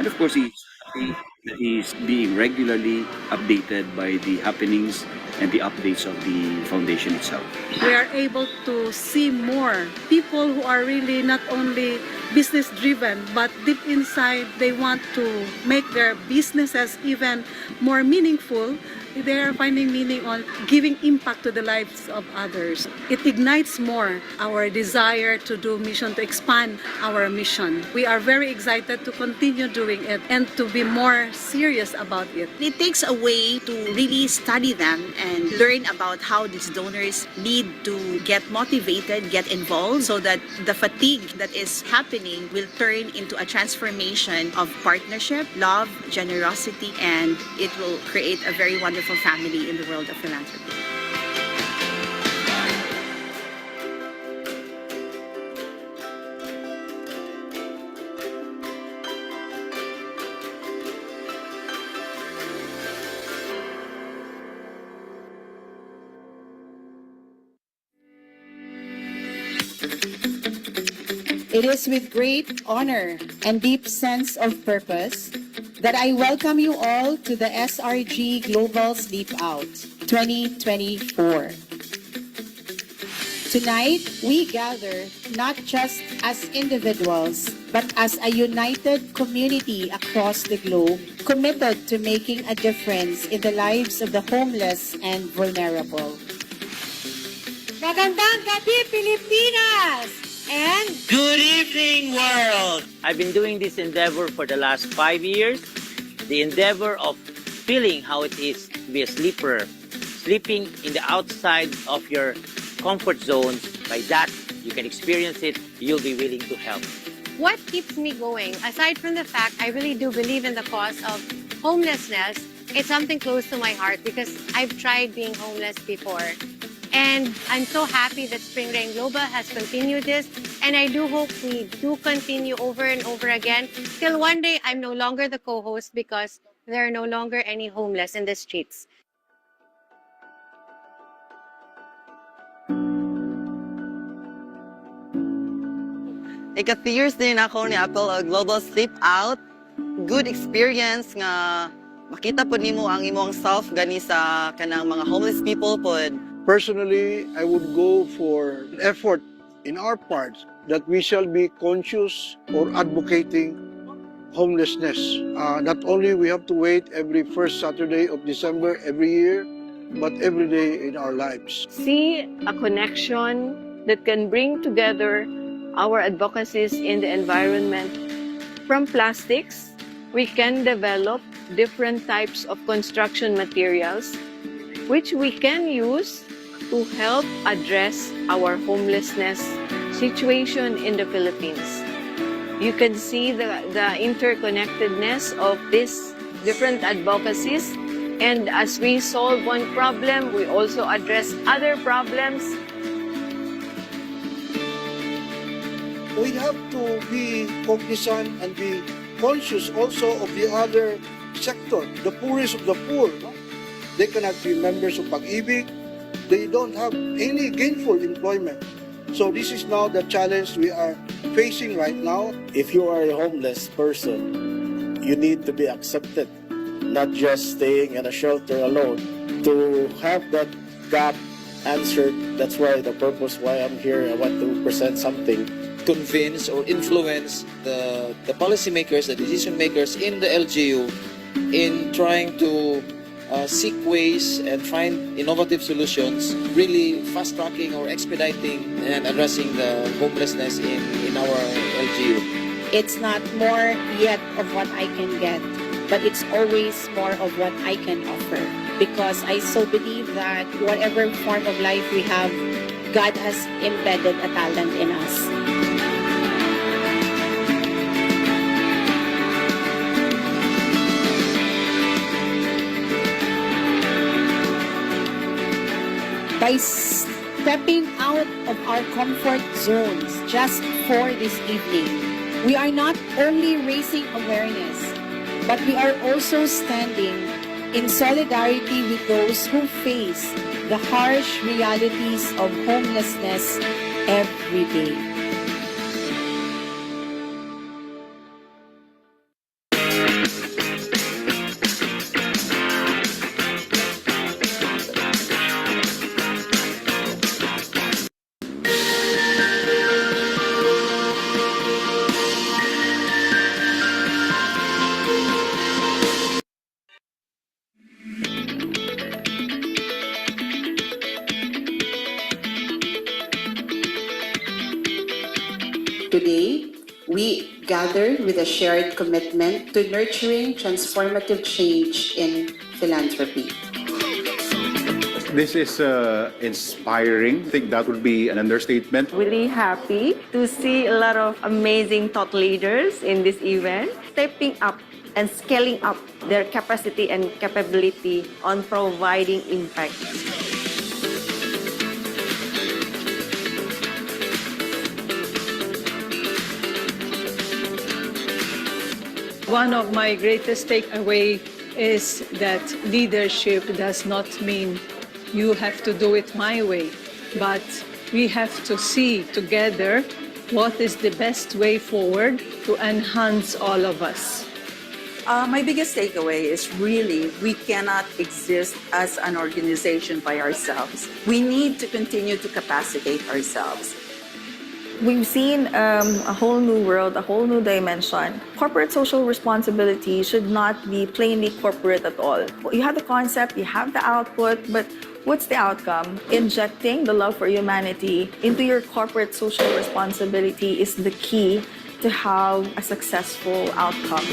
And of course, he's being regularly updated by the happenings and the updates of the foundation itself. We are able to see more people who are really not only business driven, but deep inside they want to make their businesses even more meaningful. They are finding meaning on giving impact to the lives of others. It ignites more our desire to do mission, to expand our mission. We are very excited to continue doing it and to be more serious about it. It takes a way to really study them and learn about how these donors need to get motivated, get involved, so that the fatigue that is happening will turn into a transformation of partnership, love, generosity, and it will create a very wonderful family in the world of philanthropy. It is with great honor and deep sense of purpose that I welcome you all to the SRG Global Sleep Out 2024. Tonight, we gather not just as individuals, but as a united community across the globe, committed to making a difference in the lives of the homeless and vulnerable. Magandang gabi, Pilipinas! And good evening, world! I've been doing this endeavor for the last 5 years. The endeavor of feeling how it is to be a sleeper, sleeping in the outside of your comfort zones. By that, you can experience it, you'll be willing to help. what keeps me going, aside from the fact I really do believe in the cause of homelessness, it's something close to my heart because I've tried being homeless before. And I'm so happy that Spring Rain Global has continued this. And I do hope we do continue over and over again till one day I'm no longer the co-host because there are no longer any homeless in the streets. Ika-3 years din ako ni Apple Global Sleep Out. Good experience nga makita po nimo ang imong self gani sa kanang mga homeless people pod. Personally, I would go for an effort in our part that we shall be conscious or advocating homelessness. Not only we have to wait every first Saturday of December every year, but every day in our lives. See a connection that can bring together our advocacies in the environment. From plastics, we can develop different types of construction materials which we can use to help address our homelessness situation in the Philippines. You can see the interconnectedness of these different advocacies, and as we solve one problem, we also address other problems. We have to be cognizant and be conscious also of the other sector, the poorest of the poor. They cannot be members of Pag-ibig. They don't have any gainful employment. So this is now the challenge we are facing right now. If you are a homeless person, you need to be accepted, not just staying in a shelter alone. To have that gap answered, that's why the purpose why I'm here. I want to present something. Convince or influence the policymakers, the decision makers in the LGU in trying to seek ways and find innovative solutions, really fast-tracking or expediting and addressing the homelessness in our LGU. It's not more yet of what I can get, but it's always more of what I can offer. Because I so believe that whatever form of life we have, God has embedded a talent in us. By stepping out of our comfort zones just for this evening, we are not only raising awareness, but we are also standing in solidarity with those who face the harsh realities of homelessness every day. together with a shared commitment to nurturing transformative change in philanthropy. This is inspiring. I think that would be an understatement. Really happy to see a lot of amazing thought leaders in this event, stepping up and scaling up their capacity and capability on providing impact. One of my greatest takeaway is that leadership does not mean you have to do it my way, but we have to see together what is the best way forward to enhance all of us. My biggest takeaway is really we cannot exist as an organization by ourselves. We need to continue to capacitate ourselves. We've seen a whole new world, a whole new dimension. Corporate social responsibility should not be plainly corporate at all. You have the concept, you have the output, but what's the outcome? Injecting the love for humanity into your corporate social responsibility is the key to have a successful outcome.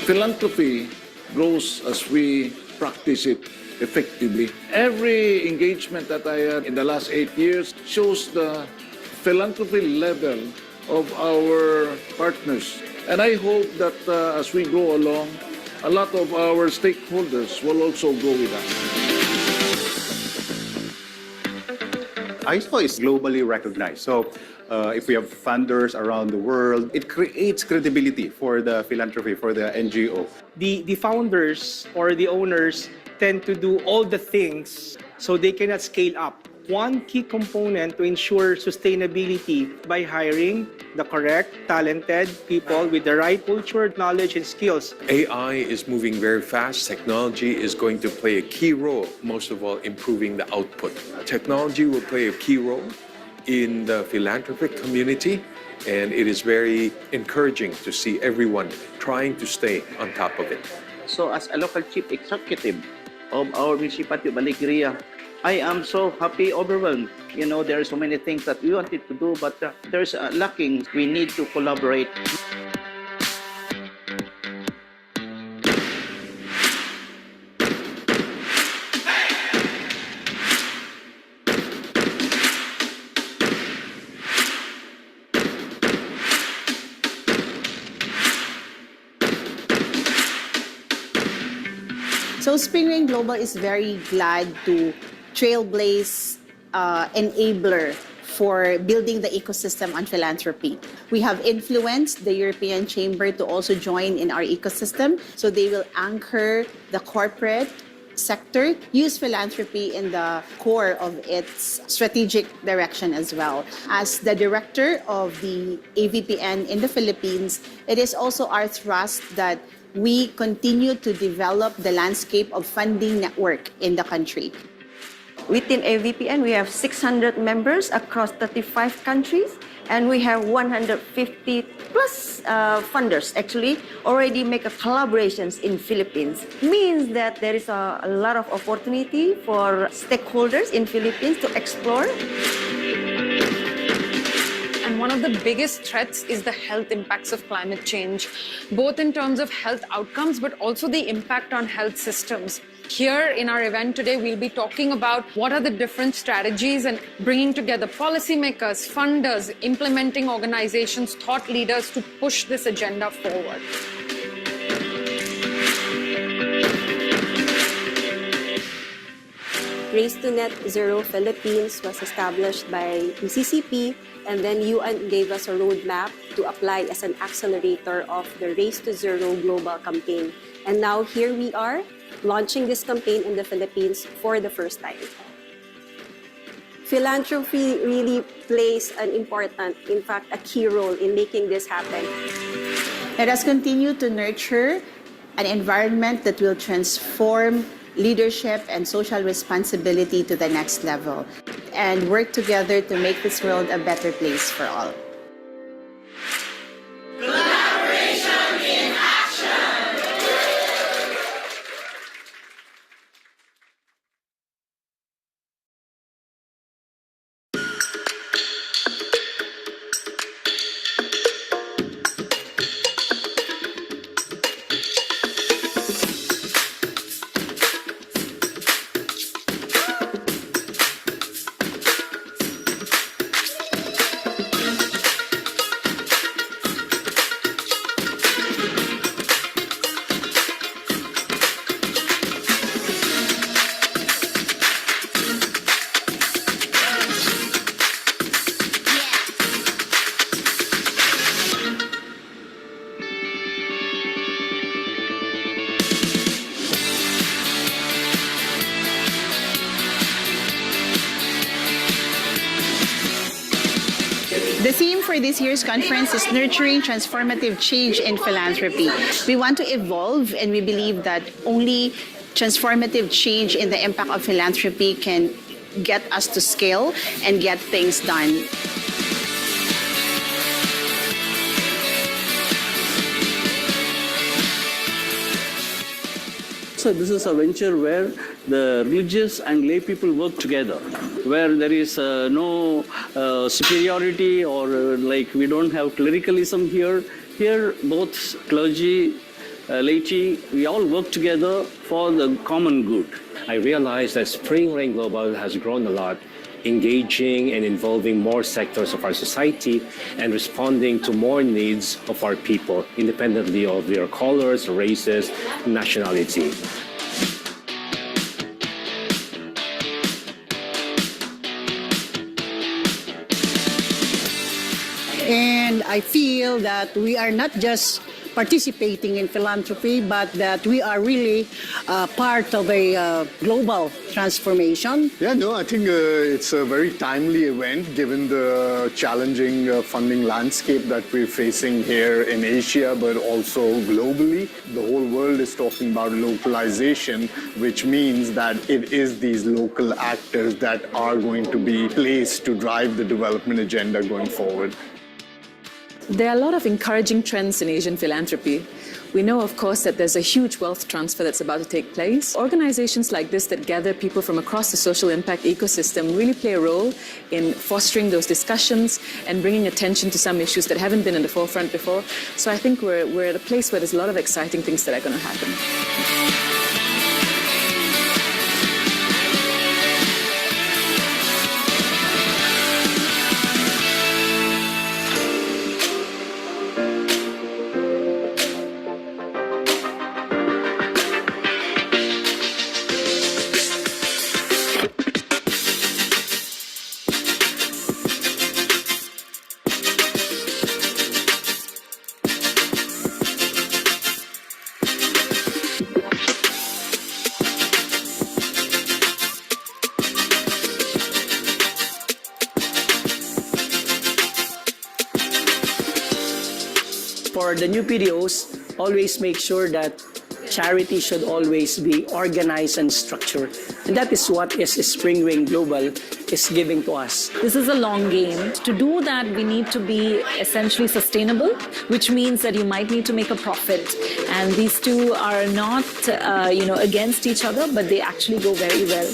Philanthropy grows as we practice it effectively. Every engagement that I had in the last 8 years shows the philanthropy level of our partners. And I hope that as we go along, a lot of our stakeholders will also go with us. ISO is globally recognized. So if we have funders around the world, it creates credibility for the philanthropy, for the NGO. The founders or the owners tend to do all the things so they cannot scale up. One key component to ensure sustainability by hiring the correct, talented people with the right culture, knowledge, and skills. AI is moving very fast. Technology is going to play a key role, most of all, improving the output. Technology will play a key role in the philanthropic community, and it is very encouraging to see everyone trying to stay on top of it. So as a local chief executive of our municipality of Alegria, I am so happy, overwhelmed. You know, there are so many things that we wanted to do, but there's lacking. We need to collaborate. So Spring Rain Global is very glad to trailblaze enabler for building the ecosystem on philanthropy. We have influenced the European Chamber to also join in our ecosystem, so they will anchor the corporate sector, use philanthropy in the core of its strategic direction as well. As the director of the AVPN in the Philippines, it is also our thrust that we continue to develop the landscape of funding network in the country. Within AVPN, we have 600 members across 35 countries, and we have 150 plus funders actually already make collaborations in Philippines. Means that there is a lot of opportunity for stakeholders in Philippines to explore. And one of the biggest threats is the health impacts of climate change, both in terms of health outcomes, but also the impact on health systems. Here in our event today, we'll be talking about what are the different strategies and bringing together policymakers, funders, implementing organizations, thought leaders to push this agenda forward. Race to Net Zero Philippines was established by UCCP, and then UN gave us a roadmap to apply as an accelerator of the Race to Zero global campaign. And now here we are, launching this campaign in the Philippines for the first time. Philanthropy really plays an important, in fact, a key role in making this happen. Let us continue to nurture an environment that will transform leadership and social responsibility to the next level, and work together to make this world a better place for all. The theme for this year's conference is Nurturing Transformative Change in Philanthropy. We want to evolve, and we believe that only transformative change in the impact of philanthropy can get us to scale and get things done. So this is a venture where the religious and lay people work together, where there is no superiority or like we don't have clericalism here. Here both clergy, laity, we all work together for the common good. I realized that Spring Rain Global has grown a lot, engaging and involving more sectors of our society and responding to more needs of our people, independently of their colors, races, nationality. And I feel that we are not just participating in philanthropy, but that we are really part of a global transformation. Yeah, no, I think it's a very timely event given the challenging funding landscape that we're facing here in Asia, but also globally. The whole world is talking about localization, which means that it is these local actors that are going to be placed to drive the development agenda going forward. There are a lot of encouraging trends in Asian philanthropy. We know, of course, that there's a huge wealth transfer that's about to take place. Organizations like this that gather people from across the social impact ecosystem really play a role in fostering those discussions and bringing attention to some issues that haven't been in the forefront before. So I think we're at a place where there's a lot of exciting things that are going to happen. For the new PDOs, always make sure that charity should always be organized and structured. And that is what Spring Rain Global is giving to us. This is a long game. To do that, we need to be essentially sustainable, which means that you might need to make a profit. And these two are not, against each other, but they actually go very well.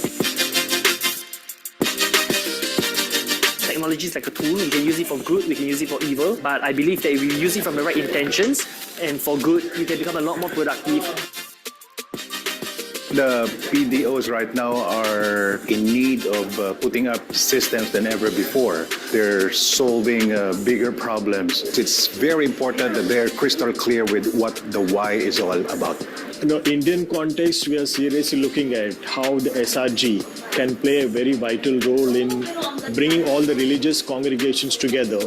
Technology is like a tool. We can use it for good, we can use it for evil. But I believe that if we use it from the right intentions and for good, you can become a lot more productive. The PDOs right now are in need of putting up systems than ever before. They're solving bigger problems. It's very important that they're crystal clear with what the why is all about. In the Indian context, we are seriously looking at how the SRG can play a very vital role in bringing all the religious congregations together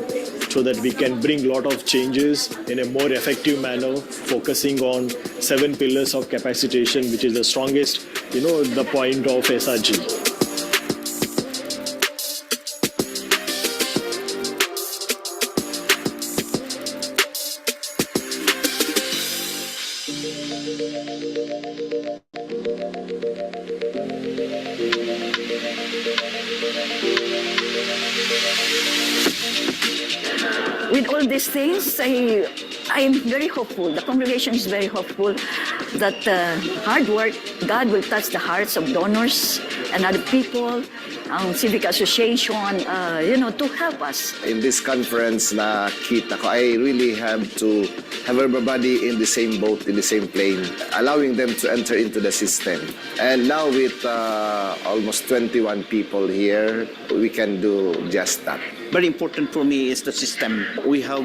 so that we can bring a lot of changes in a more effective manner, focusing on 7 pillars of capacitation, which is the strongest, the point of SRG. With all these things, I am very hopeful. The congregation is very hopeful that hard work, God will touch the hearts of donors and other people, civic association, to help us. In this conference nakita ko, I really have to have everybody in the same boat, in the same plane, allowing them to enter into the system. And now with almost 21 people here, we can do just that. Very important for me is the system. We have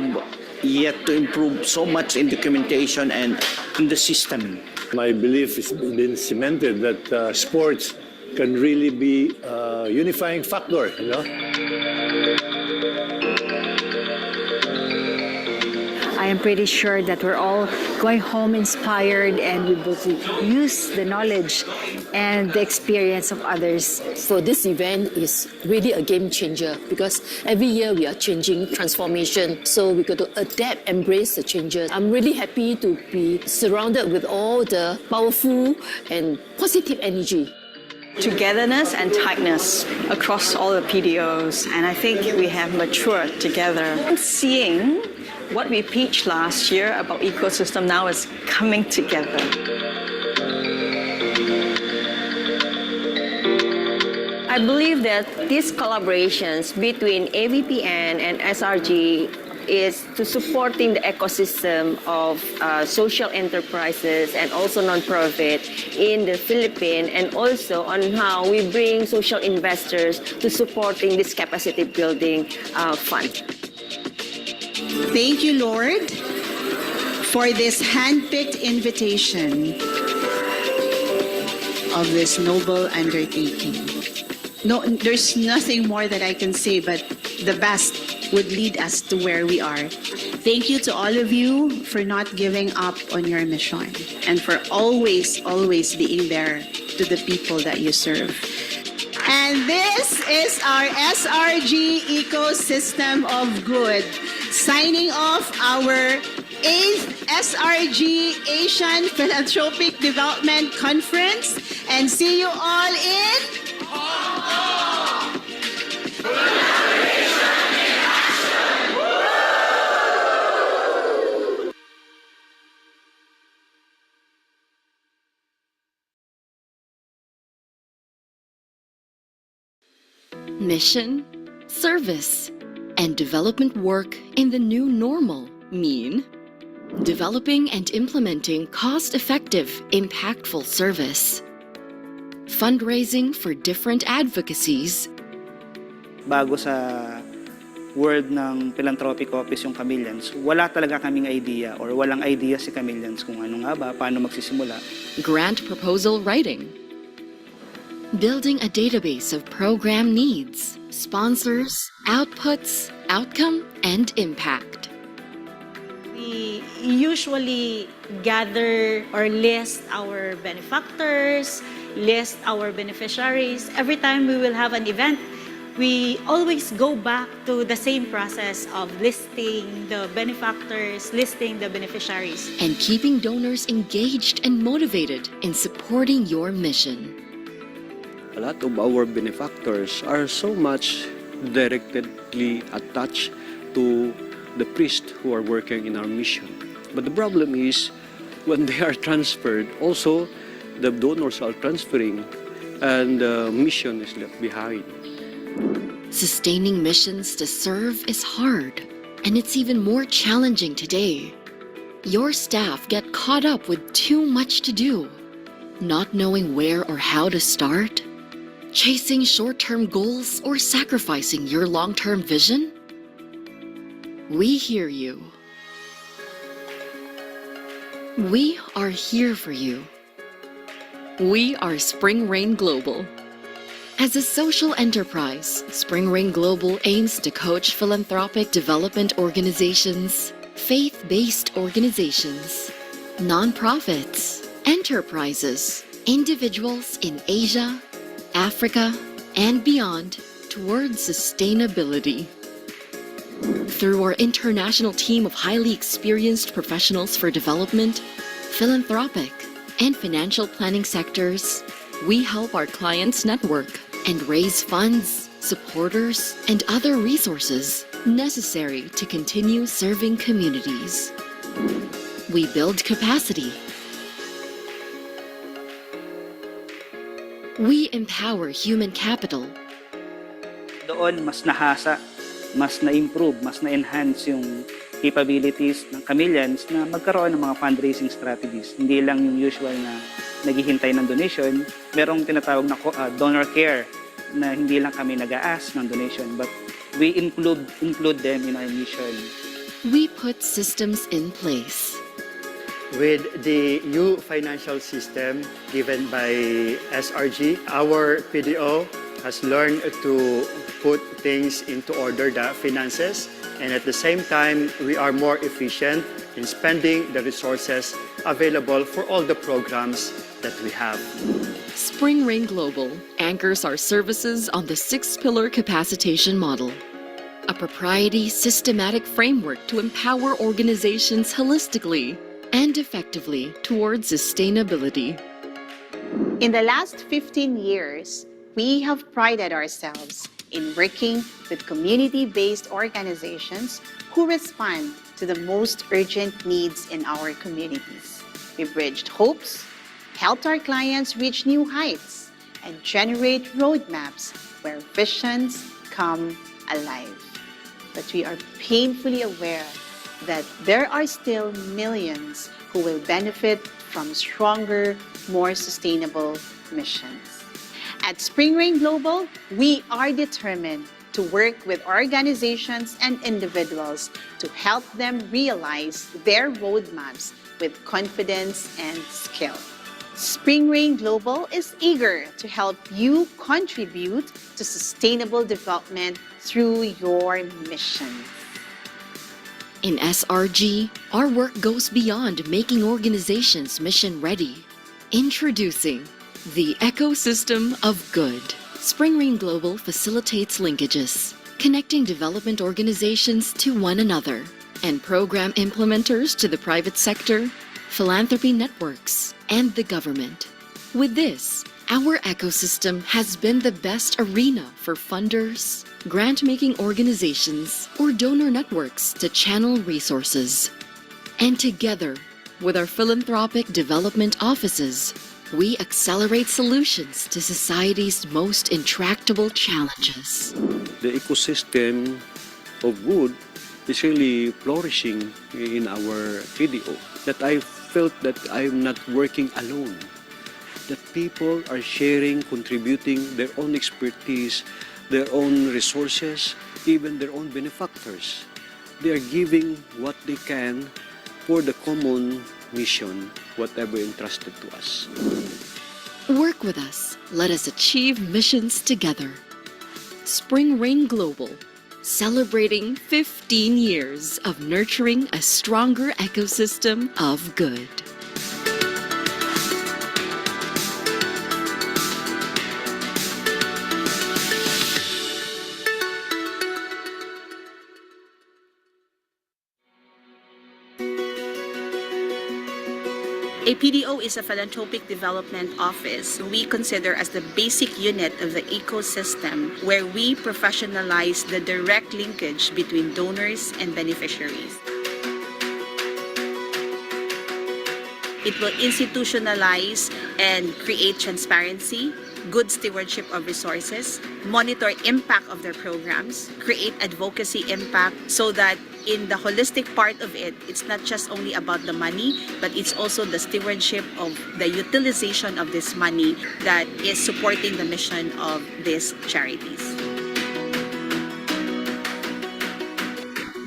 yet to improve so much in documentation and in the system. My belief has been cemented that sports can really be a unifying factor, I am pretty sure that we're all going home inspired and we will use the knowledge and the experience of others. So this event is really a game changer because every year we are changing transformation. So we got to adapt, embrace the changes. I'm really happy to be surrounded with all the powerful and positive energy. Togetherness and tightness across all the PDOs, and I think we have matured together. Seeing what we pitched last year about ecosystem now is coming together. I believe that these collaborations between AVPN and SRG is to supporting the ecosystem of social enterprises and also non-profit in the Philippines, and also on how we bring social investors to supporting this capacity building fund. Thank you, Lord, for this handpicked invitation of this noble undertaking. No, there's nothing more that I can say, but the best would lead us to where we are. Thank you to all of you for not giving up on your mission and for always, always being there to the people that you serve. And this is our SRG Ecosystem of Good, signing off our 8th SRG Asian Philanthropic Development Conference, and see you all in Hong Kong! Mission, service, and development work in the new normal mean developing and implementing cost-effective, impactful service, fundraising for different advocacies. Bago sa world ng philanthropic office yung Chameleons, wala talaga kaming idea or walang idea si Chameleons kung ano nga ba, paano magsisimula. Grant proposal writing. Building a database of program needs, sponsors, outputs, outcome, and impact. We usually gather or list our benefactors, list our beneficiaries. Every time we will have an event, we always go back to the same process of listing the benefactors, listing the beneficiaries. And keeping donors engaged and motivated in supporting your mission. A lot of our benefactors are so much directly attached to the priests who are working in our mission. But the problem is, when they are transferred, also the donors are transferring and the mission is left behind. Sustaining missions to serve is hard, and it's even more challenging today. Your staff get caught up with too much to do, not knowing where or how to start, chasing short-term goals or sacrificing your long-term vision? We hear you. We are here for you. We are Spring Rain Global. As a social enterprise, Spring Rain Global aims to coach philanthropic development organizations, faith-based organizations, nonprofits, enterprises, individuals in Asia, Africa, and beyond towards sustainability. Through our international team of highly experienced professionals for development, philanthropic, and financial planning sectors, we help our clients network and raise funds, supporters, and other resources necessary to continue serving communities. We build capacity. We empower human capital. Doon mas nahasa, mas na-improve, mas na-enhance yung capabilities ng Chameleons na magkaroon ng mga fundraising strategies. Hindi lang yung usual na naghihintay ng donation. Merong tinatawag na donor care na hindi lang kami nag-a-ask ng donation, but we include them in our mission. We put systems in place. With the new financial system given by SRG, our PDO has learned to put things into order, the finances, and at the same time, we are more efficient in spending the resources available for all the programs that we have. Spring Rain Global anchors our services on the 6-pillar capacitation model, a proprietary systematic framework to empower organizations holistically and effectively towards sustainability. In the last 15 years, we have prided ourselves in working with community-based organizations who respond to the most urgent needs in our communities. We bridged hopes, helped our clients reach new heights, and generate roadmaps where visions come alive. But we are painfully aware that there are still millions who will benefit from stronger, more sustainable missions. At Spring Rain Global, we are determined to work with organizations and individuals to help them realize their roadmaps with confidence and skill. Spring Rain Global is eager to help you contribute to sustainable development through your mission. In SRG, our work goes beyond making organizations mission ready. Introducing the Ecosystem of Good. Spring Rain Global facilitates linkages, connecting development organizations to one another, and program implementers to the private sector, philanthropy networks, and the government. With this, our ecosystem has been the best arena for funders, grant-making organizations, or donor networks to channel resources. And together, with our philanthropic development offices, we accelerate solutions to society's most intractable challenges. The ecosystem of good is really flourishing in our PDO. That I felt that I'm not working alone. That people are sharing, contributing their own expertise, their own resources, even their own benefactors. They are giving what they can for the common mission, whatever entrusted to us. Work with us. Let us achieve missions together. Spring Rain Global, celebrating 15 years of nurturing a stronger ecosystem of good. A PDO is a philanthropic development office we consider as the basic unit of the ecosystem where we professionalize the direct linkage between donors and beneficiaries. It will institutionalize and create transparency, good stewardship of resources, monitor impact of their programs, create advocacy impact so that in the holistic part of it, it's not just only about the money, but it's also the stewardship of the utilization of this money that is supporting the mission of these charities.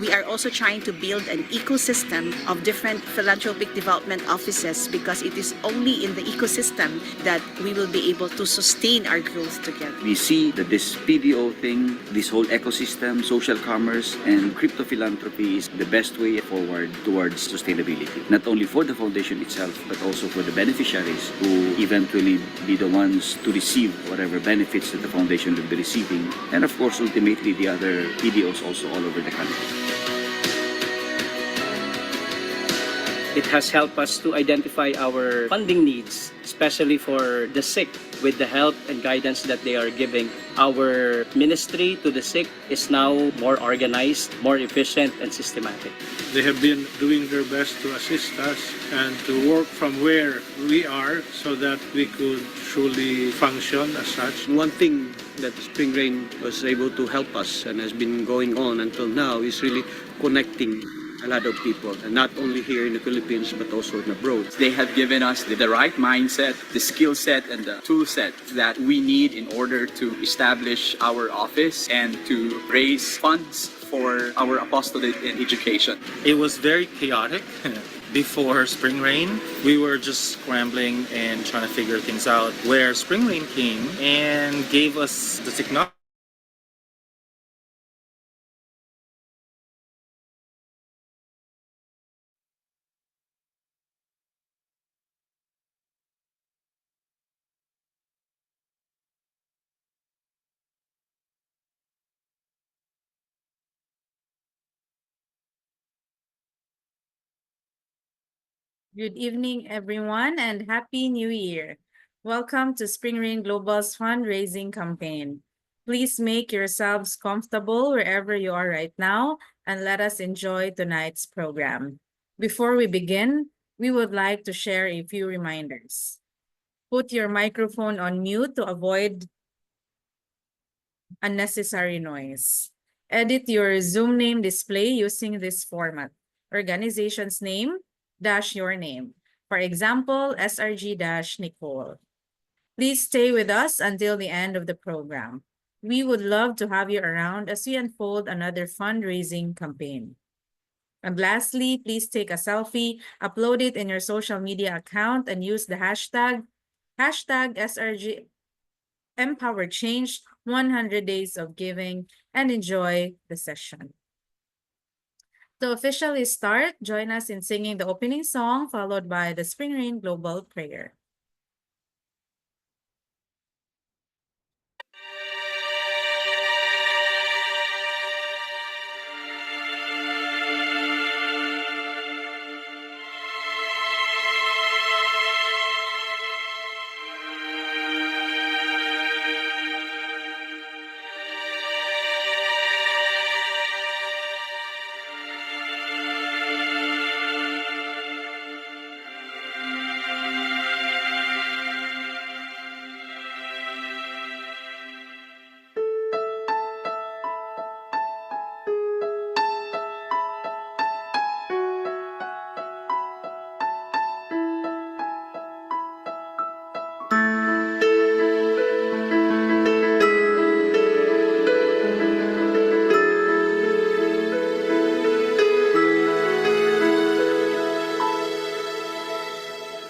We are also trying to build an ecosystem of different philanthropic development offices because it is only in the ecosystem that we will be able to sustain our growth together. We see that this PDO thing, this whole ecosystem, social commerce, and crypto philanthropy is the best way forward towards sustainability. Not only for the foundation itself, but also for the beneficiaries who eventually be the ones to receive whatever benefits that the foundation will be receiving. And of course, ultimately, the other PDOs also all over the country. It has helped us to identify our funding needs, especially for the sick, with the help and guidance that they are giving. Our ministry to the sick is now more organized, more efficient, and systematic. They have been doing their best to assist us and to work from where we are so that we could truly function as such. One thing that Spring Rain was able to help us and has been going on until now is really connecting a lot of people, and not only here in the Philippines, but also in abroad. They have given us the right mindset, the skill set, and the tool set that we need in order to establish our office and to raise funds for our apostolate in education. It was very chaotic. Before Spring Rain, we were just scrambling and trying to figure things out, where Spring Rain came and gave us the technology. Good evening, everyone, and Happy New Year. Welcome to Spring Rain Global's fundraising campaign. Please make yourselves comfortable wherever you are right now, and let us enjoy tonight's program. Before we begin, we would like to share a few reminders. Put your microphone on mute to avoid unnecessary noise. Edit your Zoom name display using this format: organization's name dash your name. For example, SRG-Nicole. Please stay with us until the end of the program. We would love to have you around as we unfold another fundraising campaign. And lastly, please take a selfie, upload it in your social media account, and use the hashtag SRG Empower Change 100 Days of Giving, and enjoy the session. To officially start, join us in singing the opening song, followed by the Spring Rain Global Prayer.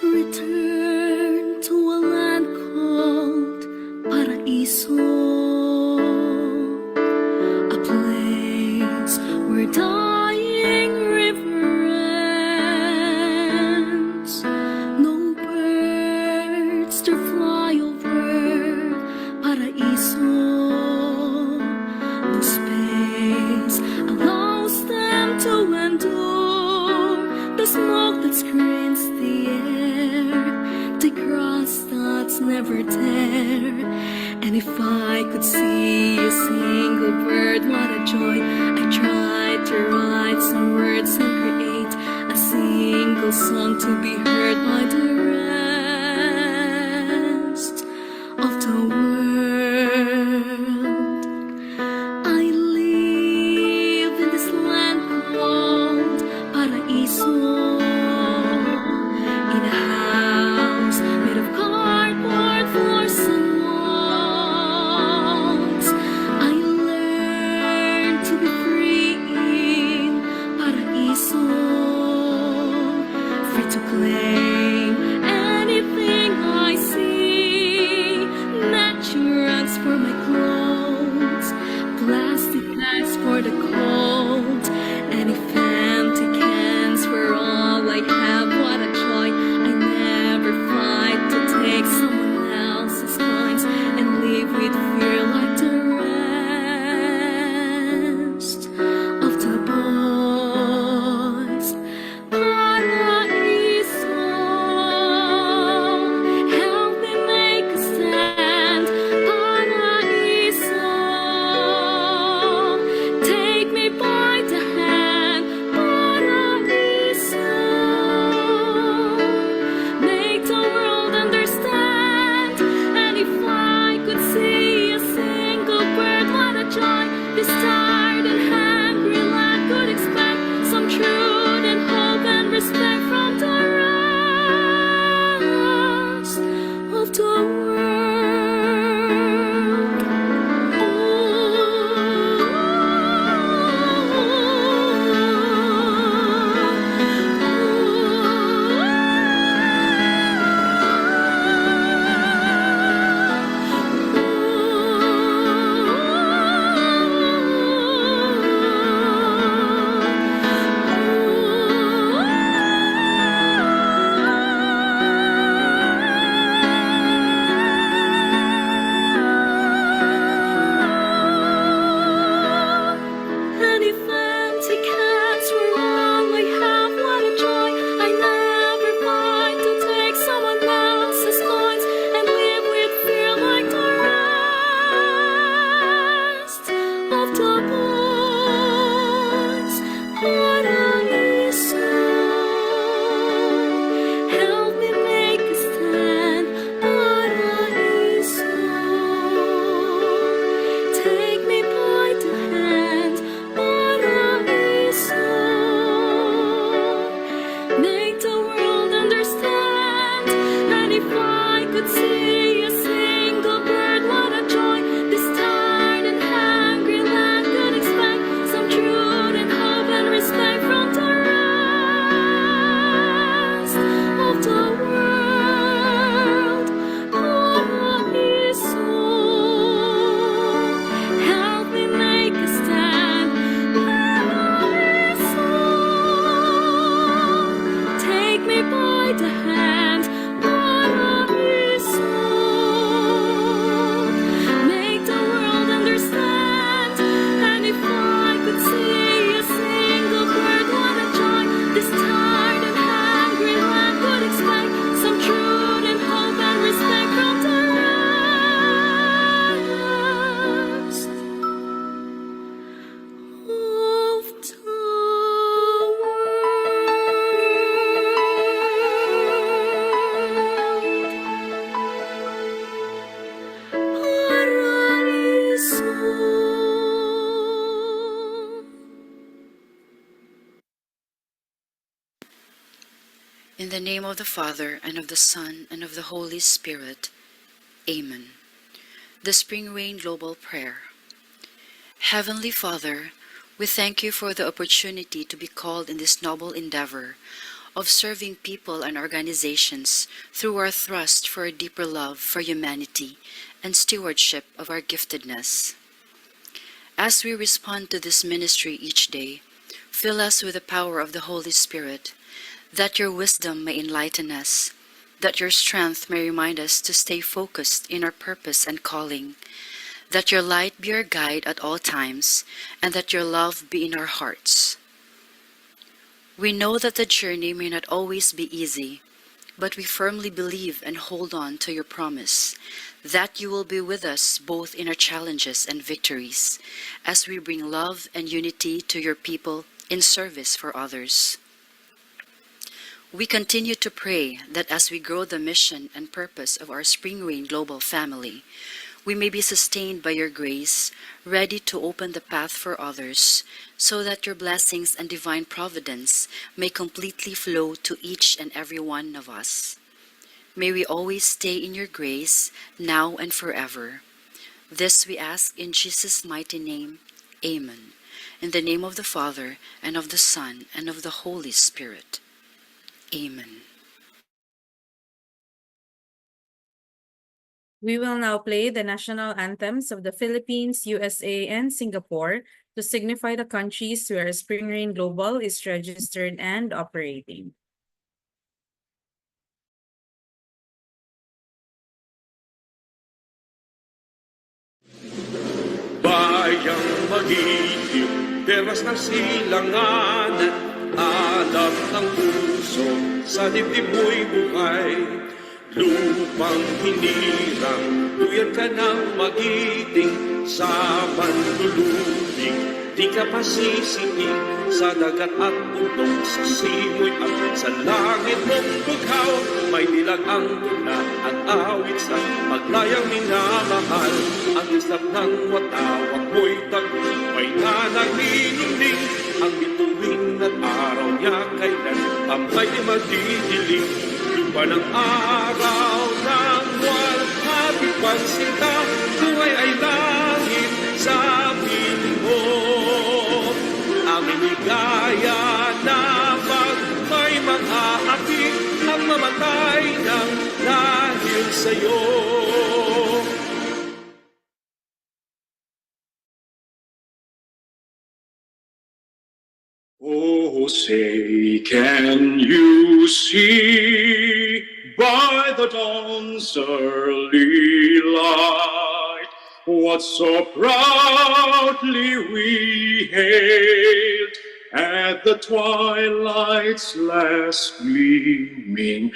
Return to a land called Paraiso, a place where dying river ends. No birds to fly over Paraiso. No space allows them to endure the smoke that screens the air, the grass that's never there. And if I could see a single bird, what a joy. I tried to write some words and create a single song to be heard by the rest of the world. I live in this land called Paraiso, in a house made of cardboard floors and walls. I learned to be free in Paraiso, free to claim anything I see. Nature rugs for my clothes, plastic bags for the cold, any empty cans for all I have. What a joy! I never fight to take someone else's coins and live with fear like the rest of the boys. Paraiso, help me make a stand. Paraiso, take me by the hand. Paraiso, make the world understand. And if I could see a single bird, what a joy this tired and hungry land could expect. Some truth and hope and respect from the rest of the world. boys, paraiso. Help me make a stand, paraiso. Take me by the hand, paraiso. Make the world understand. And if I could see a single bird, what a joy this tired and hungry land could expect. Some truth and hope and respect from the rest of the world. Paraiso. Help me make a stand. Paraiso. Take me by the hand. Paraiso. Make the world understand. And if I could see a single bird, what a joy this tired and hungry land could expect. Some truth and hope and respect from the rest of the In the name of the Father, and of the Son, and of the Holy Spirit. Amen. The Spring Rain Global Prayer. Heavenly Father, we thank you for the opportunity to be called in this noble endeavor of serving people and organizations through our thrust for a deeper love for humanity and stewardship of our giftedness. As we respond to this ministry each day, fill us with the power of the Holy Spirit, that your wisdom may enlighten us, that your strength may remind us to stay focused in our purpose and calling, that your light be our guide at all times, and that your love be in our hearts. We know that the journey may not always be easy, but we firmly believe and hold on to your promise that you will be with us both in our challenges and victories, as we bring love and unity to your people in service for others. We continue to pray that as we grow the mission and purpose of our Spring Rain Global family, we may be sustained by your grace, ready to open the path for others, so that your blessings and divine providence may completely flow to each and every one of us. May we always stay in your grace, now and forever. This we ask in Jesus' mighty name. Amen. In the name of the Father, and of the Son, and of the Holy Spirit. Amen. We will now play the national anthems of the Philippines, USA, and Singapore to signify the countries where Spring Rain Global is registered and operating. Bayang magiging teras ng silangan at alap ng puso sa dibdib mo'y buhay. Lupang hinirang, tuyan ka ng magiting sa manlulubing. Di ka pasisiing sa dagat at bundok, sa simoy at sa langit mong bughaw. May dilag ang tuna at awit sa paglayang minamahal. Ang islap ng watawak mo'y tagumpay na nagniningning. Ang bituin at araw niya kailan tambay di magdidilim. Lupa ng araw ng walhati pansin ka, buhay ay langit sa piling mo. Aming ligaya na pag may mga api ang mamatay ng dahil sa'yo. Oh, say, can you see by the dawn's early light what so proudly we hailed at the twilight's last gleaming,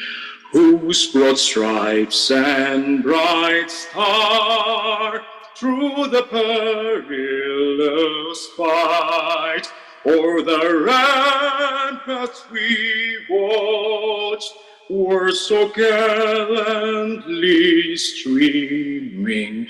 whose broad stripes and bright star through the perilous fight, o'er the ramparts we watched, were so gallantly streaming,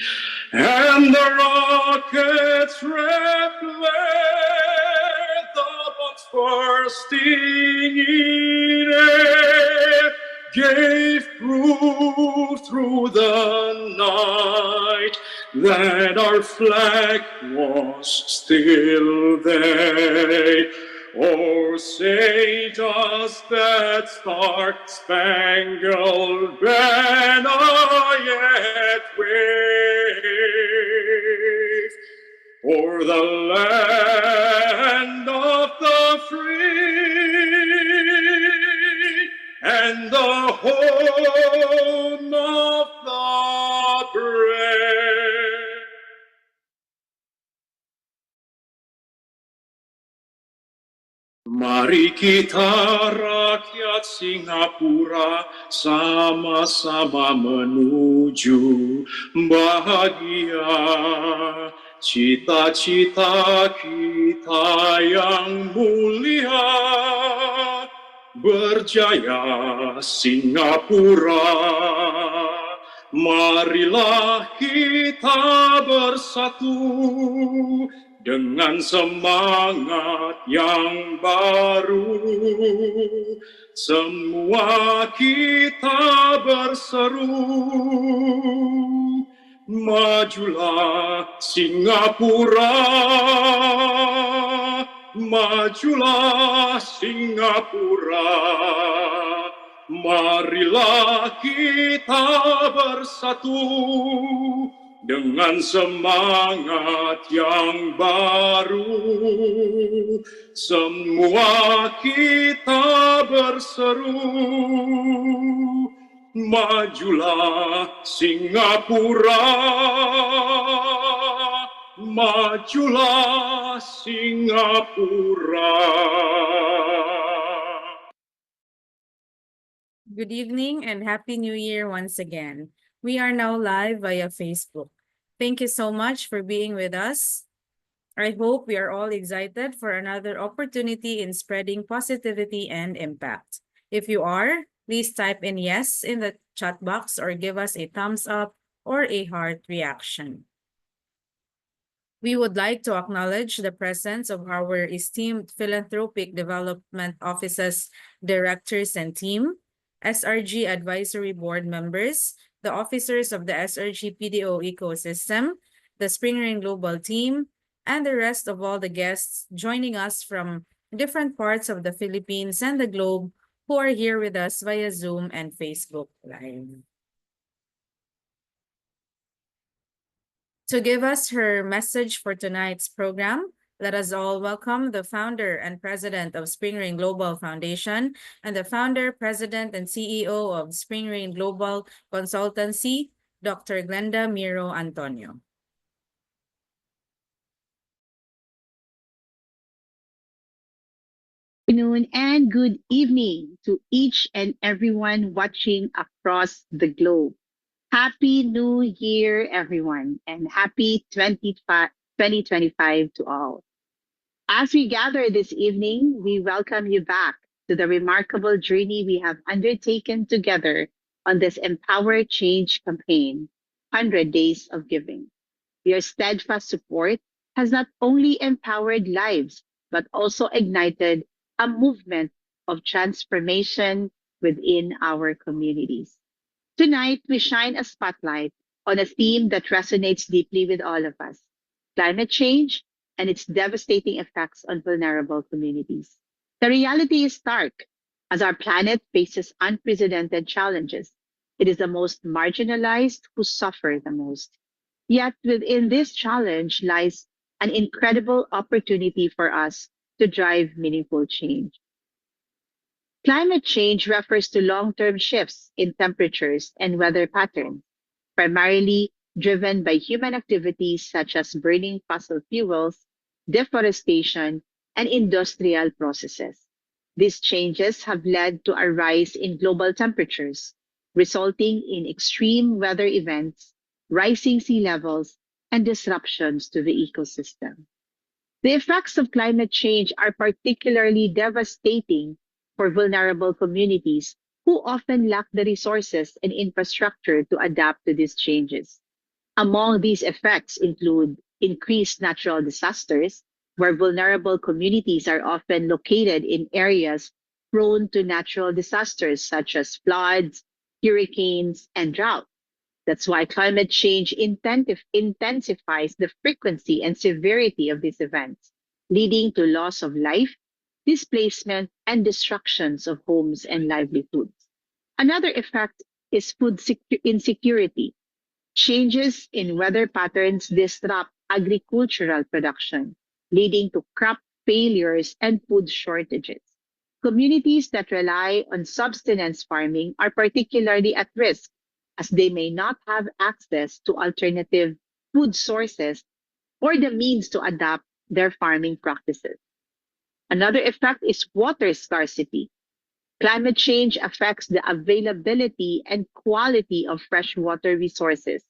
and the rockets' red flare, the bombs bursting in air, gave proof through the night that our flag was still there. Oh, say does that star-spangled banner yet wave o'er the land of the free and the home of the brave? Mari kita rakyat Singapura sama-sama menuju bahagia. Cita-cita kita yang mulia, berjaya Singapura. Marilah kita bersatu dengan semangat yang baru. Semua kita berseru, majulah Singapura, majulah Singapura. Marilah kita bersatu dengan semangat yang baru. Semua kita berseru, majulah Singapura, majulah Singapura. Good evening and Happy New Year once again. We are now live via Facebook. Thank you so much for being with us. I hope we are all excited for another opportunity in spreading positivity and impact. If you are, please type in yes in the chat box or give us a thumbs up or a heart reaction. We would like to acknowledge the presence of our esteemed Philanthropic Development Office's directors and team, SRG Advisory Board members, the officers of the SRG PDO ecosystem, the Spring Rain Global team, and the rest of all the guests joining us from different parts of the Philippines and the globe who are here with us via Zoom and Facebook Live. To give us her message for tonight's program, let us all welcome the founder and president of Spring Rain Global Foundation and the founder, president, and CEO of Spring Rain Global Consultancy, Dr. Glenda Miro Antonio. Good afternoon and good evening to each and everyone watching across the globe. Happy New Year, everyone, and happy 2025 to all. As we gather this evening, we welcome you back to the remarkable journey we have undertaken together on this Empower Change campaign, 100 Days of Giving. Your steadfast support has not only empowered lives, but also ignited a movement of transformation within our communities. Tonight, we shine a spotlight on a theme that resonates deeply with all of us: climate change and its devastating effects on vulnerable communities. The reality is stark. As our planet faces unprecedented challenges, it is the most marginalized who suffer the most. Yet within this challenge lies an incredible opportunity for us to drive meaningful change. Climate change refers to long-term shifts in temperatures and weather patterns, primarily driven by human activities such as burning fossil fuels, deforestation, and industrial processes. These changes have led to a rise in global temperatures, resulting in extreme weather events, rising sea levels, and disruptions to the ecosystem. The effects of climate change are particularly devastating for vulnerable communities who often lack the resources and infrastructure to adapt to these changes. Among these effects include increased natural disasters, where vulnerable communities are often located in areas prone to natural disasters such as floods, hurricanes, and drought. That's why climate change intensifies the frequency and severity of these events, leading to loss of life, displacement, and destructions of homes and livelihoods. Another effect is insecurity. Changes in weather patterns disrupt agricultural production, leading to crop failures and food shortages. Communities that rely on subsistence farming are particularly at risk, as they may not have access to alternative food sources or the means to adapt their farming practices. Another effect is water scarcity. Climate change affects the availability and quality of freshwater resources.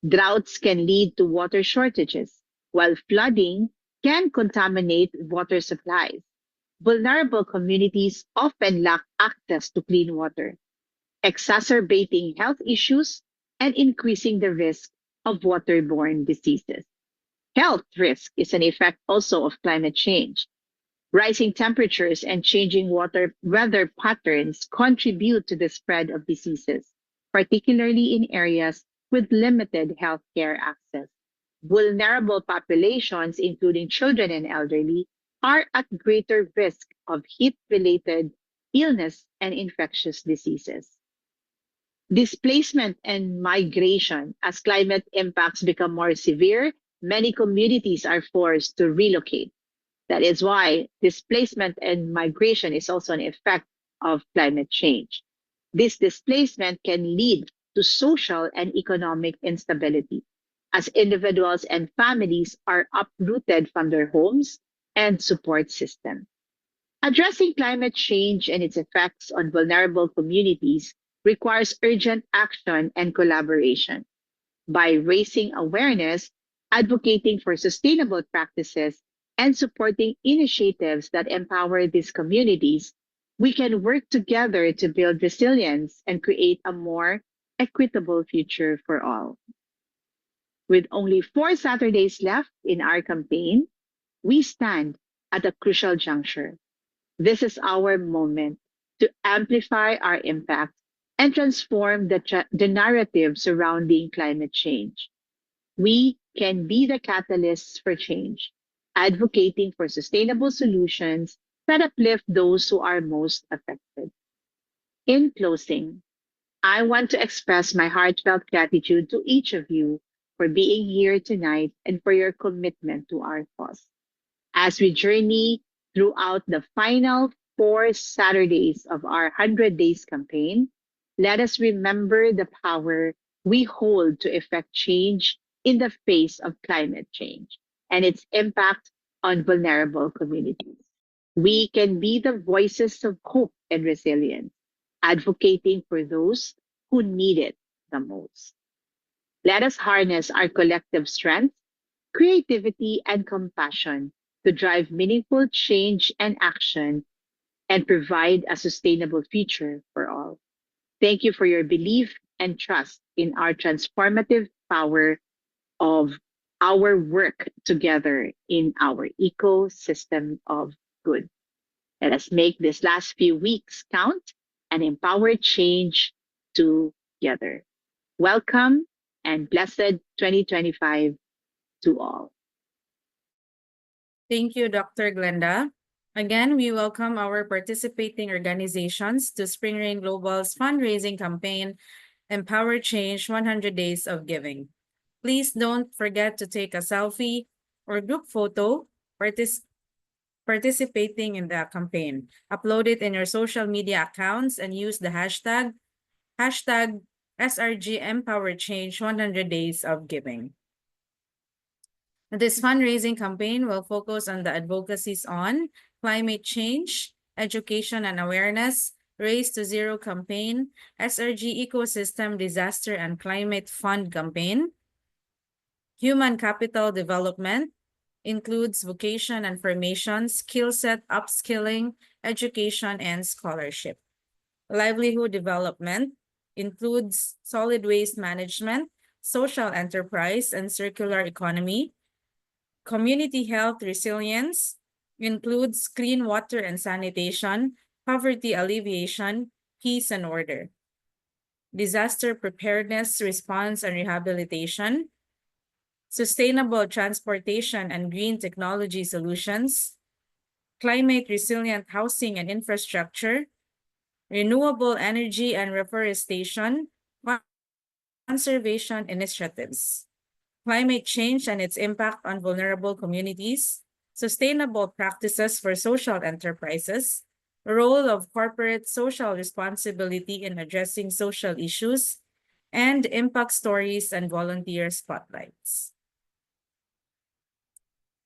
Droughts can lead to water shortages, while flooding can contaminate water supplies. Vulnerable communities often lack access to clean water, exacerbating health issues and increasing the risk of waterborne diseases. Health risk is an effect also of climate change. Rising temperatures and changing weather patterns contribute to the spread of diseases, particularly in areas with limited healthcare access. Vulnerable populations, including children and elderly, are at greater risk of heat-related illness and infectious diseases. Displacement and migration. As climate impacts become more severe, many communities are forced to relocate. That is why displacement and migration is also an effect of climate change. This displacement can lead to social and economic instability, as individuals and families are uprooted from their homes and support systems. Addressing climate change and its effects on vulnerable communities requires urgent action and collaboration. By raising awareness, advocating for sustainable practices, and supporting initiatives that empower these communities, we can work together to build resilience and create a more equitable future for all. With only 4 Saturdays left in our campaign, we stand at a crucial juncture. This is our moment to amplify our impact and transform the narrative surrounding climate change. We can be the catalysts for change, advocating for sustainable solutions that uplift those who are most affected. In closing, I want to express my heartfelt gratitude to each of you for being here tonight and for your commitment to our cause. As we journey throughout the final 4 Saturdays of our 100 Days campaign, let us remember the power we hold to effect change in the face of climate change and its impact on vulnerable communities. We can be the voices of hope and resilience, advocating for those who need it the most. Let us harness our collective strength, creativity, and compassion to drive meaningful change and action and provide a sustainable future for all. Thank you for your belief and trust in our transformative power of our work together in our ecosystem of good. Let us make this last few weeks count and empower change together. Welcome and blessed 2025 to all. Thank you, Dr. Glenda. Again, we welcome our participating organizations to Spring Rain Global's fundraising campaign, Empower Change 100 Days of Giving. Please don't forget to take a selfie or group photo participating in the campaign. Upload it in your social media accounts and use the hashtag SRG Empower Change 100 Days of Giving. This fundraising campaign will focus on the advocacies on climate change, education and awareness, Race to Zero campaign, SRG Ecosystem Disaster and Climate Fund campaign, Human capital development includes vocation and formation, skill set upskilling, education, and scholarship. Livelihood development includes solid waste management, social enterprise, and circular economy. Community health resilience includes clean water and sanitation, poverty alleviation, peace and order. Disaster preparedness, response, and rehabilitation, sustainable transportation and green technology solutions, climate resilient housing and infrastructure, renewable energy and reforestation, conservation initiatives, climate change and its impact on vulnerable communities, sustainable practices for social enterprises, role of corporate social responsibility in addressing social issues, and impact stories and volunteer spotlights.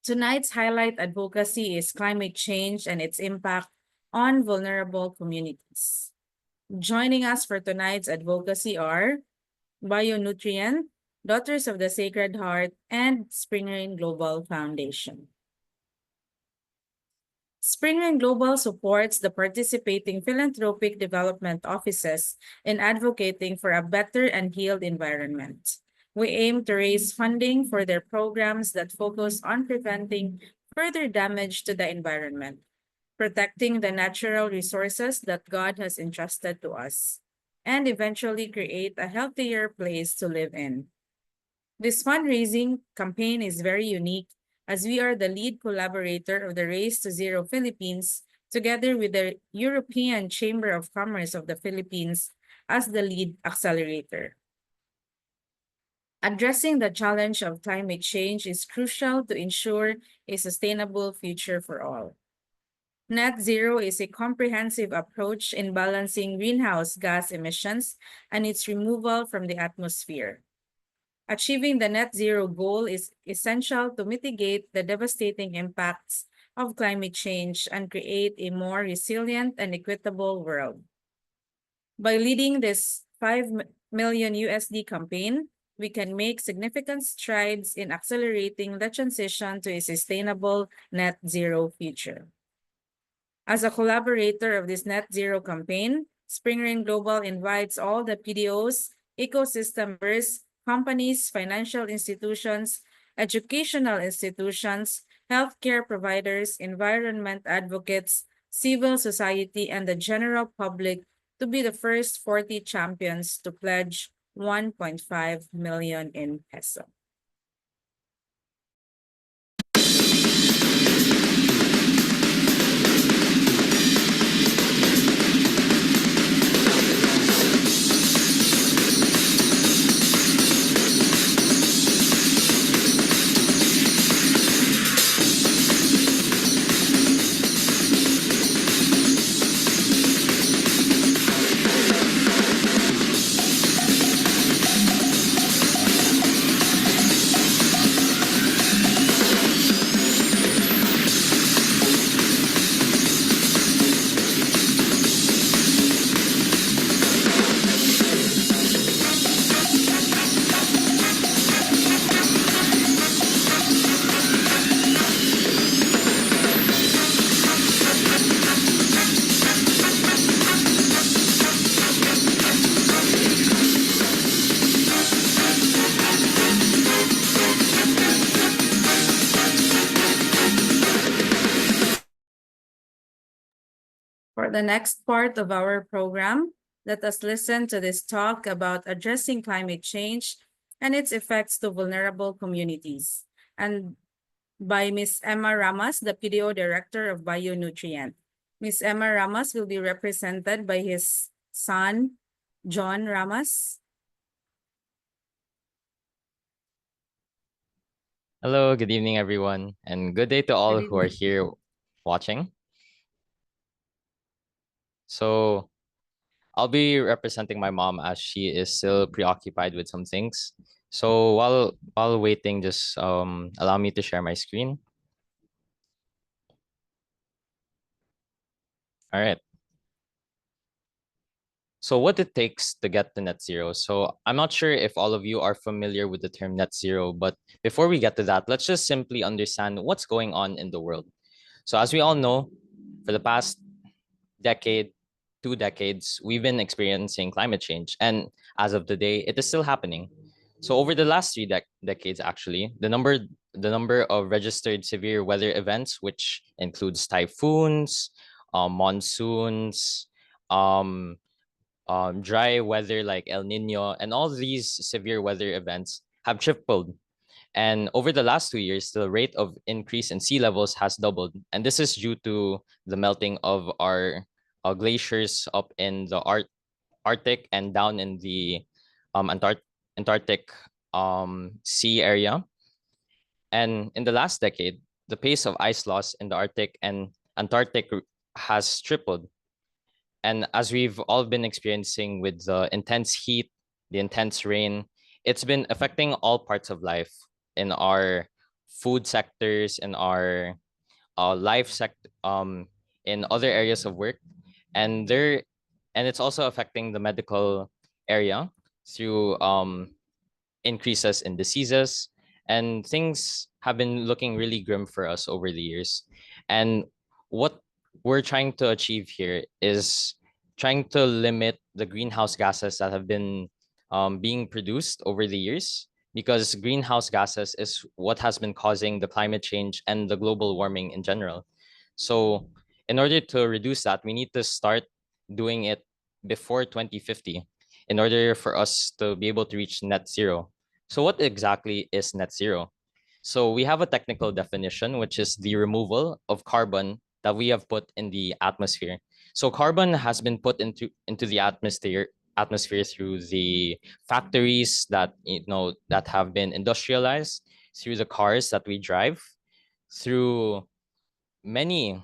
Tonight's highlight advocacy is climate change and its impact on vulnerable communities. Joining us for tonight's advocacy are Bionutrient, Daughters of the Sacred Heart, and Spring Rain Global Foundation. Spring Rain Global supports the participating philanthropic development offices in advocating for a better and healed environment. We aim to raise funding for their programs that focus on preventing further damage to the environment, protecting the natural resources that God has entrusted to us, and eventually create a healthier place to live in. This fundraising campaign is very unique as we are the lead collaborator of the Race to Zero Philippines, together with the European Chamber of Commerce of the Philippines as the lead accelerator. Addressing the challenge of climate change is crucial to ensure a sustainable future for all. Net zero is a comprehensive approach in balancing greenhouse gas emissions and its removal from the atmosphere. Achieving the net zero goal is essential to mitigate the devastating impacts of climate change and create a more resilient and equitable world. By leading this 5 million USD campaign, we can make significant strides in accelerating the transition to a sustainable net zero future. As a collaborator of this net zero campaign, Spring Rain Global invites all the PDOs, ecosystem members, companies, financial institutions, educational institutions, healthcare providers, environment advocates, civil society, and the general public to be the first 40 champions to pledge 1.5 million in peso. For the next part of our program, let us listen to this talk about addressing climate change and its effects to vulnerable communities, and by Ms. Emma Ramas, the PDO Director of Bionutrient. Ms. Emma Ramas will be represented by his son, John Ramas. Hello, good evening, everyone, and good day to all who are here watching. So I'll be representing my mom as she is still preoccupied with some things. So while waiting, just allow me to share my screen. All right. So what it takes to get to net zero. So I'm not sure if all of you are familiar with the term net zero, but before we get to that, let's just simply understand what's going on in the world. So as we all know, for the past decade, 2 decades, we've been experiencing climate change. And as of today, it is still happening. So over the last decades, actually, the number of registered severe weather events, which includes typhoons, monsoons, um, dry weather like El Nino, and all these severe weather events have tripled. And over the last 2 years, the rate of increase in sea levels has doubled. And this is due to the melting of our glaciers up in the Arctic and down in the Antarctic sea area. And in the last decade, the pace of ice loss in the Arctic and Antarctic has tripled. And as we've all been experiencing with the intense heat, the intense rain, it's been affecting all parts of life in our food sectors, in our life sector, in other areas of work, and it's also affecting the medical area through increases in diseases, and things have been looking really grim for us over the years. And what we're trying to achieve here is trying to limit the greenhouse gases that have been being produced over the years, because greenhouse gases is what has been causing the climate change and the global warming in general. So in order to reduce that, we need to start doing it before 2050 in order for us to be able to reach net zero. So what exactly is net zero? So we have a technical definition, which is the removal of carbon that we have put in the atmosphere. So carbon has been put into the atmosphere through the factories that have been industrialized, through the cars that we drive, through many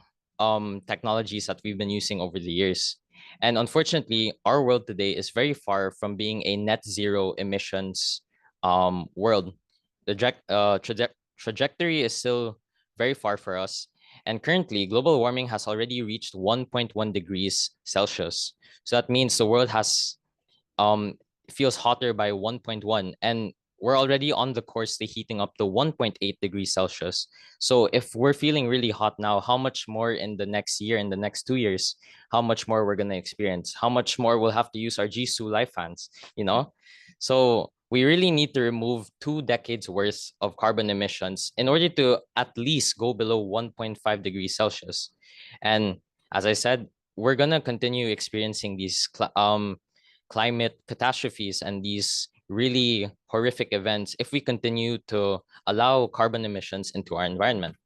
technologies that we've been using over the years. And unfortunately, our world today is very far from being a net zero emissions world. The trajectory is still very far for us. And currently, global warming has already reached 1.1 degrees Celsius. So that means the world has feels hotter by 1.1, and we're already on the course to heating up to 1.8 degrees Celsius. So if we're feeling really hot now, how much more in the next year, in the next 2 years, how much more we're gonna experience? How much more we'll have to use our Jisoo life fans, you know? So we really need to remove 2 decades worth of carbon emissions in order to at least go below 1.5 degrees Celsius. And as I said, we're gonna continue experiencing these climate catastrophes and these really horrific events if we continue to allow carbon emissions into our environment.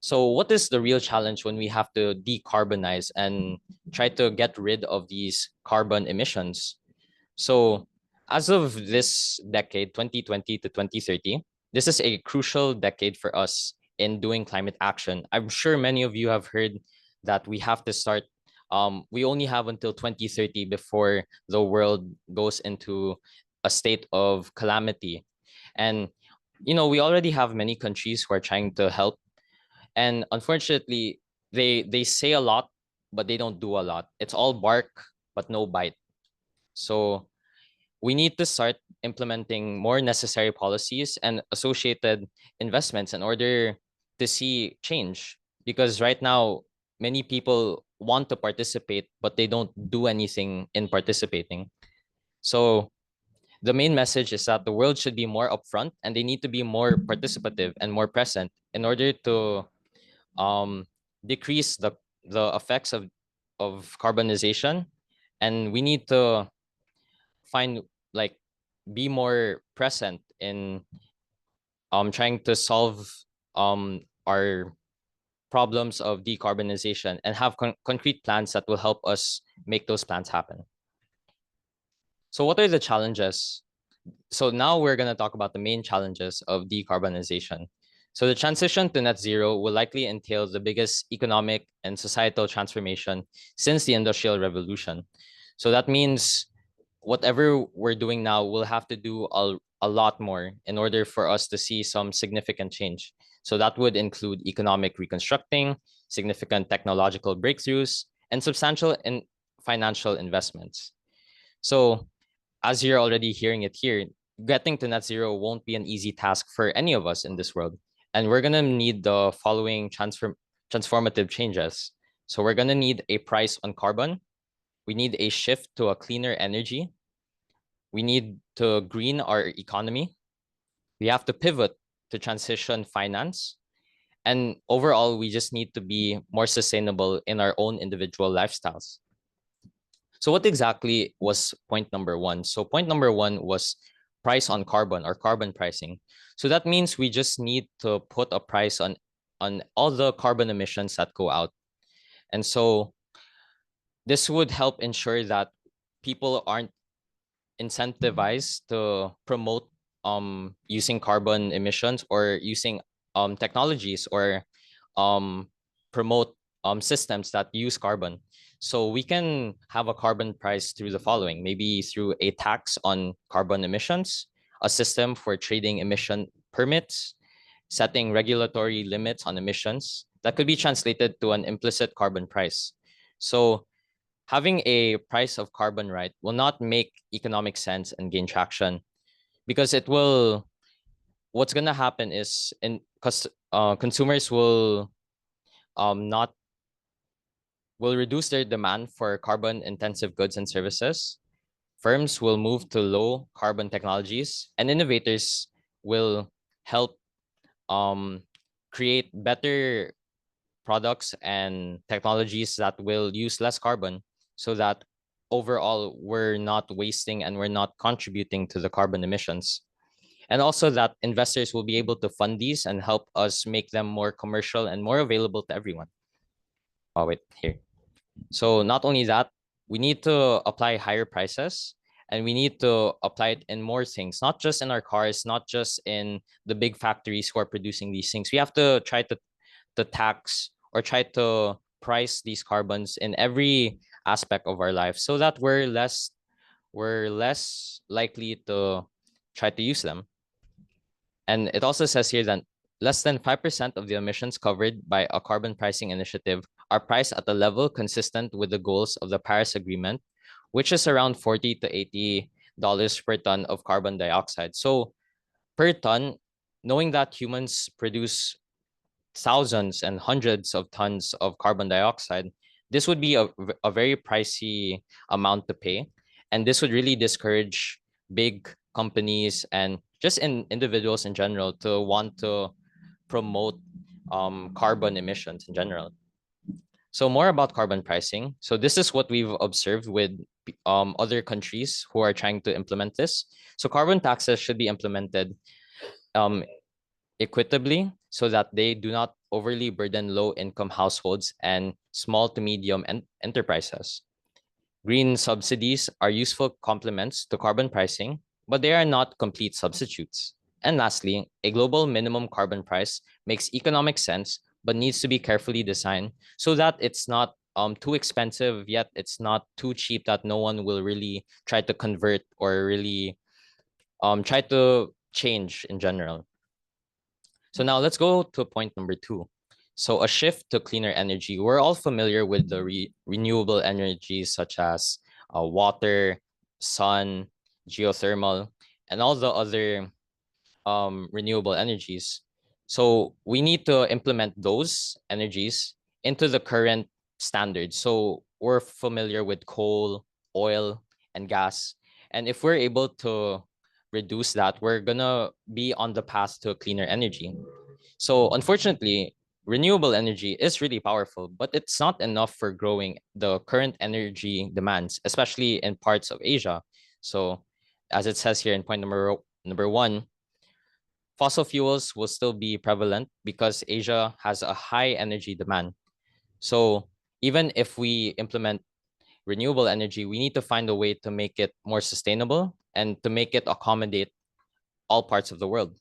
So what is the real challenge when we have to decarbonize and try to get rid of these carbon emissions? So as of this decade, 2020 to 2030, this is a crucial decade for us in doing climate action. I'm sure many of you have heard that we have to start we only have until 2030 before the world goes into a state of calamity. And, we already have many countries who are trying to help. And unfortunately, they say a lot, but they don't do a lot. It's all bark, but no bite. So we need to start implementing more necessary policies and associated investments in order to see change. Because right now, many people want to participate, but they don't do anything in participating. So the main message is that the world should be more upfront, and they need to be more participative and more present in order to decrease the effects of carbonization. And we need to find be more present in trying to solve our problems of decarbonization and have concrete plans that will help us make those plans happen. So what are the challenges? So now we're going to talk about the main challenges of decarbonization. So the transition to net zero will likely entail the biggest economic and societal transformation since the Industrial Revolution. So that means whatever we're doing now, we'll have to do a lot more in order for us to see some significant change. So that would include economic reconstructing, significant technological breakthroughs, and substantial financial investments. So as you're already hearing it here, getting to net zero won't be an easy task for any of us in this world. And we're gonna need the following transformative changes. So we're gonna need a price on carbon. We need a shift to a cleaner energy. We need to green our economy. We have to pivot to transition finance. And overall, we just need to be more sustainable in our own individual lifestyles. So what exactly was point number one? So point number one was price on carbon or carbon pricing. So that means we just need to put a price on all the carbon emissions that go out. And so this would help ensure that people aren't incentivized to promote using carbon emissions or using technologies or promote systems that use carbon. So we can have a carbon price through the following, maybe through a tax on carbon emissions, a system for trading emission permits, setting regulatory limits on emissions that could be translated to an implicit carbon price. So having a price of carbon right will not make economic sense and gain traction because what's going to happen is consumers not will reduce their demand for carbon intensive goods and services. Firms will move to low carbon technologies and innovators will help create better products and technologies that will use less carbon so that overall we're not wasting and we're not contributing to the carbon emissions. And also that investors will be able to fund these and help us make them more commercial and more available to everyone. Oh, wait, here. So not only that, we need to apply higher prices and we need to apply it in more things, not just in our cars, not just in the big factories who are producing these things. We have to try to tax or try to price these carbons in every aspect of our life so that we're less likely to try to use them. And it also says here that less than 5% of the emissions covered by a carbon pricing initiative are priced at a level consistent with the goals of the Paris Agreement, which is around $40 to $80 per ton of carbon dioxide. So per ton, knowing that humans produce thousands and hundreds of tons of carbon dioxide, this would be a very pricey amount to pay. And this would really discourage big companies and just individuals in general to want to promote carbon emissions in general. So more about carbon pricing. So this is what we've observed with other countries who are trying to implement this. So carbon taxes should be implemented equitably so that they do not overly burden low-income households and small to medium enterprises. Green subsidies are useful complements to carbon pricing, but they are not complete substitutes. And lastly, a global minimum carbon price makes economic sense, but needs to be carefully designed so that it's not too expensive, yet it's not too cheap that no one will really try to convert or really try to change in general. So now let's go to point number 2. So a shift to cleaner energy. We're all familiar with the renewable energies such as water, sun, geothermal, and all the other renewable energies. So we need to implement those energies into the current standards. So we're familiar with coal, oil, and gas. And if we're able to reduce that, we're gonna be on the path to cleaner energy. So unfortunately, renewable energy is really powerful, but it's not enough for growing the current energy demands, especially in parts of Asia. So as it says here in point number 1, fossil fuels will still be prevalent because Asia has a high energy demand. So even if we implement renewable energy, we need to find a way to make it more sustainable and to make it accommodate all parts of the world.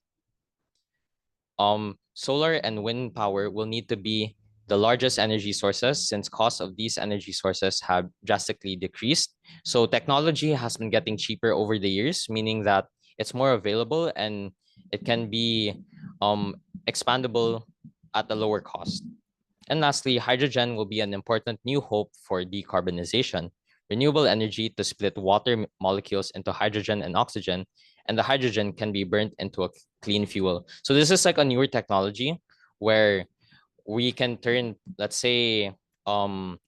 Solar and wind power will need to be the largest energy sources since costs of these energy sources have drastically decreased. So technology has been getting cheaper over the years, meaning that it's more available and it can be expandable at a lower cost. And lastly, hydrogen will be an important new hope for decarbonization. renewable energy to split water molecules into hydrogen and oxygen, and the hydrogen can be burnt into a clean fuel. So this is like a newer technology where we can turn, um,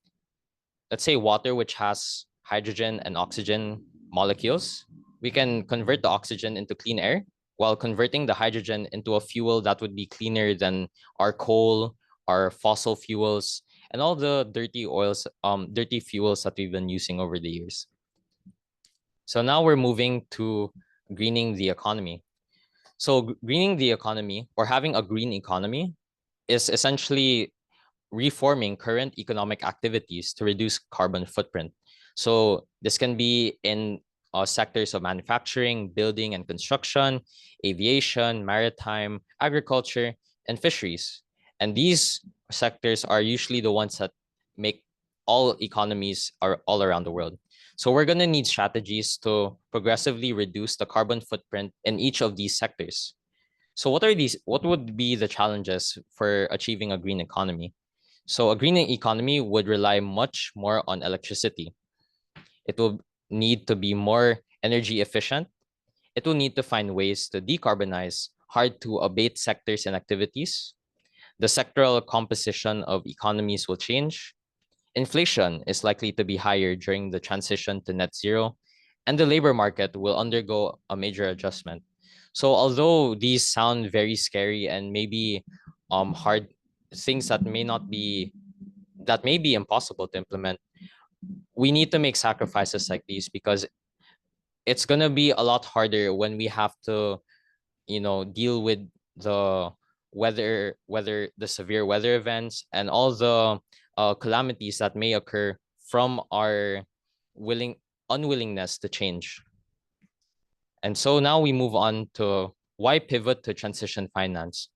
let's say water which has hydrogen and oxygen molecules. We can convert the oxygen into clean air while converting the hydrogen into a fuel that would be cleaner than our coal, our fossil fuels, and all the dirty fuels that we've been using over the years. So now we're moving to greening the economy. So greening the economy, or having a green economy, is essentially reforming current economic activities to reduce carbon footprint. So this can be in sectors of manufacturing, building and construction, aviation, maritime, agriculture, and fisheries. And these sectors are usually the ones that make all economies are all around the world. So we're going to need strategies to progressively reduce the carbon footprint in each of these sectors. So what would be the challenges for achieving a green economy? So a green economy would rely much more on electricity. It will need to be more energy efficient. It will need to find ways to decarbonize hard to abate sectors and activities. The sectoral composition of economies will change. Inflation is likely to be higher during the transition to net zero, and the labor market will undergo a major adjustment. So although these sound very scary and maybe hard things that may be impossible to implement, we need to make sacrifices like these because it's going to be a lot harder when we have to deal with the the severe weather events and all the calamities that may occur from our unwillingness to change. And so now we move on to why pivot to transition finance.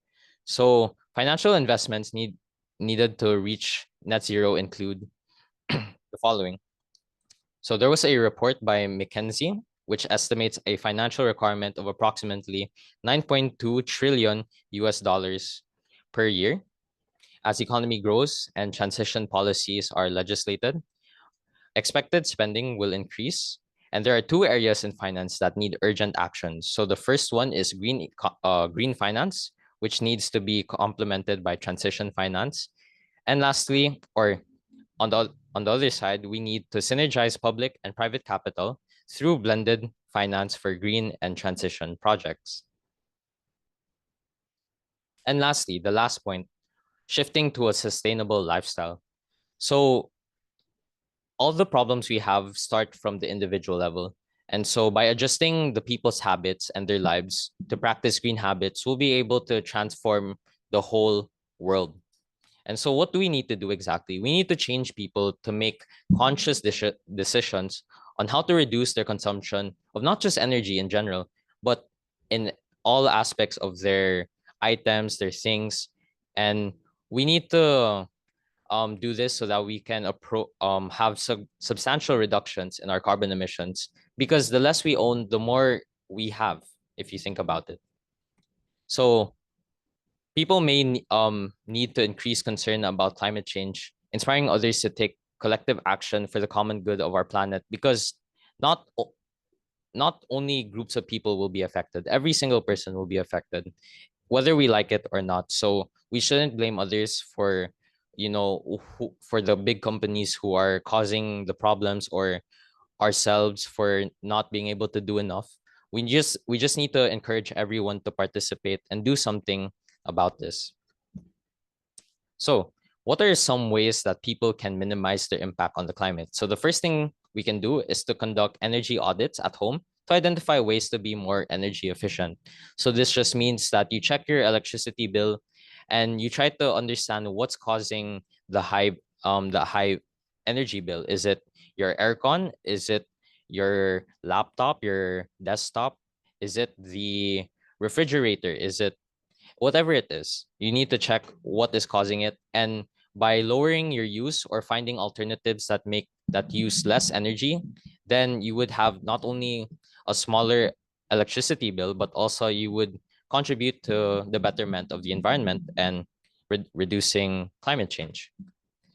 So financial investments needed to reach net zero include the following. So there was a report by McKinsey, which estimates a financial requirement of approximately 9.2 trillion US dollars per year as economy grows and transition policies are legislated. Expected spending will increase, and there are two areas in finance that need urgent action. So the first one is green finance, which needs to be complemented by transition finance. And lastly, or on the other side, we need to synergize public and private capital through blended finance for green and transition projects. And lastly, the last point, shifting to a sustainable lifestyle. So all the problems we have start from the individual level. And so by adjusting the people's habits and their lives to practice green habits, we'll be able to transform the whole world. And so what do we need to do exactly? We need to change people to make conscious decisions on how to reduce their consumption of not just energy in general, but in all aspects of their items, their things. And we need to do this so that we can have substantial reductions in our carbon emissions, because the less we own, the more we have, if you think about it. So people may need to increase concern about climate change, inspiring others to take collective action for the common good of our planet, because not only groups of people will be affected, every single person will be affected, whether we like it or not. So we shouldn't blame others for for the big companies who are causing the problems, or ourselves for not being able to do enough. We just need to encourage everyone to participate and do something about this. So what are some ways that people can minimize their impact on the climate? So the first thing we can do is to conduct energy audits at home to identify ways to be more energy efficient. So this just means that you check your electricity bill and you try to understand what's causing the high energy bill. Is it your aircon? Is it your laptop, your desktop? Is it the refrigerator? Is it whatever it is? You need to check what is causing it, and by lowering your use or finding alternatives that use less energy, then you would have not only a smaller electricity bill, but also you would contribute to the betterment of the environment and reducing climate change.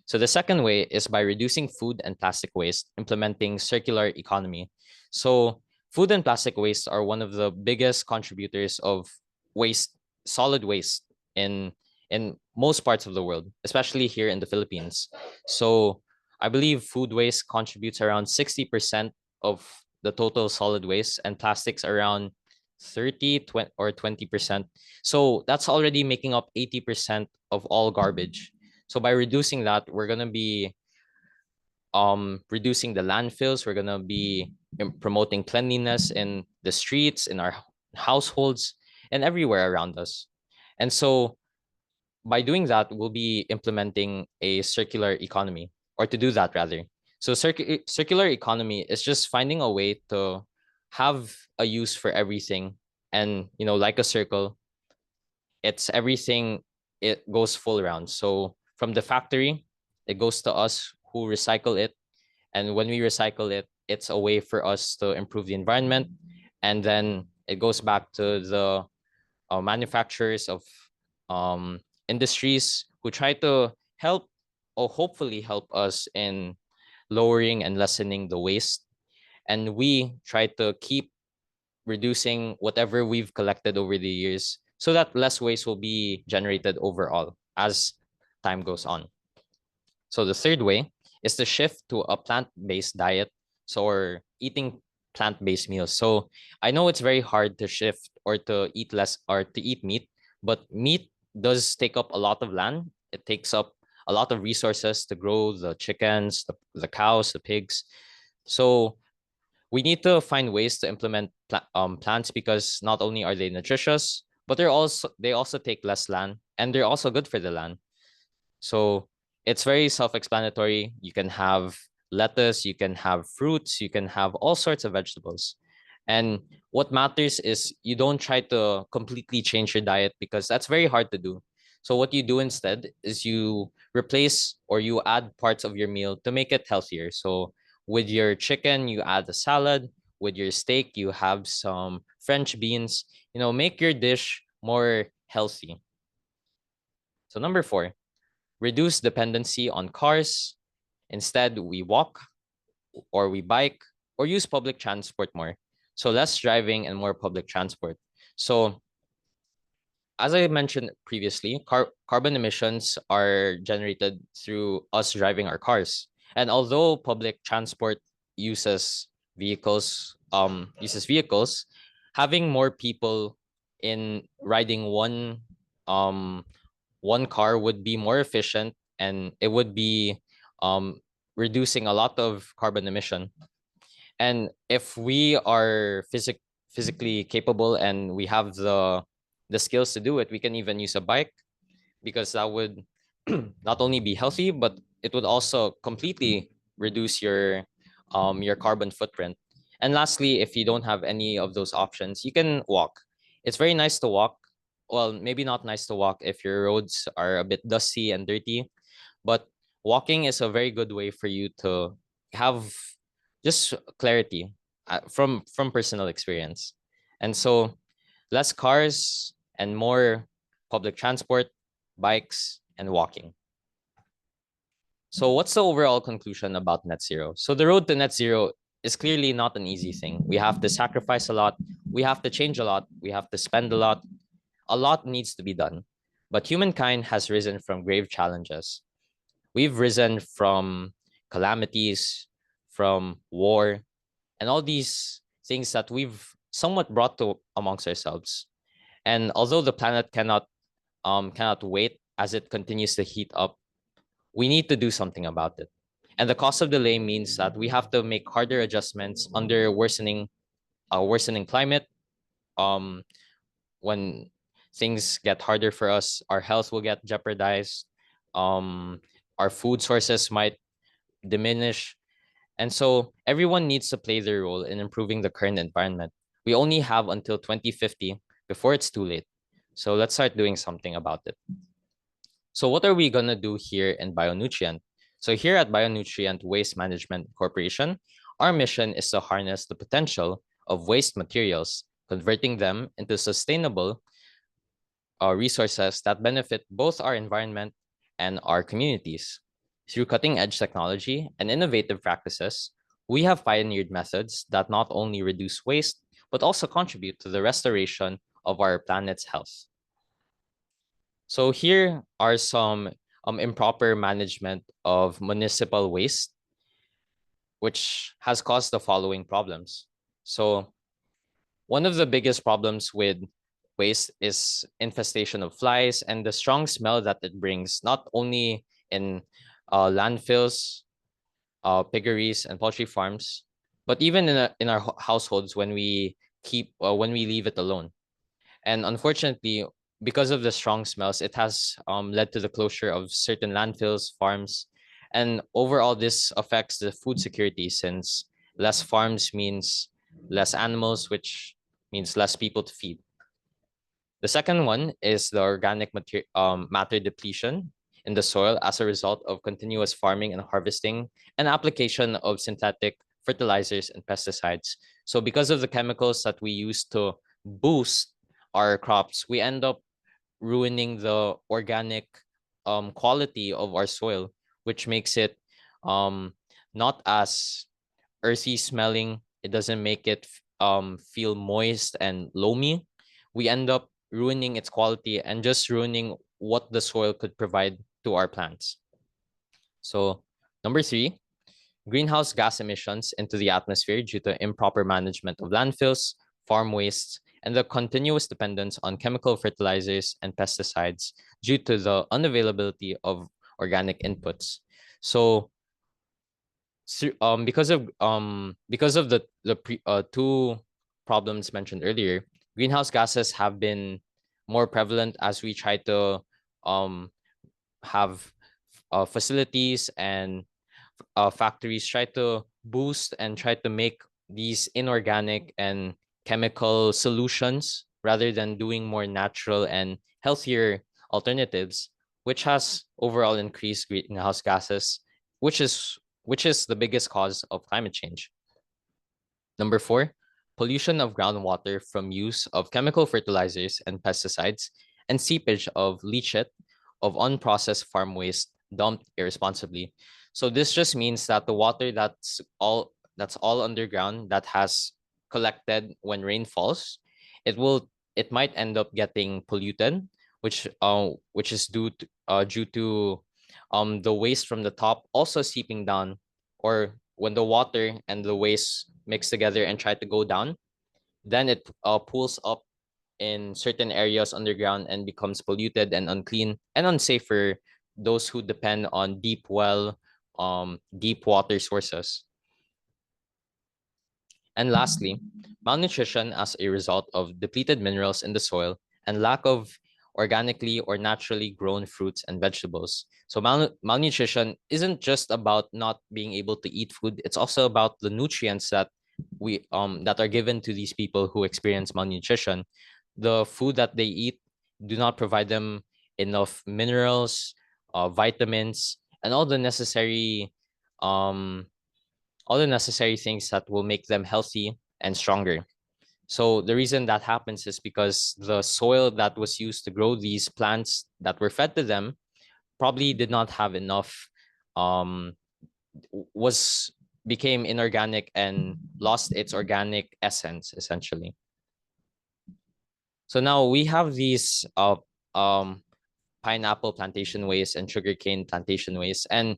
So the second way is by reducing food and plastic waste, implementing circular economy. So food and plastic waste are one of the biggest contributors of waste, solid waste in most parts of the world, especially here in the Philippines. So I believe food waste contributes around 60% of the total solid waste, and plastics around 20 or 20%. So that's already making up 80% of all garbage. So by reducing that, we're gonna be reducing the landfills. We're gonna be promoting cleanliness in the streets, in our households, and everywhere around us. And so by doing that, we'll be implementing a circular economy, or to do that rather. So circular economy is just finding a way to have a use for everything. And like a circle, it's everything, it goes full round. So from the factory, it goes to us who recycle it. And when we recycle it, it's a way for us to improve the environment. And then it goes back to the manufacturers of industries who try to help, or hopefully help us in lowering and lessening the waste. And we try to keep reducing whatever we've collected over the years so that less waste will be generated overall as time goes on. So the third way is to shift to a plant-based diet, so or eating plant-based meals. So I know it's very hard to shift or to eat less or to eat meat, but meat does take up a lot of land. It takes up a lot of resources to grow the chickens, the cows, the pigs. So we need to find ways to implement plants, because not only are they nutritious, but they also take less land, and they're also good for the land. So it's very self-explanatory. You can have lettuce, you can have fruits, you can have all sorts of vegetables. And what matters is you don't try to completely change your diet, because that's very hard to do. So what you do instead is you replace or you add parts of your meal to make it healthier. So with your chicken, you add a salad. With your steak, you have some French beans. Make your dish more healthy. So number 4, reduce dependency on cars. Instead, we walk or we bike or use public transport more. So less driving and more public transport. So as I mentioned previously, carbon emissions are generated through us driving our cars. And although public transport uses vehicles, having more people in riding one car would be more efficient, and it would be reducing a lot of carbon emission. And if we are physically capable and we have the skills to do it, we can even use a bike, because that would not only be healthy, but it would also completely reduce your carbon footprint. And lastly, if you don't have any of those options, you can walk. It's very nice to walk. Well, maybe not nice to walk if your roads are a bit dusty and dirty, but walking is a very good way for you to have just clarity from personal experience. And so less cars and more public transport, bikes, and walking. So what's the overall conclusion about net zero? So the road to net zero is clearly not an easy thing. We have to sacrifice a lot. We have to change a lot. We have to spend a lot. A lot needs to be done. But humankind has risen from grave challenges. We've risen from calamities, from war, and all these things that we've somewhat brought to amongst ourselves. And although the planet cannot wait as it continues to heat up, we need to do something about it. And the cost of delay means that we have to make harder adjustments under worsening climate. When things get harder for us, our health will get jeopardized. Our food sources might diminish. And so everyone needs to play their role in improving the current environment. We only have until 2050 before it's too late. So let's start doing something about it. So what are we going to do here in BioNutrient? So here at BioNutrient Waste Management Corporation, our mission is to harness the potential of waste materials, converting them into sustainable resources that benefit both our environment and our communities. Through cutting-edge technology and innovative practices, we have pioneered methods that not only reduce waste, but also contribute to the restoration of our planet's health. So here are some improper management of municipal waste, which has caused the following problems. So one of the biggest problems with waste is infestation of flies and the strong smell that it brings, not only in landfills, piggeries, and poultry farms, but even in our households when we leave it alone. And unfortunately, because of the strong smells, it has led to the closure of certain landfills, farms, and overall, this affects the food security since less farms means less animals, which means less people to feed. The second one is the organic matter depletion in the soil as a result of continuous farming and harvesting and application of synthetic fertilizers and pesticides. So because of the chemicals that we use to boost our crops, we end up ruining the organic quality of our soil, which makes it not as earthy smelling. It doesn't make it feel moist and loamy. We end up ruining its quality and just ruining what the soil could provide to our plants. So number 3, greenhouse gas emissions into the atmosphere due to improper management of landfills, farm wastes, and the continuous dependence on chemical fertilizers and pesticides due to the unavailability of organic inputs. So because of the two problems mentioned earlier, greenhouse gases have been more prevalent as we try to have facilities and factories try to boost and try to make these inorganic and chemical solutions rather than doing more natural and healthier alternatives, which has overall increased greenhouse gases, which is the biggest cause of climate change. Number 4, pollution of groundwater from use of chemical fertilizers and pesticides and seepage of leachate of unprocessed farm waste dumped irresponsibly. So this just means that the water that's all underground that has collected when rain falls, it might end up getting polluted, which is due to the waste from the top also seeping down, or when the water and the waste mix together and try to go down, then it pools up in certain areas underground and becomes polluted and unclean and unsafe for those who depend on deep water sources. And lastly, malnutrition as a result of depleted minerals in the soil and lack of organically or naturally grown fruits and vegetables. So malnutrition isn't just about not being able to eat food, it's also about the nutrients that that are given to these people who experience malnutrition. The food that they eat do not provide them enough minerals, vitamins, and all the necessary things that will make them healthy and stronger. So the reason that happens is because the soil that was used to grow these plants that were fed to them probably did not have enough, became inorganic and lost its organic essence, essentially. So now we have these pineapple plantation waste and sugarcane plantation waste, and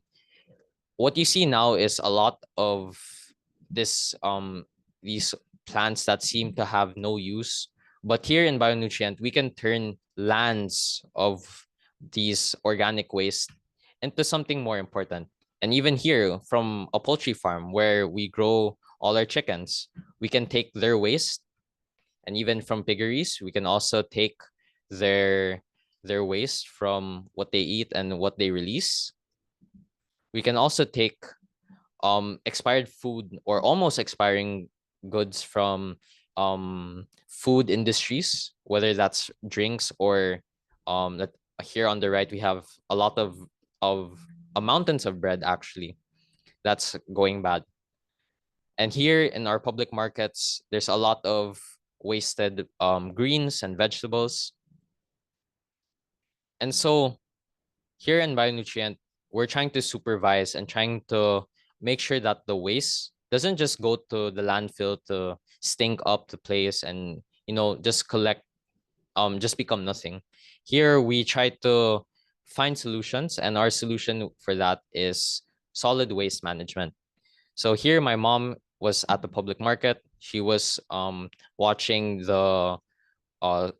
what you see now is a lot of these plants that seem to have no use. But here in Bionutrient, we can turn lands of these organic waste into something more important. And even here, from a poultry farm where we grow all our chickens, we can take their waste. And even from piggeries, we can also take their waste from what they eat and what they release. We can also take expired food or almost expiring goods from food industries, whether that's drinks or that here on the right we have a lot of mountains of bread actually that's going bad. And here in our public markets, there's a lot of wasted greens and vegetables. And so here in Bionutrient, we're trying to supervise and trying to make sure that the waste doesn't just go to the landfill to stink up the place and just collect, just become nothing. Here we try to find solutions, and our solution for that is solid waste management. So here my mom was at the public market. She was watching the uh,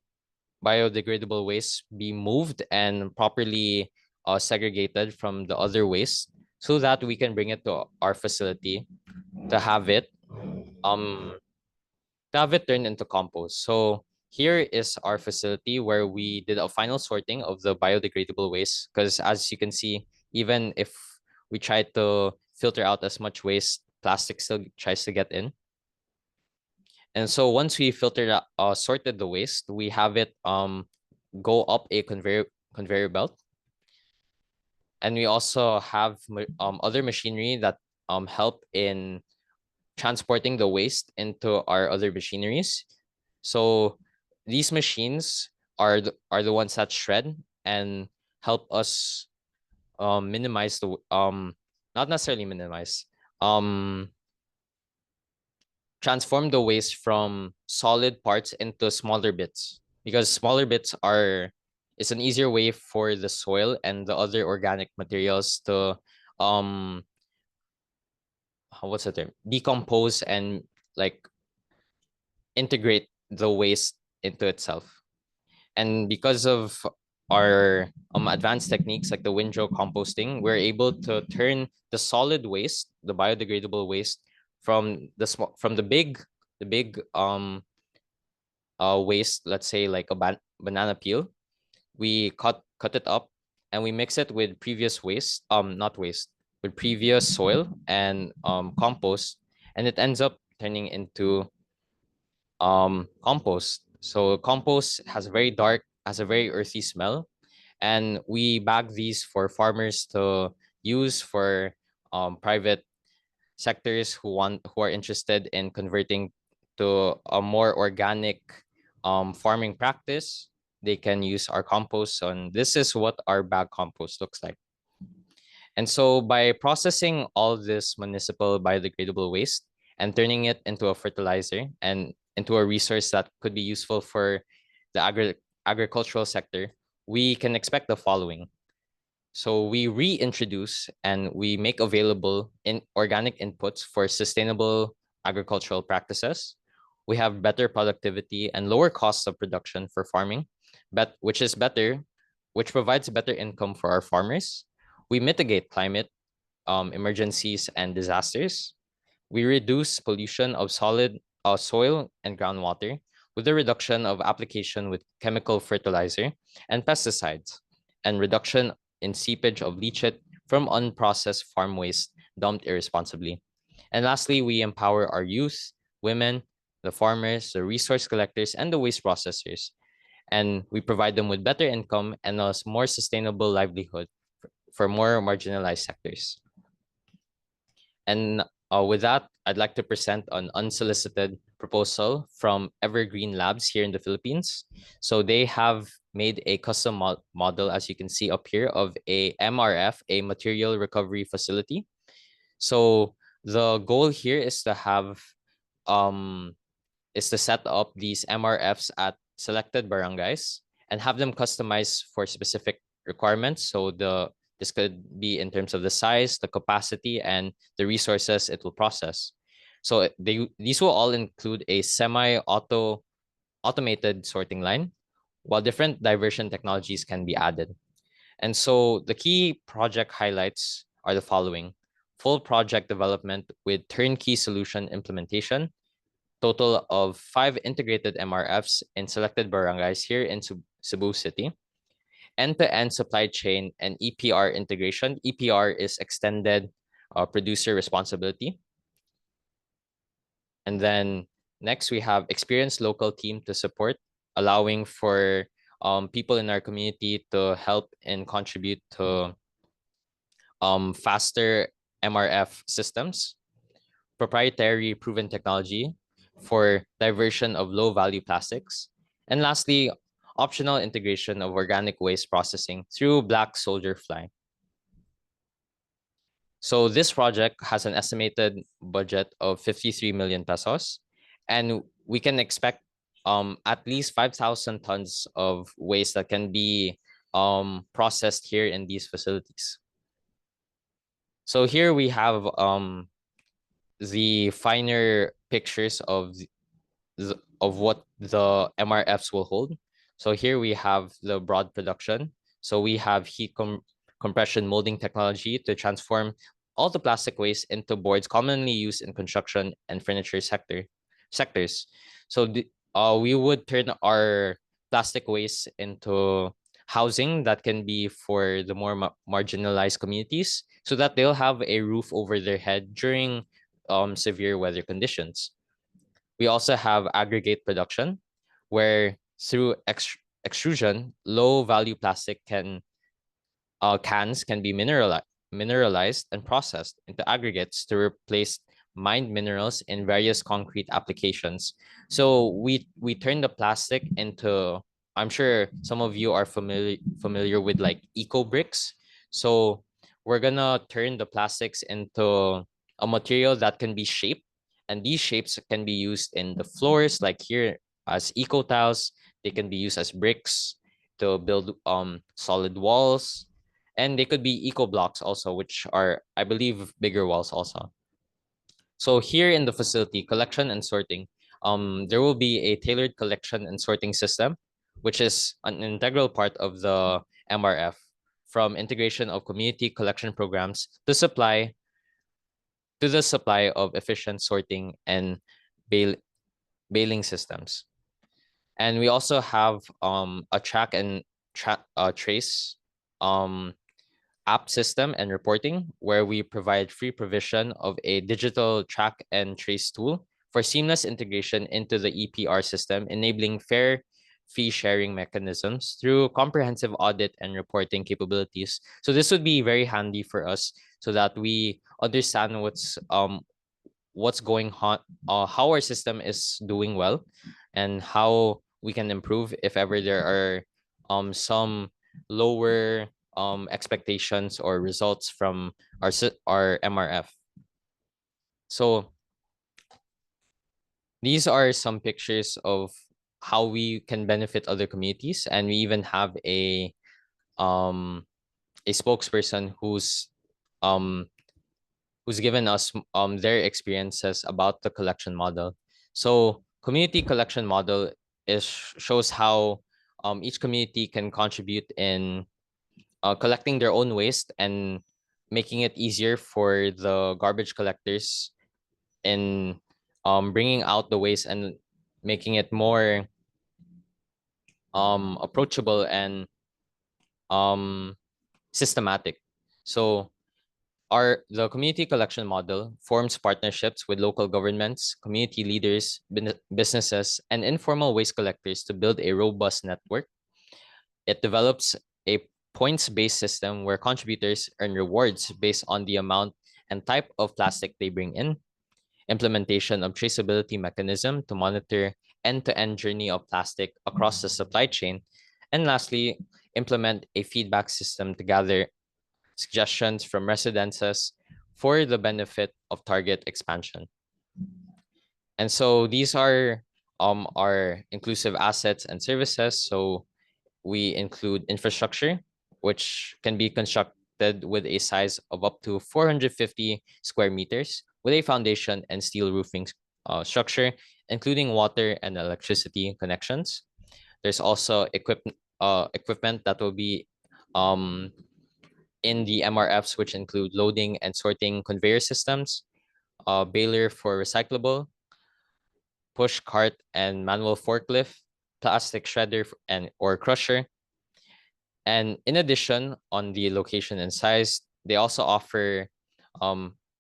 biodegradable waste be moved and properly segregated from the other waste, so that we can bring it to our facility to have it um turned into compost. So here is our facility where we did a final sorting of the biodegradable waste, because as you can see, even if we try to filter out as much waste, plastic still tries to get in. And so once we sorted the waste, we have it go up a conveyor belt. And we also have other machinery that help in transporting the waste into our other machineries. So these machines are the ones that shred and help us minimize the not necessarily minimize, transform the waste from solid parts into smaller bits, because smaller bits is an easier way for the soil and the other organic materials to what's the term, decompose and like integrate the waste into itself. And because of our advanced techniques like the windrow composting, we're able to turn the solid waste, the biodegradable waste, from the big waste, let's say like a banana peel. We cut it up and we mix it with previous waste, not waste, with previous soil and compost, and it ends up turning into compost. So compost has a very earthy smell, and we bag these for farmers to use for private sectors who are interested in converting to a more organic farming practice. They can use our compost, and this is what our bag compost looks like. And so by processing all this municipal biodegradable waste and turning it into a fertilizer and into a resource that could be useful for the agricultural sector, we can expect the following. So we reintroduce and we make available in organic inputs for sustainable agricultural practices. We have better productivity and lower costs of production for farming, which provides better income for our farmers. We mitigate climate emergencies and disasters. We reduce pollution of solid soil and groundwater with the reduction of application with chemical fertilizer and pesticides, and reduction in seepage of leachate from unprocessed farm waste dumped irresponsibly. And lastly, we empower our youth, women, the farmers, the resource collectors, and the waste processors. And we provide them with better income and a more sustainable livelihood for more marginalized sectors. And with that, I'd like to present an unsolicited proposal from Evergreen Labs here in the Philippines. So they have made a custom model, as you can see up here, of a MRF, a material recovery facility. So the goal here is to set up these MRFs at selected barangays and have them customized for specific requirements. So this could be in terms of the size, the capacity, and the resources it will process. So these will all include a automated sorting line, while different diversion technologies can be added. And so the key project highlights are the following: full project development with turnkey solution implementation, total of 5 integrated MRFs in selected barangays here in Cebu City, end-to-end supply chain and EPR integration. EPR is extended producer responsibility. And then next, we have experienced local team to support, allowing for people in our community to help and contribute to faster MRF systems, proprietary proven technology for diversion of low-value plastics, and lastly, optional integration of organic waste processing through Black Soldier Fly. So this project has an estimated budget of 53 million pesos, and we can expect at least 5,000 tons of waste that can be processed here in these facilities. So here we have the finer pictures of what the MRFs will hold. So here we have the broad production. So we have compression molding technology to transform all the plastic waste into boards commonly used in construction and furniture sectors. So we would turn our plastic waste into housing that can be for the more marginalized communities so that they'll have a roof over their head during severe weather conditions. We also have aggregate production, where through extrusion, low value plastic cans can be mineralized and processed into aggregates to replace mined minerals in various concrete applications. So we turn the plastic into, I'm sure some of you are familiar with like eco bricks. So we're gonna turn the plastics into a material that can be shaped, and these shapes can be used in the floors, like here as eco tiles. They can be used as bricks to build solid walls, and they could be eco blocks also, which are, I believe, bigger walls also. So here in the facility, collection and sorting, there will be a tailored collection and sorting system, which is an integral part of the MRF, from integration of community collection programs to the supply of efficient sorting and baling systems. And we also have a track and trace app system and reporting, where we provide free provision of a digital track and trace tool for seamless integration into the EPR system, enabling fair fee sharing mechanisms through comprehensive audit and reporting capabilities. So this would be very handy for us so that we understand what's going on, how our system is doing well, and how we can improve if ever there are some lower expectations or results from our MRF. So these are some pictures of how we can benefit other communities, and we even have a spokesperson who's given us their experiences about the collection model. So community collection model shows how each community can contribute in collecting their own waste and making it easier for the garbage collectors in bringing out the waste and making it more approachable and systematic. So the community collection model forms partnerships with local governments, community leaders, businesses, and informal waste collectors to build a robust network. It develops a points-based system where contributors earn rewards based on the amount and type of plastic they bring in, implementation of traceability mechanism to monitor end-to-end journey of plastic across the supply chain, and lastly, implement a feedback system to gather suggestions from residences for the benefit of target expansion. And so these are our inclusive assets and services. So we include infrastructure, which can be constructed with a size of up to 450 square meters with a foundation and steel roofing structure, including water and electricity connections. There's also equipment that will be in the MRFs, which include loading and sorting conveyor systems, baler for recyclable, push cart and manual forklift, plastic shredder or crusher. And in addition, on the location and size, they also offer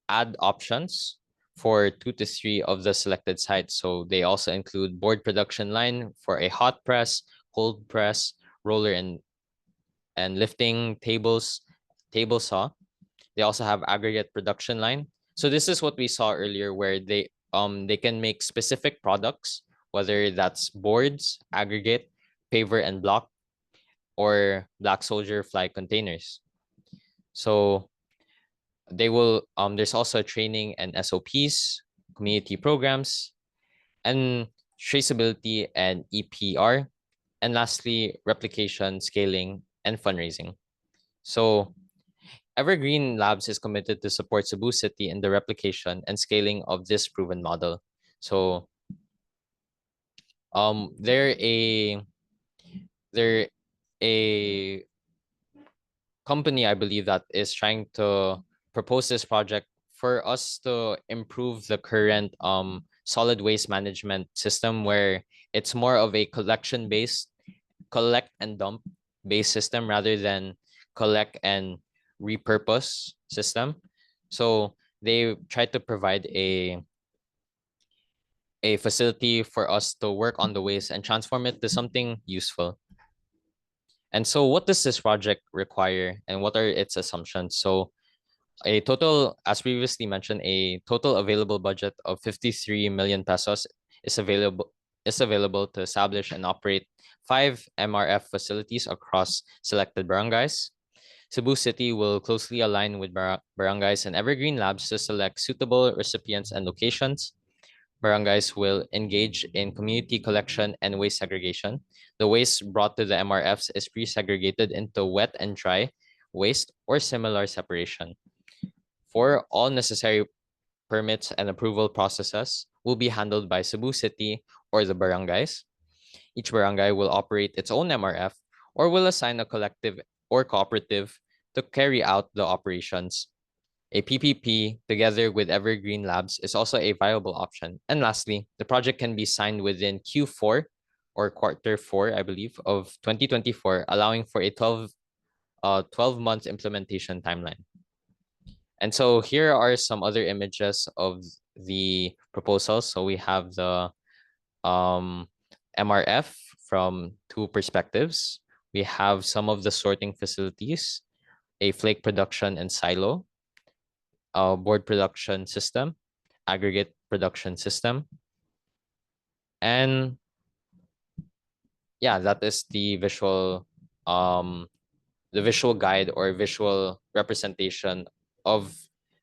ad options for 2 to 3 of the selected sites. So they also include board production line for a hot press, cold press, roller and lifting tables, table saw. They also have aggregate production line. So this is what we saw earlier, where they can make specific products, whether that's boards, aggregate, paver and block, or black soldier fly containers. So there's also training and SOPs, community programs, and traceability and EPR, and lastly, replication, scaling, and fundraising. So Evergreen Labs is committed to support Cebu City in the replication and scaling of this proven model. So they're a company, I believe, that is trying to propose this project for us to improve the current solid waste management system, where it's more of a collection based, collect and dump based system rather than collect and repurpose system. So they try to provide a facility for us to work on the waste and transform it to something useful. And so what does this project require and what are its assumptions? So a total, as previously mentioned, a total available budget of 53 million pesos is available to establish and operate 5 MRF facilities across selected barangays. Cebu City will closely align with barangays and Evergreen Labs to select suitable recipients and locations. Barangays will engage in community collection and waste segregation. The waste brought to the MRFs is pre-segregated into wet and dry waste or similar separation. For all necessary permits and approval processes will be handled by Cebu City or the barangays. Each barangay will operate its own MRF or will assign a collective or cooperative to carry out the operations. A PPP together with Evergreen Labs is also a viable option. And lastly, the project can be signed within Q4 or quarter 4, I believe, of 2024, allowing for a 12-month implementation timeline. And so here are some other images of the proposal. So we have the MRF from 2 perspectives. We have some of the sorting facilities, a flake production and silo, a board production system, aggregate production system. And yeah, that is the visual guide or visual representation of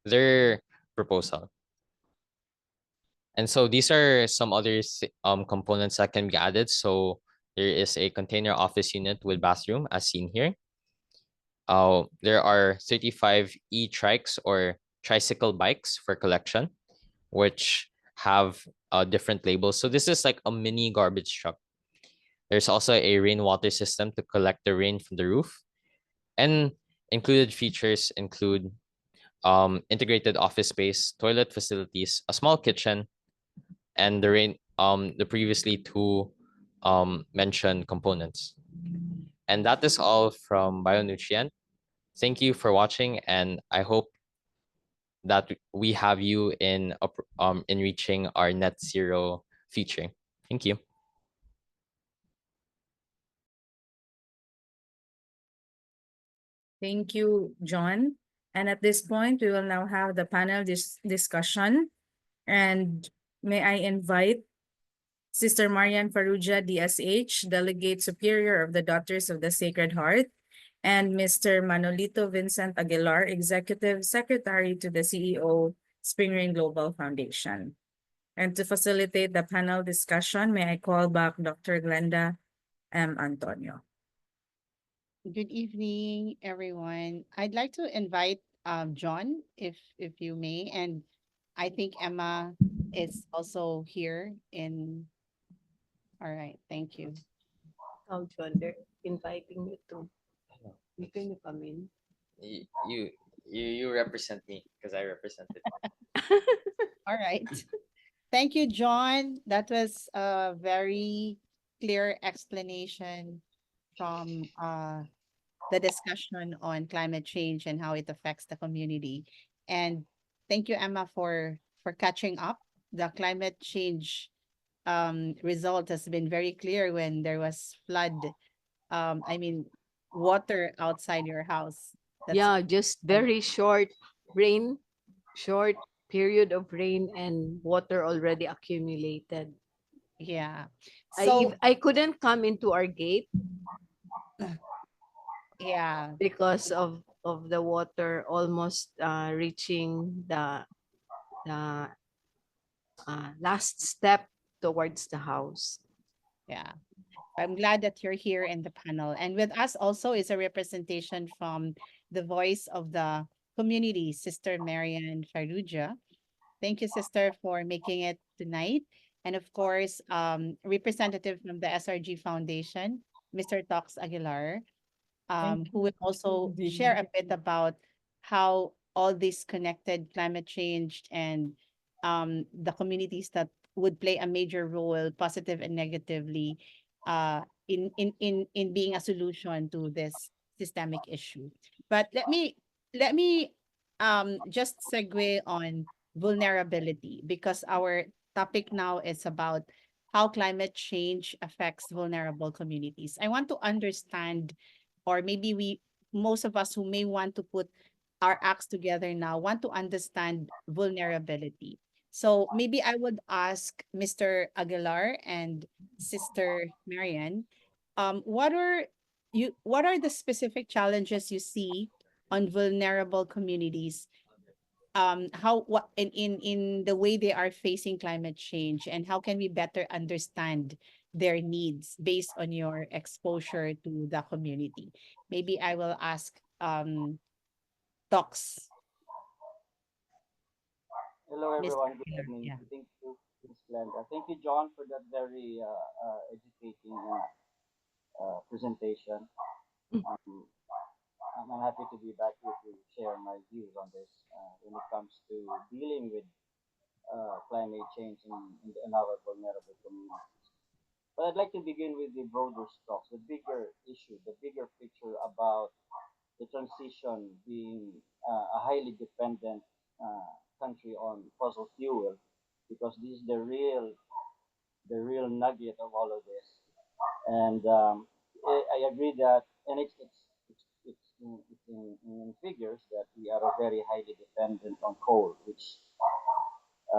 their proposal. And so these are some other components that can be added. So there is a container office unit with bathroom as seen here. There are 35 e-trikes or tricycle bikes for collection, which have different labels. So this is like a mini garbage truck. There's also a rainwater system to collect the rain from the roof. And included features include integrated office space, toilet facilities, a small kitchen, and the previously 2 mentioned components. And that is all from BioNutrient. Thank you for watching, and I hope that we have you in reaching our net zero future. Thank you. Thank you, John. And at this point, we will now have the panel discussion. And may I invite Sister Marian Faruja, DSH, Delegate Superior of the Daughters of the Sacred Heart, and Mr. Manolito Vincent Aguilar, Executive Secretary to the CEO, Spring Rain Global Foundation. And to facilitate the panel discussion, may I call back Dr. Glenda M. Antonio. Good evening, everyone. I'd like to invite John, if you may, and I think Emma is also here in. All right, thank you. Oh, John, they're inviting you to. You can come in. You represent me because I represented. All right. Thank you, John. That was a very clear explanation from the discussion on climate change and how it affects the community. And thank you, Emma, for catching up. The climate change result has been very clear when there was flood. I mean, water outside your house. Yeah, just very short rain, short period of rain and water already accumulated. Yeah. So I couldn't come into our gate. Yeah. Because of of the water almost reaching the last step towards the house. Yeah. I'm glad that you're here in the panel. And with us also is a representation from the voice of the community, Sister Marian Faruja. Thank you, sister, for making it tonight. And of course, representative from the SRG Foundation, Mr. Tox Aguilar, who will also share a bit about how all this connected climate change and the communities that would play a major role, positive and negatively, in being a solution to this systemic issue. But let me just segue on vulnerability, because our topic now is about how climate change affects vulnerable communities. I want to understand, or maybe most of us who may want to put our acts together now want to understand vulnerability. So maybe I would ask Mr. Aguilar and Sister Marian, what are the specific challenges you see on vulnerable communities, how what in the way they are facing climate change, and how can we better understand their needs based on your exposure to the community? Maybe I will ask Tox. Hello, Mr. everyone. Good Aguilar. evening. Yeah. Thank you, Ms. Glenda. Thank you, John, for that very educating presentation. I'm happy to be back here to share my views on this when it comes to dealing with climate change in our vulnerable communities. But I'd like to begin with the broader strokes, the bigger issue, the bigger picture about the transition being a highly dependent country on fossil fuel, because this is the real nugget of all of this. And I agree that, and it's in figures that we are very highly dependent on coal, which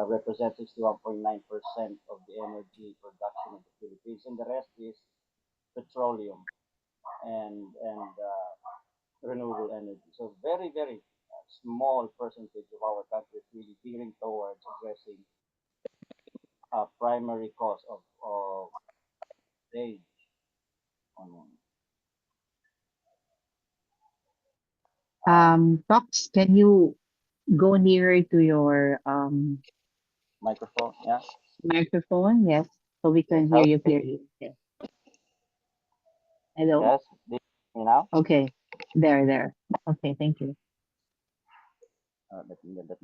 represents 61.9% of the energy production of the Philippines, and the rest is petroleum and renewable energy. So very, very small percentage of our country is really gearing towards addressing primary cause of age on Tox, can you go nearer to your microphone. Yeah. microphone? Yes, so we can hear you clearly. Okay. Hello? Yes. Do you hear me now? Okay. There. Okay, thank you. Let me get rid of this.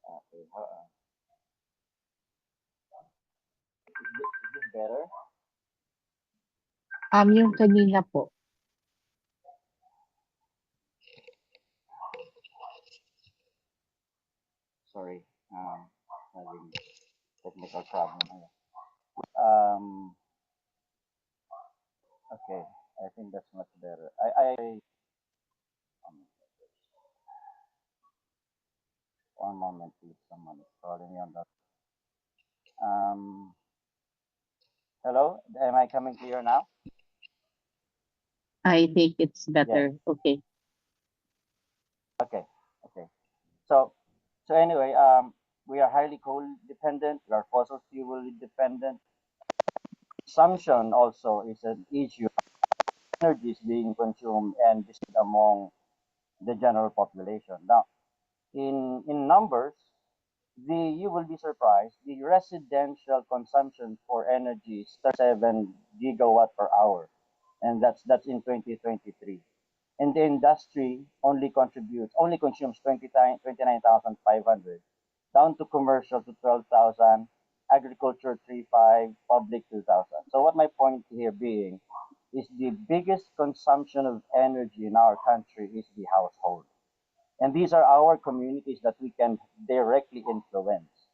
Okay. Is this better? Yung kanina po. Sorry. Having technical problem here. Um. Okay. I think that's much better. One moment, please. Someone is calling me on that. Um. Hello. Am I coming clear now? I think it's Yes. better. Okay. Okay. Okay. So, anyway, we are highly coal dependent. We are fossil fuel dependent. Consumption also is an issue. Energy is being consumed and distributed among the general population. Now, in numbers, you will be surprised. The residential consumption for energy is 37 gigawatt per hour, and that's in 2023. And the industry only consumes 29,500, down to commercial to 12,000, agriculture 3,500, public 2,000. So what my point here being is the biggest consumption of energy in our country is the household. And these are our communities that we can directly influence.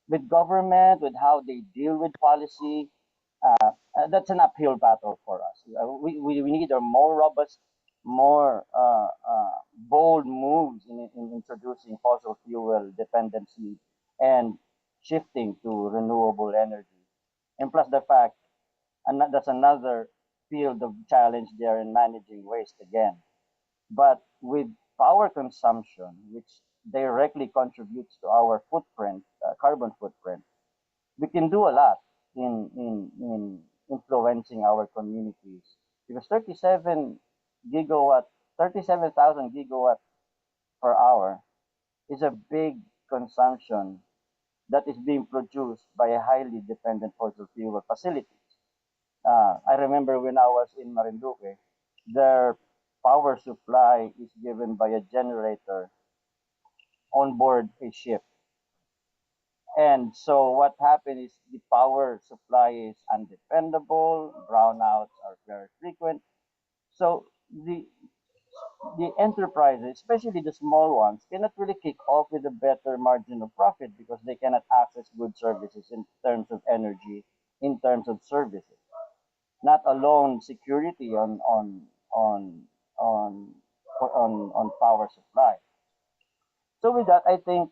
With government, with how they deal with policy, that's an uphill battle for us. We need a more robust, more bold moves in introducing fossil fuel dependency and shifting to renewable energy. And plus the fact, and that's another feel the challenge there in managing waste again. But with power consumption, which directly contributes to our footprint, carbon footprint, we can do a lot in influencing our communities because 37,000 gigawatt per hour is a big consumption that is being produced by a highly dependent fossil fuel facilities. I remember when I was in Marinduque, their power supply is given by a generator on board a ship. And so what happened is the power supply is undependable, brownouts are very frequent. So the enterprises, especially the small ones, cannot really kick off with a better margin of profit because they cannot access good services in terms of energy, in terms of services. Not alone security on power supply. So with that, I think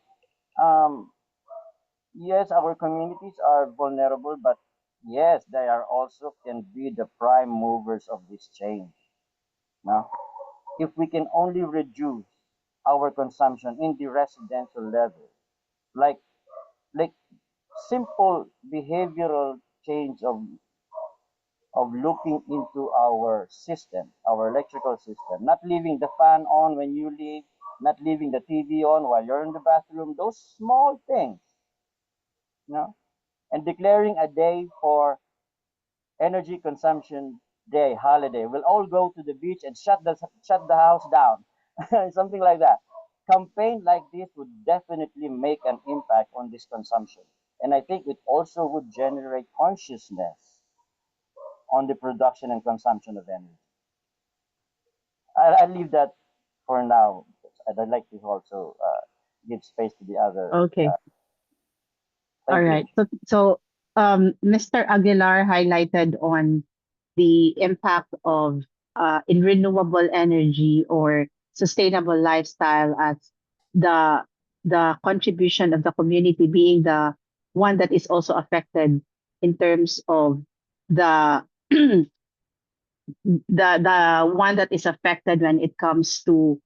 yes, our communities are vulnerable, but yes, they are also can be the prime movers of this change. Now, if we can only reduce our consumption in the residential level, like like simple behavioral change of looking into our system, our electrical system, not leaving the fan on when you leave, not leaving the TV on while you're in the bathroom, those small things, you know, and declaring a day for energy consumption day, holiday. We'll all go to the beach and shut the house down, something like that. Campaign like this would definitely make an impact on this consumption, and I think it also would generate consciousness on the production and consumption of energy. I leave that for now. I'd like to also give space to the other. Okay. Thank All you. right. Mr. Aguilar highlighted on the impact of in renewable energy or sustainable lifestyle as the the contribution of the community being the one that is also affected in terms of the the one that is affected when it comes to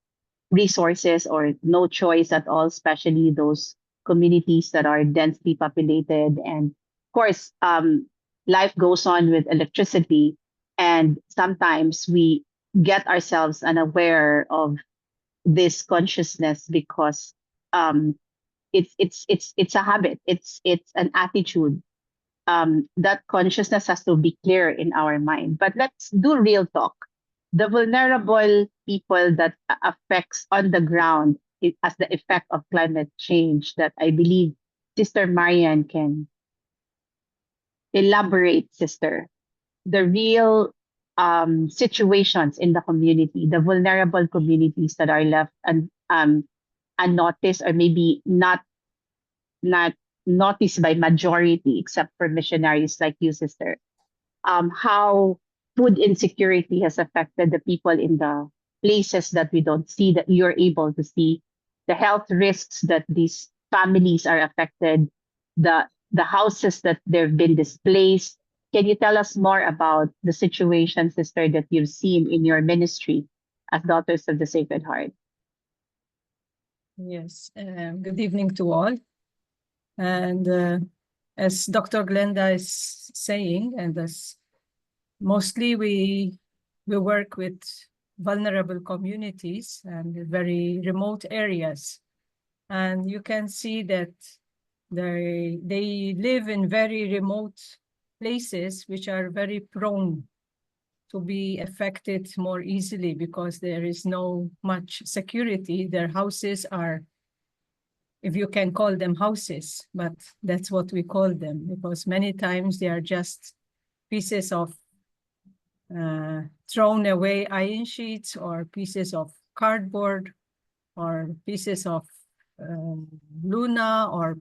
resources or no choice at all, especially those communities that are densely populated. And of course, life goes on with electricity, and sometimes we get ourselves unaware of this consciousness because it's a habit. It's an attitude. That consciousness has to be clear in our mind. But let's do real talk. The vulnerable people that affects on the ground as the effect of climate change that I believe Sister Marian can elaborate, Sister. The real situations in the community, the vulnerable communities that are left unnoticed or maybe not noticed by majority except for missionaries like you, Sister. How food insecurity has affected the people in the places that we don't see, that you're able to see, the health risks that these families are affected, the houses that they've been displaced. Can you tell us more about the situation, Sister, that you've seen in your ministry as Daughters of the Sacred Heart? Yes, good evening to all. And as Dr. Glenda is saying, and as mostly we work with vulnerable communities and very remote areas. And you can see that they live in very remote places which are very prone to be affected more easily because there is no much security. Their houses are, if you can call them houses, but that's what we call them because many times they are just pieces of thrown away iron sheets or pieces of cardboard or pieces of luna or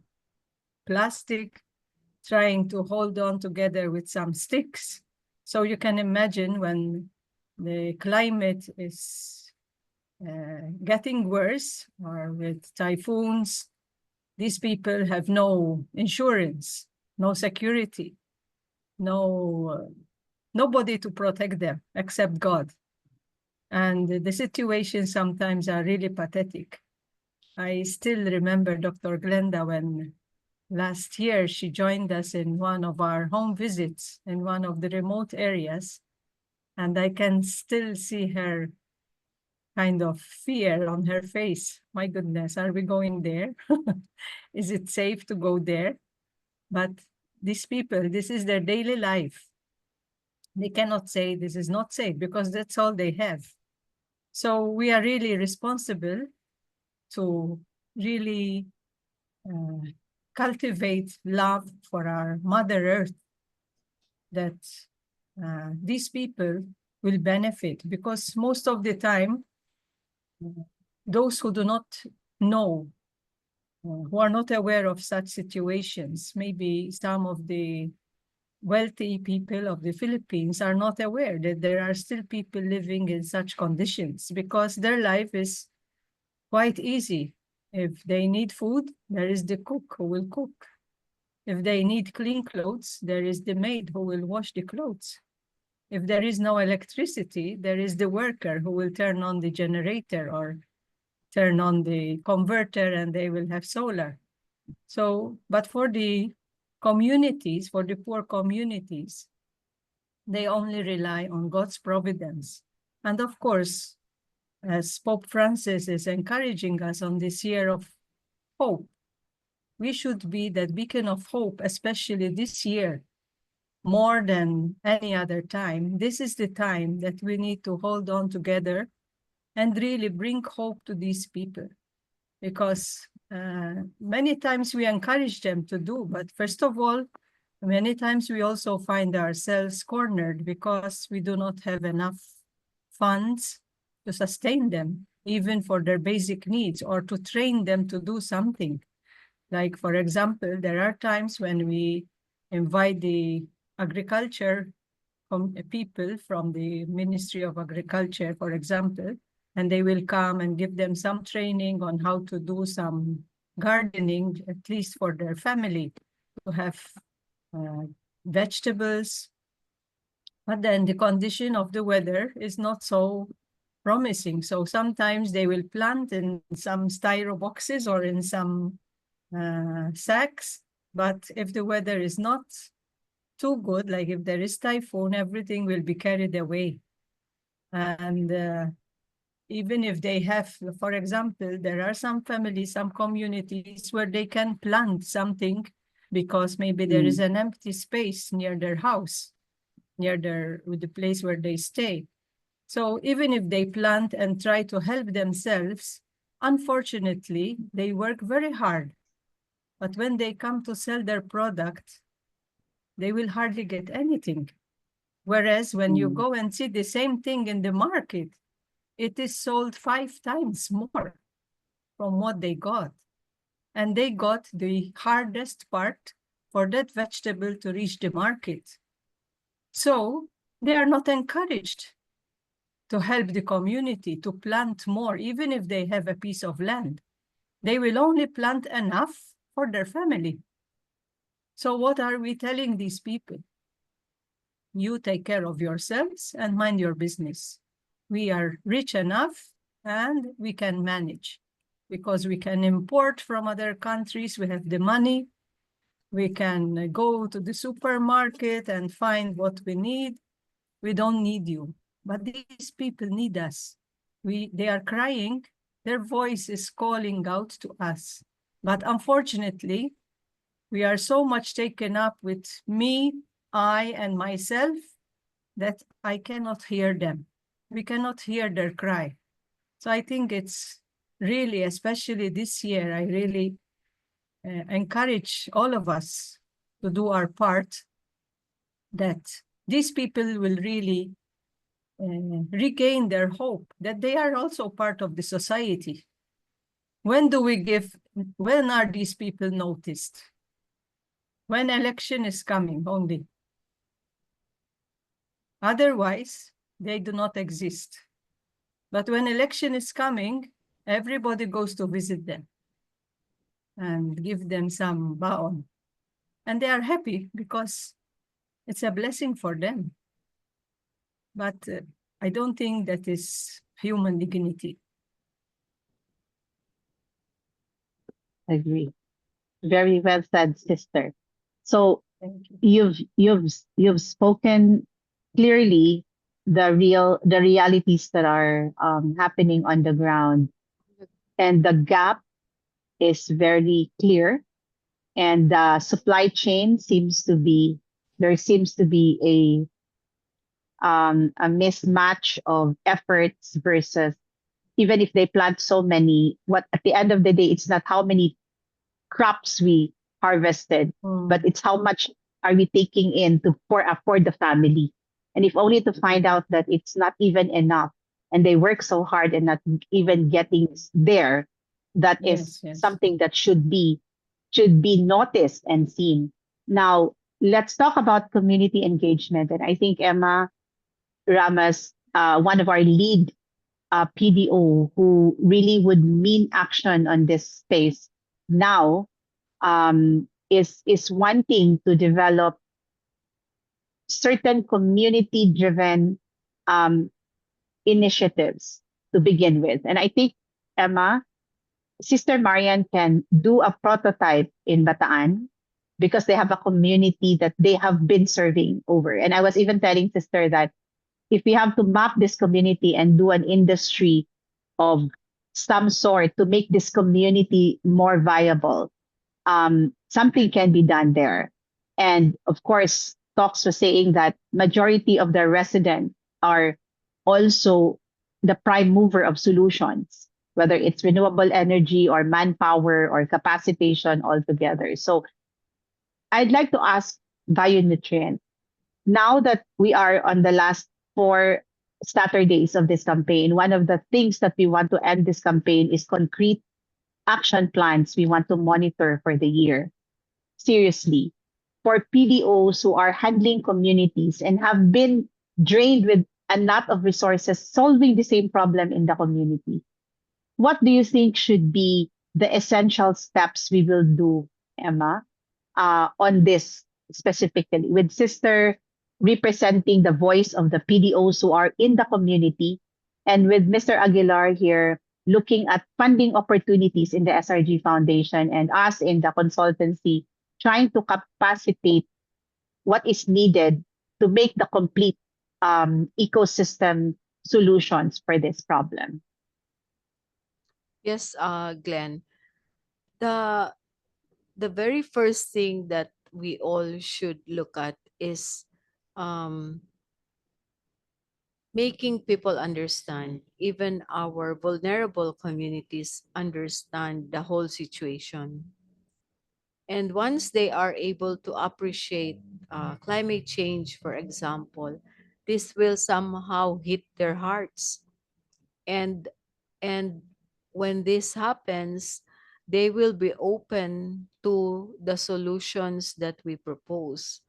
plastic trying to hold on together with some sticks. So you can imagine when the climate is getting worse or with typhoons, these people have no insurance, no security, no nobody to protect them except God. And the situations sometimes are really pathetic. I still remember Dr. Glenda when last year she joined us in one of our home visits in one of the remote areas. And I can still see her kind of fear on her face. My goodness, are we going there? Is it safe to go there? But these people, this is their daily life. They cannot say this is not safe because that's all they have. So we are really responsible to really cultivate love for our Mother Earth, that these people will benefit, because most of the time, those who do not know, who are not aware of such situations, maybe some of the wealthy people of the Philippines are not aware that there are still people living in such conditions, because their life is quite easy. If they need food, there is the cook who will cook. If they need clean clothes, there is the maid who will wash the clothes. If there is no electricity, there is the worker who will turn on the generator or turn on the converter, and they will have solar. So, but for the communities, for the poor communities, they only rely on God's providence. And of course, as Pope Francis is encouraging us on this year of hope, we should be that beacon of hope, especially this year, more than any other time. This is the time that we need to hold on together and really bring hope to these people. Because many times we encourage them to do, but first of all, many times we also find ourselves cornered because we do not have enough funds to sustain them, even for their basic needs, or to train them to do something. Like, for example, there are times when we invite the agriculture people from the Ministry of Agriculture, for example, and they will come and give them some training on how to do some gardening, at least for their family, to have vegetables. But then the condition of the weather is not so promising. So sometimes they will plant in some styro boxes or in some sacks. But if the weather is not too good, like if there is typhoon, everything will be carried away. And even if they have, for example, there are some families, some communities where they can plant something because maybe there is an empty space near their house, near the place where they stay. So even if they plant and try to help themselves, unfortunately, they work very hard. But when they come to sell their product, they will hardly get anything. Whereas when you go and see the same thing in the market, it is sold 5 times more from what they got. And they got the hardest part for that vegetable to reach the market. So they are not encouraged to help the community to plant more, even if they have a piece of land. They will only plant enough for their family. So what are we telling these people? You take care of yourselves and mind your business. We are rich enough and we can manage because we can import from other countries. We have the money. We can go to the supermarket and find what we need. We don't need you. But these people need us. They are crying. Their voice is calling out to us. But unfortunately, we are so much taken up with me, I, and myself that I cannot hear them. We cannot hear their cry. So I think it's really, especially this year, I really encourage all of us to do our part, that these people will really regain their hope, that they are also part of the society. When are these people noticed? When election is coming only. Otherwise, they do not exist. But when election is coming, everybody goes to visit them and give them some baon. And they are happy because it's a blessing for them. but I don't think that is human dignity. Agree. Very well said, sister. So Thank you. you've spoken clearly the realities that are happening on the ground, and the gap is very clear, and the supply chain seems to be there seems to be a mismatch of efforts versus, even if they plant so many, what at the end of the day, it's not how many crops we harvested, but it's how much are we taking in to for the family. And if only to find out that it's not even enough, and they work so hard and not even getting there, that is Yes, yes. something that should be noticed and seen. Now, let's talk about community engagement. And I think Emma Ramas, one of our lead PDO, who really would mean action on this space now, is wanting to develop certain community driven um, initiatives to begin with. And I think, Emma, Sister Marian can do a prototype in Bataan because they have a community that they have been serving over. And I was even telling Sister that if we have to map this community and do an industry of some sort to make this community more viable, something can be done there. And of course, talks was saying that majority of the residents are also the prime mover of solutions, whether it's renewable energy or manpower or capacitation altogether. So I'd like to ask Bionutrient, now that we are on the last 4 Saturdays of this campaign, one of the things that we want to end this campaign is concrete action plans we want to monitor for the year. Seriously, for PDOs who are handling communities and have been drained with a lot of resources solving the same problem in the community, what do you think should be the essential steps we will do, Emma, on this specifically, with Sister representing the voice of the PDOs who are in the community, and with Mr. Aguilar here looking at funding opportunities in the SRG Foundation, and us in the consultancy trying to capacitate what is needed to make the complete ecosystem solutions for this problem. Yes, Glenn. The the very first thing that we all should look at is um, making people understand, even our vulnerable communities understand the whole situation. And once they are able to appreciate climate change, for example, this will somehow hit their hearts. And and when this happens, they will be open to the solutions that we propose.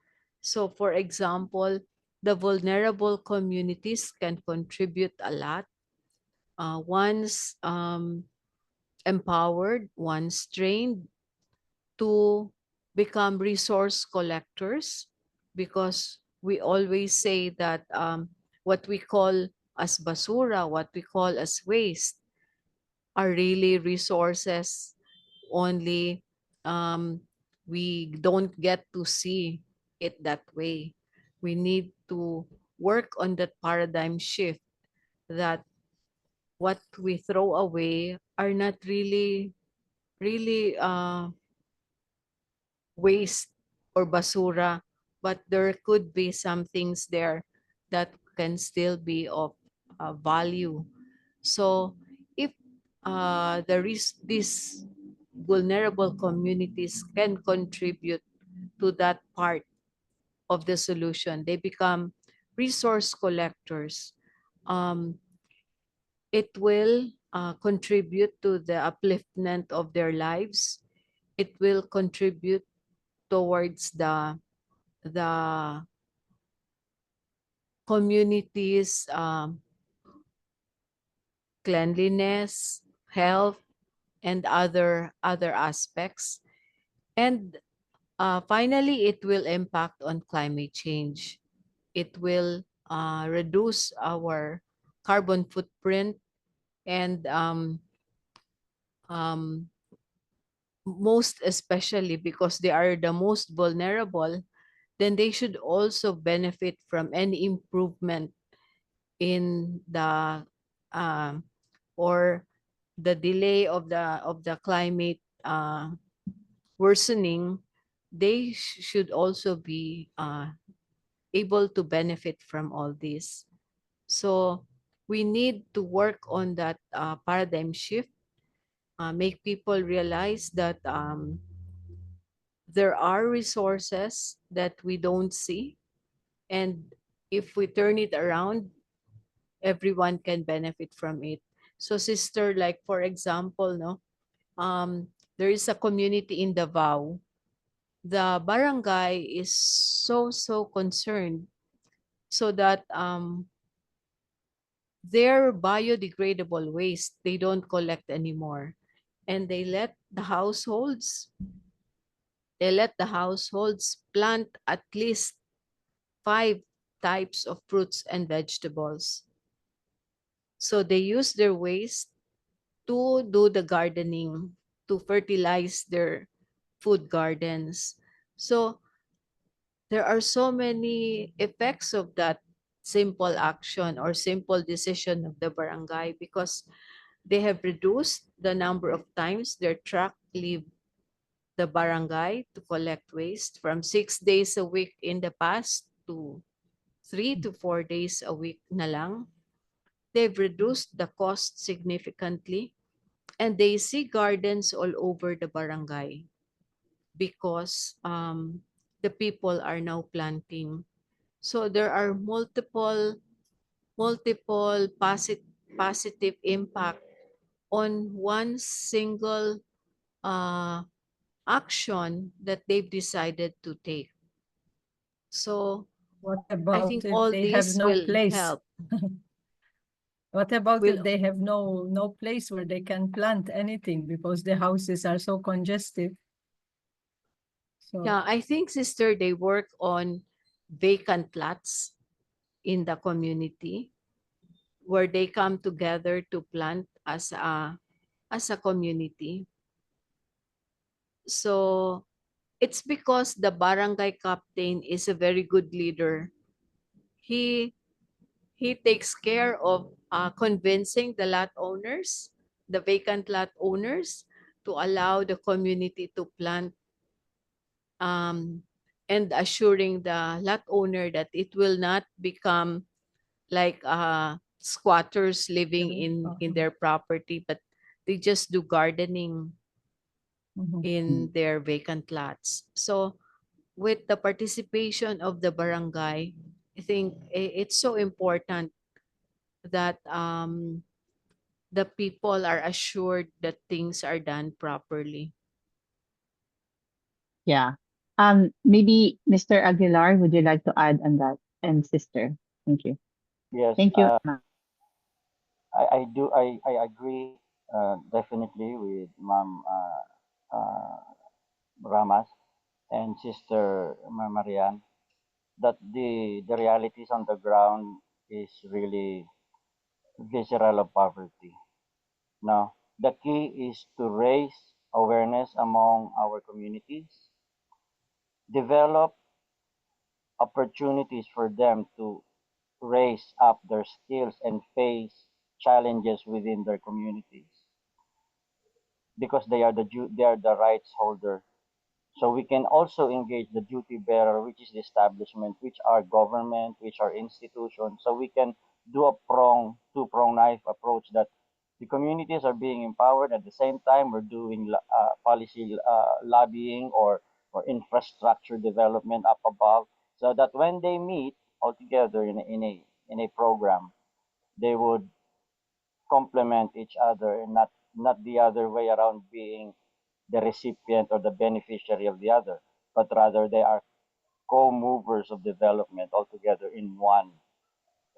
So for example, the vulnerable communities can contribute a lot once empowered, once trained to become resource collectors, because we always say that what we call as basura, what we call as waste, are really resources, only we don't get to see it that way. We need to work on that paradigm shift, that what we throw away are not really waste or basura, but there could be some things there that can still be of value. So if these vulnerable communities can contribute to that part of the solution, they become resource collectors. Um, it will contribute to the upliftment of their lives. It will contribute towards the community's cleanliness, health, and other aspects. And finally, it will impact on climate change. It will reduce our carbon footprint, and um, most especially because they are the most vulnerable, then they should also benefit from any improvement in the um, or the delay of the climate worsening. They should also be able to benefit from all this. So we need to work on that paradigm shift, make people realize that there are resources that we don't see, and if we turn it around, everyone can benefit from it. So sister, like for example, no, there is a community in Davao. The barangay is so concerned so that their biodegradable waste they don't collect anymore, and they let the households plant at least 5 types of fruits and vegetables. So they use their waste to do the gardening, to fertilize their food gardens. So there are so many effects of that simple action or simple decision of the barangay, because they have reduced the number of times their truck leave the barangay to collect waste from 6 days a week in the past to 3 to 4 days a week na lang. They've reduced the cost significantly, and they see gardens all over the barangay because the people are now planting. So there are multiple positive impact on one single uh, action that they've decided to take. So What I about think if all they have this no will place? help. What about if Will they have no place where they can plant anything because the houses are so congested? So Yeah, I think sister, they work on vacant lots in the community where they come together to plant as a community. So it's because the barangay captain is a very good leader. He he takes care of convincing the lot owners, the vacant lot owners, to allow the community to plant, um, and assuring the lot owner that it will not become like squatters living in their property, but they just do gardening in their vacant lots. So with the participation of the barangay, I think it's so important that the people are assured that things are done properly. Yeah. Maybe Mr. Aguilar, would you like to add on that? And sister, thank you. Yes, Thank you, Emma. I do. I agree definitely with Ma'am Ramas and Sister Marian that the realities on the ground is really visceral of poverty. Now, the key is to raise awareness among our communities, develop opportunities for them to raise up their skills and face challenges within their communities because they are the rights holder. So we can also engage the duty bearer, which is the establishment, which are government, which are institutions. So we can do a two-prong knife approach that the communities are being empowered. At the same time, we're doing policy lobbying or infrastructure development up above, so that when they meet all together in a program, they would complement each other and not the other way around, being the recipient or the beneficiary of the other, but rather they are co-movers of development altogether in one,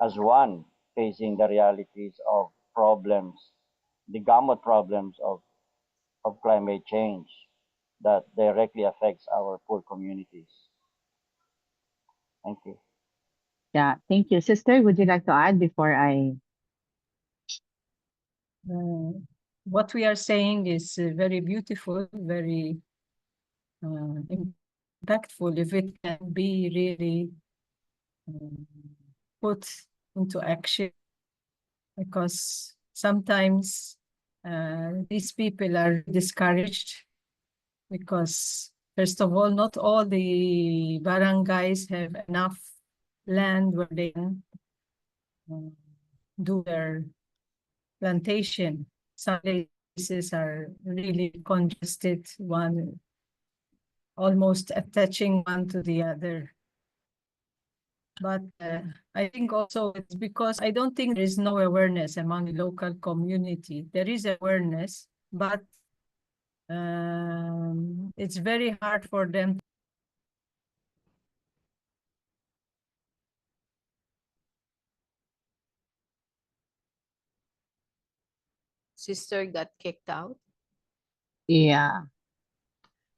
as one, facing the realities of problems, the gamut problems of climate change that directly affects our poor communities. Thank you. Yeah, thank you. Sister, would you like to add before I? What we are saying is very beautiful, very impactful if it can be really put into action, because sometimes these people are discouraged because, first of all, not all the barangays have enough land where they can do their plantation. Some places are really congested, one almost attaching one to the other. But I think also it's because I don't think there is no awareness among the local community. There is awareness, but it's very hard for them. Sister got kicked out. Yeah,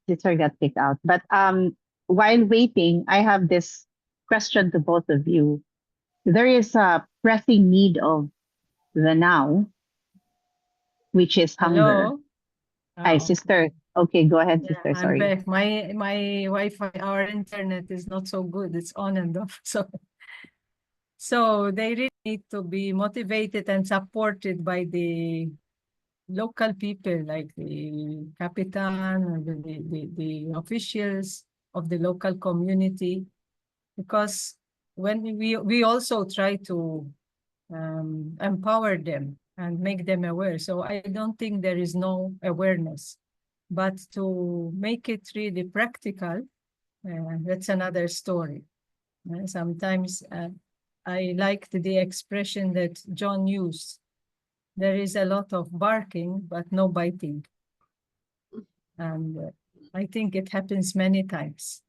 sister got kicked out. But while waiting, I have this question to both of you. There is a pressing need of the now, which is hunger. Hello? Hi, Okay. sister. Okay, go ahead, Yeah, sister. I'm Sorry. back. My Wi-Fi, our internet is not so good. It's on and off. So they really need to be motivated and supported by the local people, like the Capitan or the officials of the local community, because when we also try to empower them and make them aware. So I don't think there is no awareness, but to make it really practical, that's another story. Sometimes I liked the expression that John used. There is a lot of barking, but no biting. And I think it happens many times.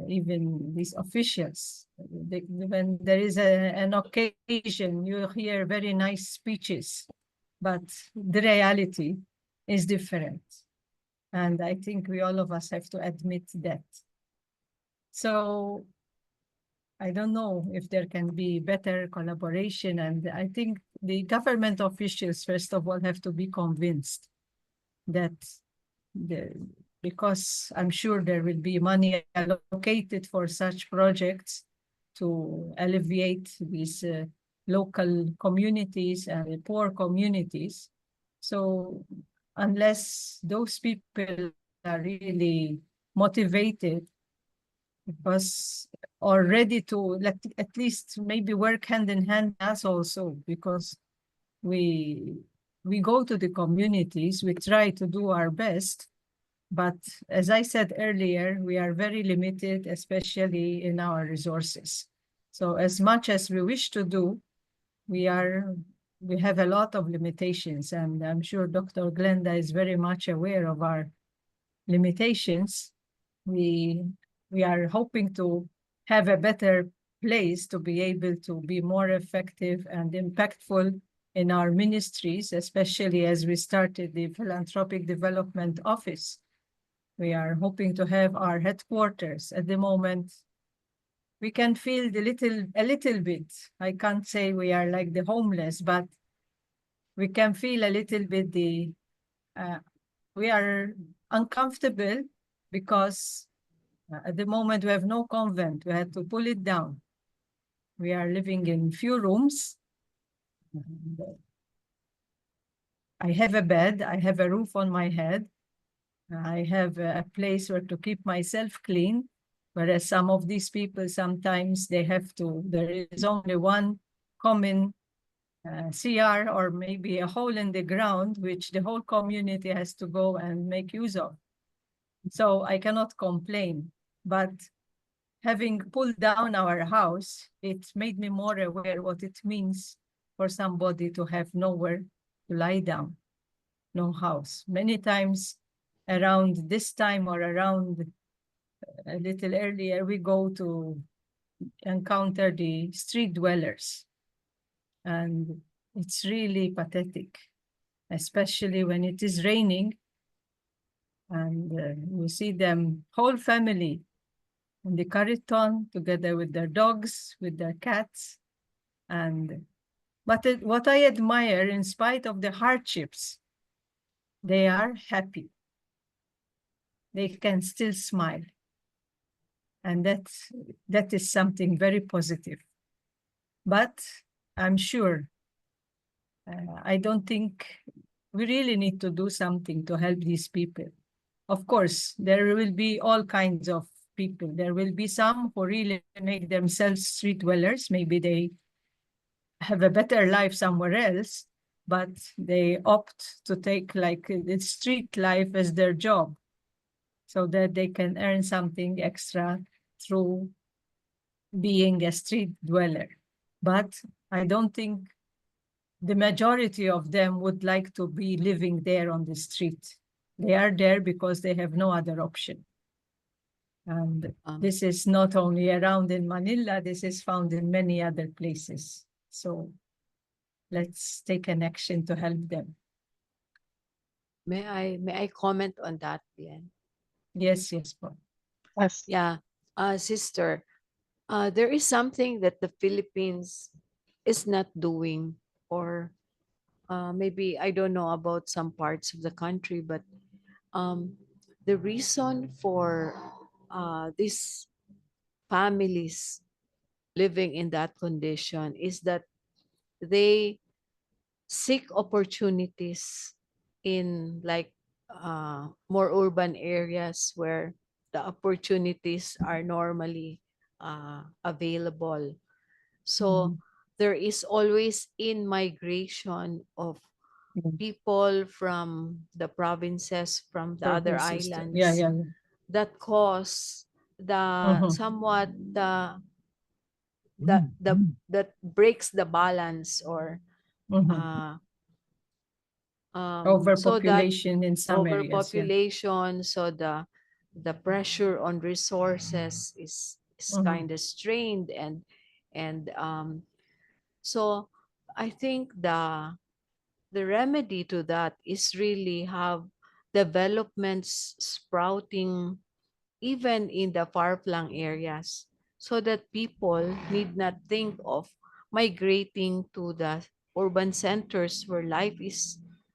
Even these officials, when there is an occasion, you hear very nice speeches, but the reality is different. And I think we all of us have to admit that. So I don't know if there can be better collaboration. And I think the government officials, first of all, have to be convinced that because I'm sure there will be money allocated for such projects to alleviate these local communities and the poor communities. So unless those people are really motivated because or ready to at least maybe work hand in hand us also, because we go to the communities, we try to do our best, but as I said earlier, we are very limited, especially in our resources. So as much as we wish to do, we have a lot of limitations, and I'm sure Dr. Glenda is very much aware of our limitations. We are hoping to have a better place to be able to be more effective and impactful in our ministries, especially as we started the Philanthropic Development Office. We are hoping to have our headquarters. At the moment, we can feel a little bit. I can't say we are like the homeless, but we can feel a little bit we are uncomfortable because at the moment we have no convent. We had to pull it down. We are living in few rooms. I have a bed. I have a roof on my head. I have a place where to keep myself clean, whereas some of these people, sometimes they have to, there is only one common CR or maybe a hole in the ground, which the whole community has to go and make use of. So I cannot complain, but having pulled down our house, it made me more aware what it means for somebody to have nowhere to lie down, no house. Many times around this time or around a little earlier, we go to encounter the street dwellers. And it's really pathetic, especially when it is raining and you see them, whole family, in the Cariton together with their dogs, with their cats. But what I admire, in spite of the hardships, they are happy. They can still smile. And that is something very positive. But I'm sure, I don't think we really need to do something to help these people. Of course, there will be all kinds of people. There will be some who really make themselves street dwellers. Maybe they have a better life somewhere else, but they opt to take like the street life as their job so that they can earn something extra through being a street dweller. But I don't think the majority of them would like to be living there on the street. They are there because they have no other option. And this is not only around in Manila, this is found in many other places. So let's take an action to help them. May I comment on that, Bien? Yes, Paul. Yes. Yeah, sister, there is something that the Philippines is not doing, or maybe I don't know about some parts of the country, but the reason for these families living in that condition is that they seek opportunities in like more urban areas where the opportunities are normally available. So there is always in migration of people from the provinces, from the other islands, Yeah. that cause the somewhat that breaks the balance, or so that Overpopulation in some areas. Yeah. overpopulation, so the pressure on resources is kind of strained, and so I think the remedy to that is really have developments sprouting even in the far-flung areas, so that people need not think of migrating to the urban centers where life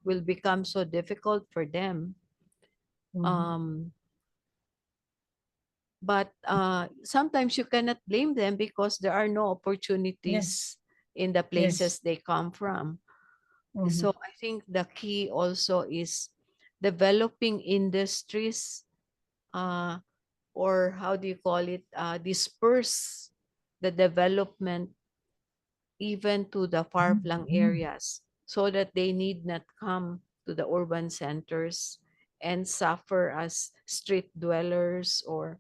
will become so difficult for them. But sometimes you cannot blame them because there are no opportunities in the places they come from. So I think the key also is developing industries, or how do you call it, disperse the development even to the far-flung areas, so that they need not come to the urban centers and suffer as street dwellers or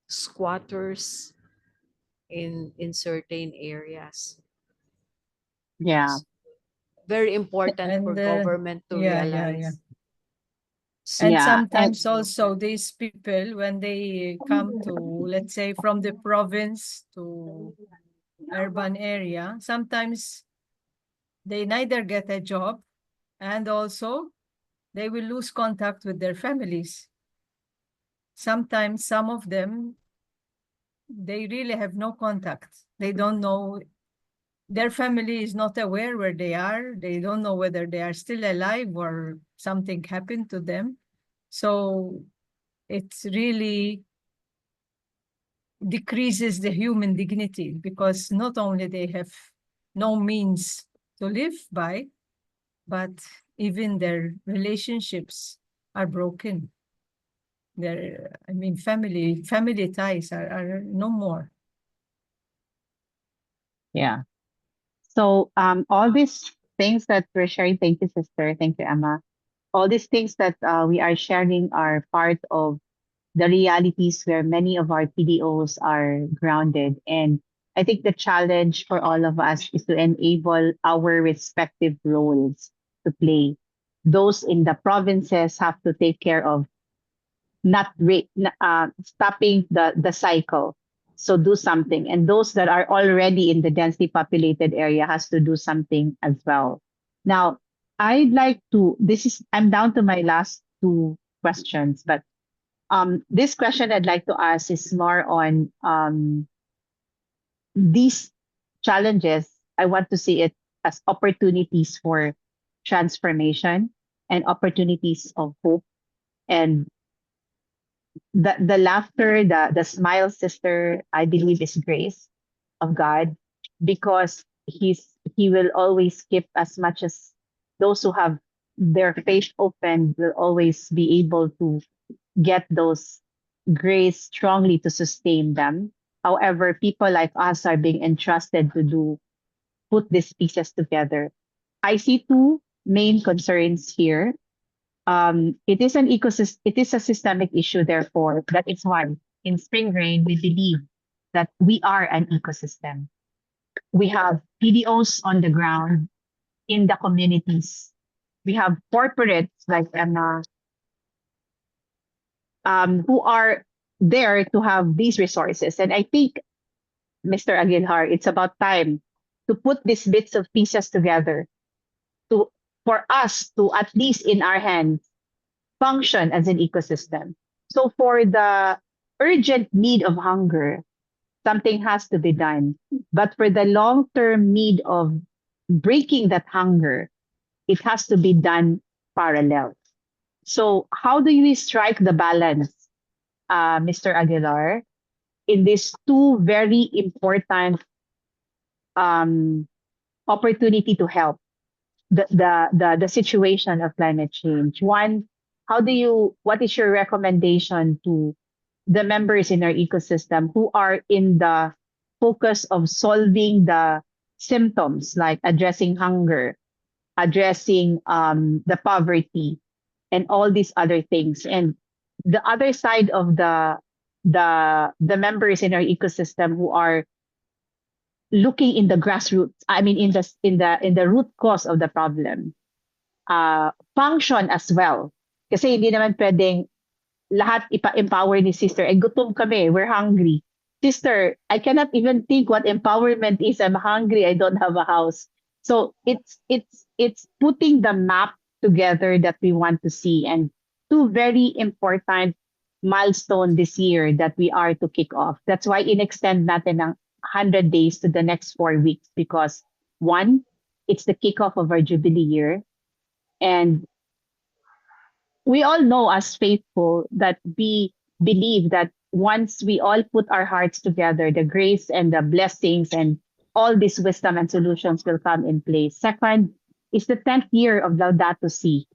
squatters in certain areas. Yeah. Very important for And government to yeah. realize. And Yeah. And sometimes also these people, when they come to, let's say, from the province to urban area, sometimes they neither get a job, and also they will lose contact with their families. Sometimes some of them, they really have no contact. They don't know, their family is not aware where they are. They don't know whether they are still alive or something happened to them. So it's really decreases the human dignity, because not only they have no means to live by, but even their relationships are broken. Family ties are no more. yeah. So all these things that we're sharing, thank you, sister. Thank you, Emma. All these things that we are sharing are part of the realities where many of our PDOs are grounded. And I think the challenge for all of us is to enable our respective roles to play. Those in the provinces have to take care of stopping the cycle. So do something. And those that are already in the densely populated area has to do something as well. Now, I'm down to my last two questions, but This question I'd like to ask is more on these challenges. I want to see it as opportunities for transformation and opportunities of hope. And the laughter, the smile, sister, I believe is grace of God, because he will always keep as much as those who have their faith open will always be able to get those grace strongly to sustain them. However, people like us are being entrusted to put these pieces together. I see two main concerns here. It is an ecosystem. It is a systemic issue. Therefore, that is why in Spring Rain we believe that we are an ecosystem. We have PDOs on the ground in the communities. We have corporates like Emma, who are there to have these resources. And I think, Mr. Aguilar, it's about time to put these bits of pieces together to for us to, at least in our hands, function as an ecosystem. So for the urgent need of hunger, something has to be done. But for the long-term need of breaking that hunger, it has to be done parallel. So how do we strike the balance, Mr. Aguilar, in these two very important um, opportunity to help the situation of climate change? One, what is your recommendation to the members in our ecosystem who are in the focus of solving the symptoms, like addressing hunger, addressing the poverty, and all these other things? And the other side of the members in our ecosystem who are looking in the grassroots, I mean in the root cause of the problem, function as well. Kasi hindi naman pwedeng lahat ipa-empower ni sister. Eh, gutom kami, we're hungry. Sister, I cannot even think what empowerment is. I'm hungry, I don't have a house. So it's putting the map together that we want to see, and two very important milestone this year that we are to kick off. That's why in-extend natin ng 100 days to the next 4 weeks, because one, it's the kickoff of our Jubilee year. And we all know as faithful that we believe that once we all put our hearts together, the grace and the blessings and all this wisdom and solutions will come in place. Second is the 10th year of Laudato Si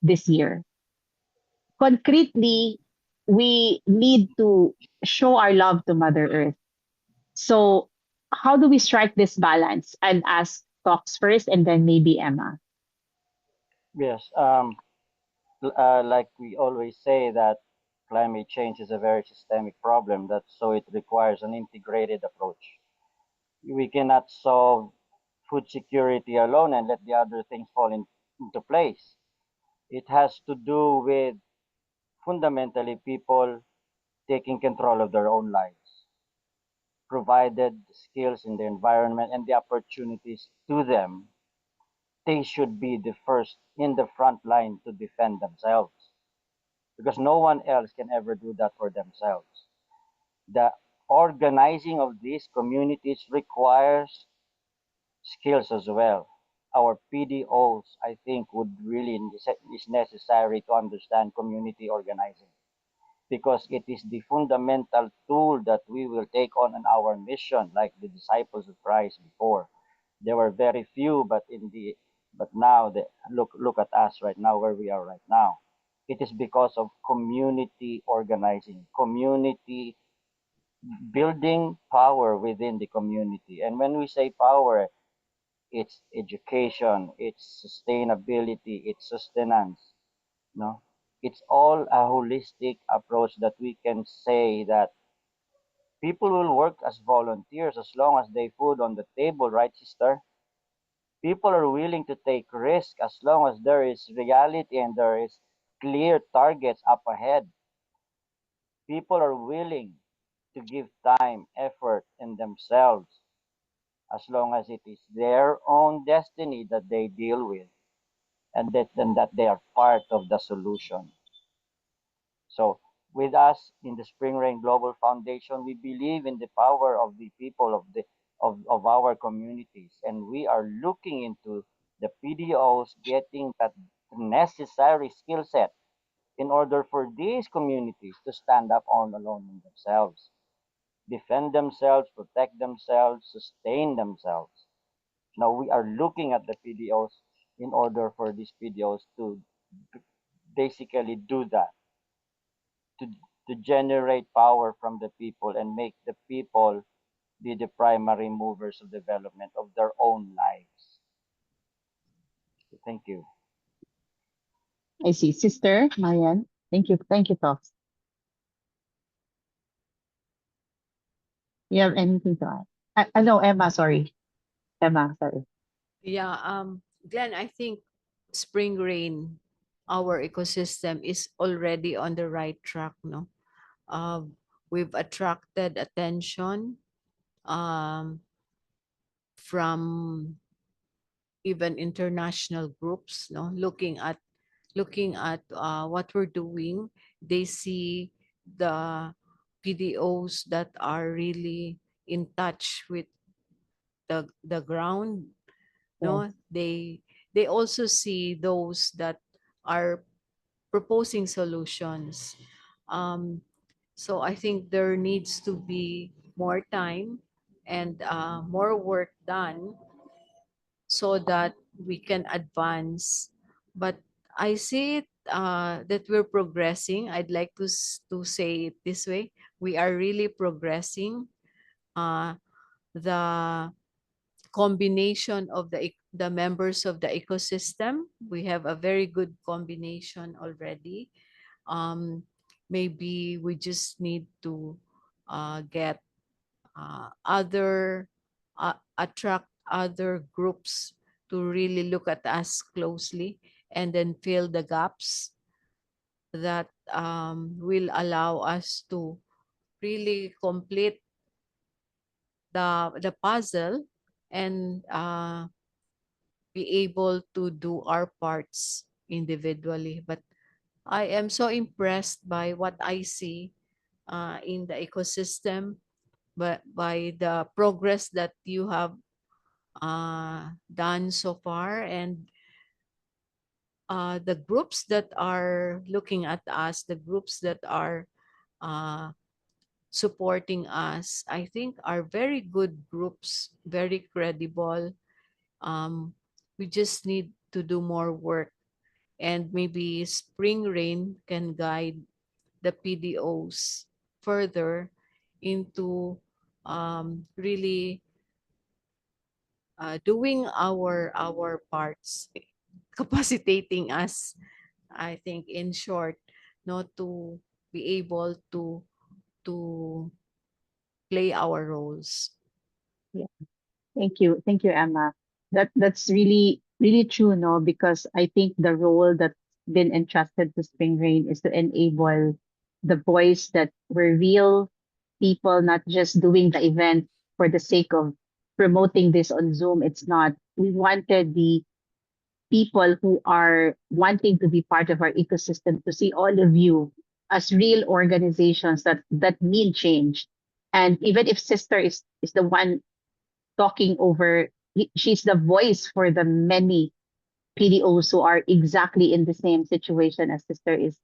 this year. Concretely, we need to show our love to Mother Earth. So how do we strike this balance? I'll ask Cox first and then maybe Emma. Yes. Like we always say that climate change is a very systemic problem, so it requires an integrated approach. We cannot solve food security alone and let the other things fall into place. It has to do with fundamentally people taking control of their own lives, provided the skills in the environment and the opportunities to them. They should be the first in the front line to defend themselves, because no one else can ever do that for themselves. The organizing of these communities requires skills as well. Our PDOs, I think, would really is necessary to understand community organizing, because it is the fundamental tool that we will take on in our mission, like the disciples of Christ before. There were very few, but now look at us right now, where we are right now. It is because of community organizing, community building power within the community. And when we say power, it's education, it's sustainability, it's sustenance. No, it's all a holistic approach that we can say that people will work as volunteers as long as they food on the table, right, sister? People are willing to take risk as long as there is reality and there is clear targets up ahead. People are willing to give time, effort, and themselves as long as it is their own destiny that they deal with, and that they are part of the solution. So with us in the Spring Rain Global Foundation, we believe in the power of the people of our communities, and we are looking into the PDOs getting that necessary skill set in order for these communities to stand up on alone in themselves, defend themselves, protect themselves, sustain themselves. Now we are looking at the PDOs in order for these PDOs to basically do that, to, to generate power from the people and make the people be the primary movers of development of their own lives. Thank you. I see. Sister Marian, thank you. Thank you, Tox. You have anything to add? I know, Emma, sorry. Emma, sorry. Yeah, Glenn, I think spring rain, our ecosystem is already on the right track, no? We've attracted attention from even international groups, no, looking at what we're doing. They see the PDOs that are really in touch with the ground, no. Yes. They also see those that are proposing solutions. um so I think there needs to be more time and more work done so that we can advance. But I see it that we're progressing. I'd like to say it this way: we are really progressing. The combination of the members of the ecosystem, we have a very good combination already. um, Maybe we just need to get other attract other groups to really look at us closely and then fill the gaps that will allow us to really complete the puzzle and be able to do our parts individually. But I am so impressed by what I see in the ecosystem, but by the progress that you have done so far, and the groups that are looking at us, the groups that are uh, supporting us, I think are very good groups, very credible. Um, we just need to do more work, and maybe spring rain can guide the PDOs further into really doing our parts, capacitating us. I think, in short, not to be able to play our roles. Yeah. Thank you, Emma. That's really true, no? Because I think the role that's been entrusted to Spring Rain is to enable the voice that we're real people, not just doing the event for the sake of promoting this on Zoom. It's not. We wanted the people who are wanting to be part of our ecosystem to see all of you as real organizations that mean change. And even if Sister is the one talking over, she's the voice for the many PDOs who are exactly in the same situation as Sister is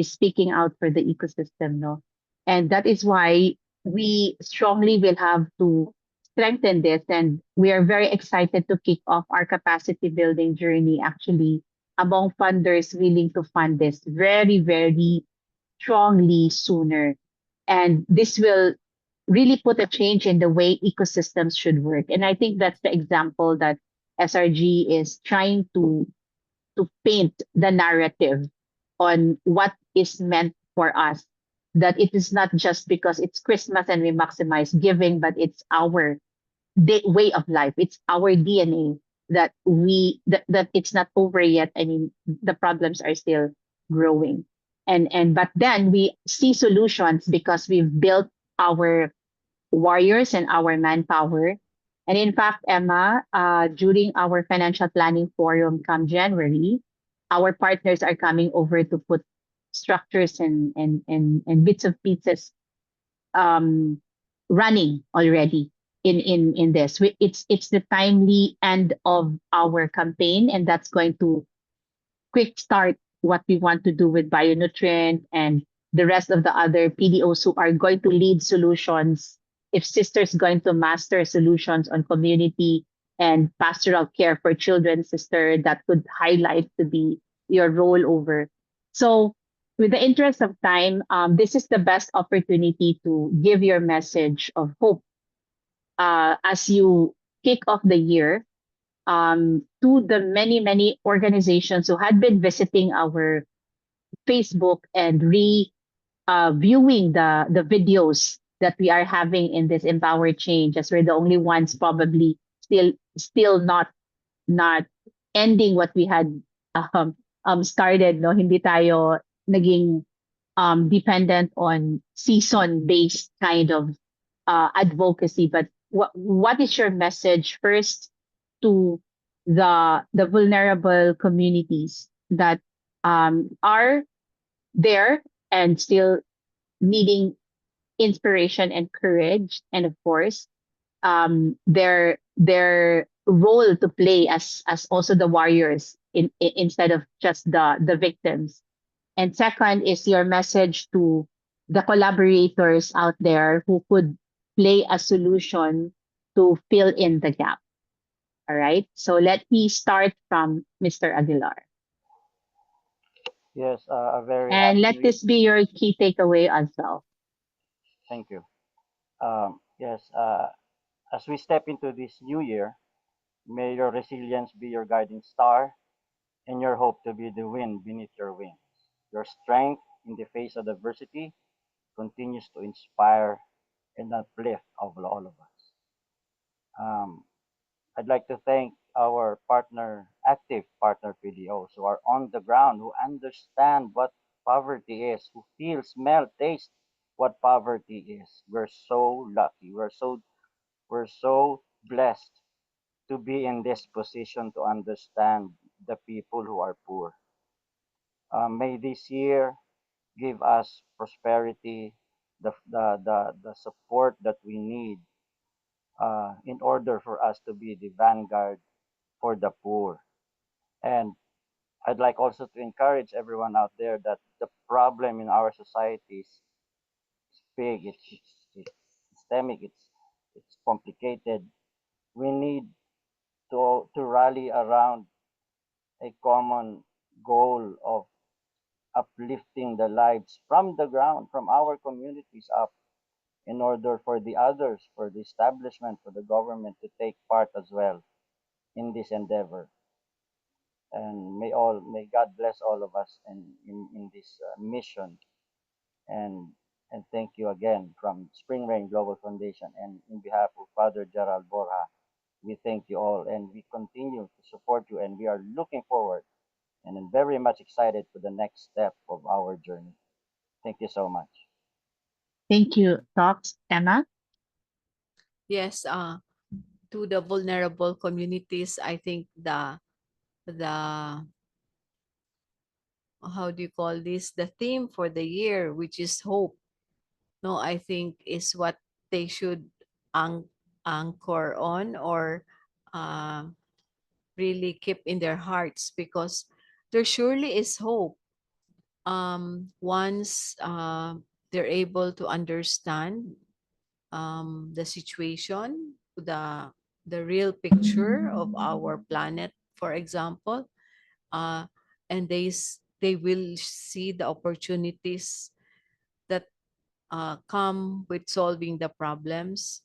speaking out for the ecosystem, no? And that is why we strongly will have to strengthen this, and we are very excited to kick off our capacity building journey actually among funders willing to fund this very, very strongly sooner. And this will really put a change in the way ecosystems should work. And I think that's the example that SRG is trying to paint the narrative on what is meant for us. That it is not just because it's Christmas and we maximize giving, but it's our way of life. It's our DNA that it's not over yet. I mean, the problems are still growing. And but then we see solutions because we've built our warriors and our manpower. And in fact, Emma, during our financial planning forum come January, our partners are coming over to put structures and bits of pieces um, running already in this. It's the timely end of our campaign, and that's going to quick start what we want to do with bionutrient and the rest of the other PDOs who are going to lead solutions. If sisters going to master solutions on community and pastoral care for children, sister, that could highlight to be your rollover. So with the interest of time, this is the best opportunity to give your message of hope as you kick off the year to the many, many organizations who had been visiting our Facebook and viewing the videos that we are having in this Empower Change, as we're the only ones probably still not ending what we had started. No, hindi tayo naging dependent on season-based kind of advocacy. But what is your message first to the vulnerable communities that are there and still needing inspiration and courage, and of course their role to play as also the warriors instead of just the victims. And second is your message to the collaborators out there who could play a solution to fill in the gap. All right, so let me start from Mr. Aguilar. Yes, a very And happy let new year. this be your key takeaway as well. Thank you. Yes, as we step into this new year, may your resilience be your guiding star and your hope to be the wind beneath your wings. Your strength in the face of adversity continues to inspire and uplift all of us. Um, I'd like to thank our partner, active partner PDOs who are on the ground, who understand what poverty is, who feel, smell, taste what poverty is. We're so lucky. We're so blessed to be in this position to understand the people who are poor. May this year give us prosperity, the support that we need in order for us to be the vanguard for the poor. And I'd like also to encourage everyone out there that the problem in our society is big, it's systemic, it's complicated. We need to rally around a common goal of uplifting the lives from the ground, from our communities up, in order for the others, for the establishment, for the government to take part as well in this endeavor. And may God bless all of us in this mission. And thank you again from Spring Rain Global Foundation, and in behalf of Father Gerald Borja, we thank you all, and we continue to support you, and we are looking forward and I'm very much excited for the next step of our journey. Thank you so much. Thank you, Docs. Emma? Yes, to the vulnerable communities, I think the how do you call this, the theme for the year, which is hope, no, I think is what they should anchor on, or uh, really keep in their hearts, because there surely is hope once they're able to understand the situation, the real picture of our planet, for example, uh, and they will see the opportunities that come with solving the problems.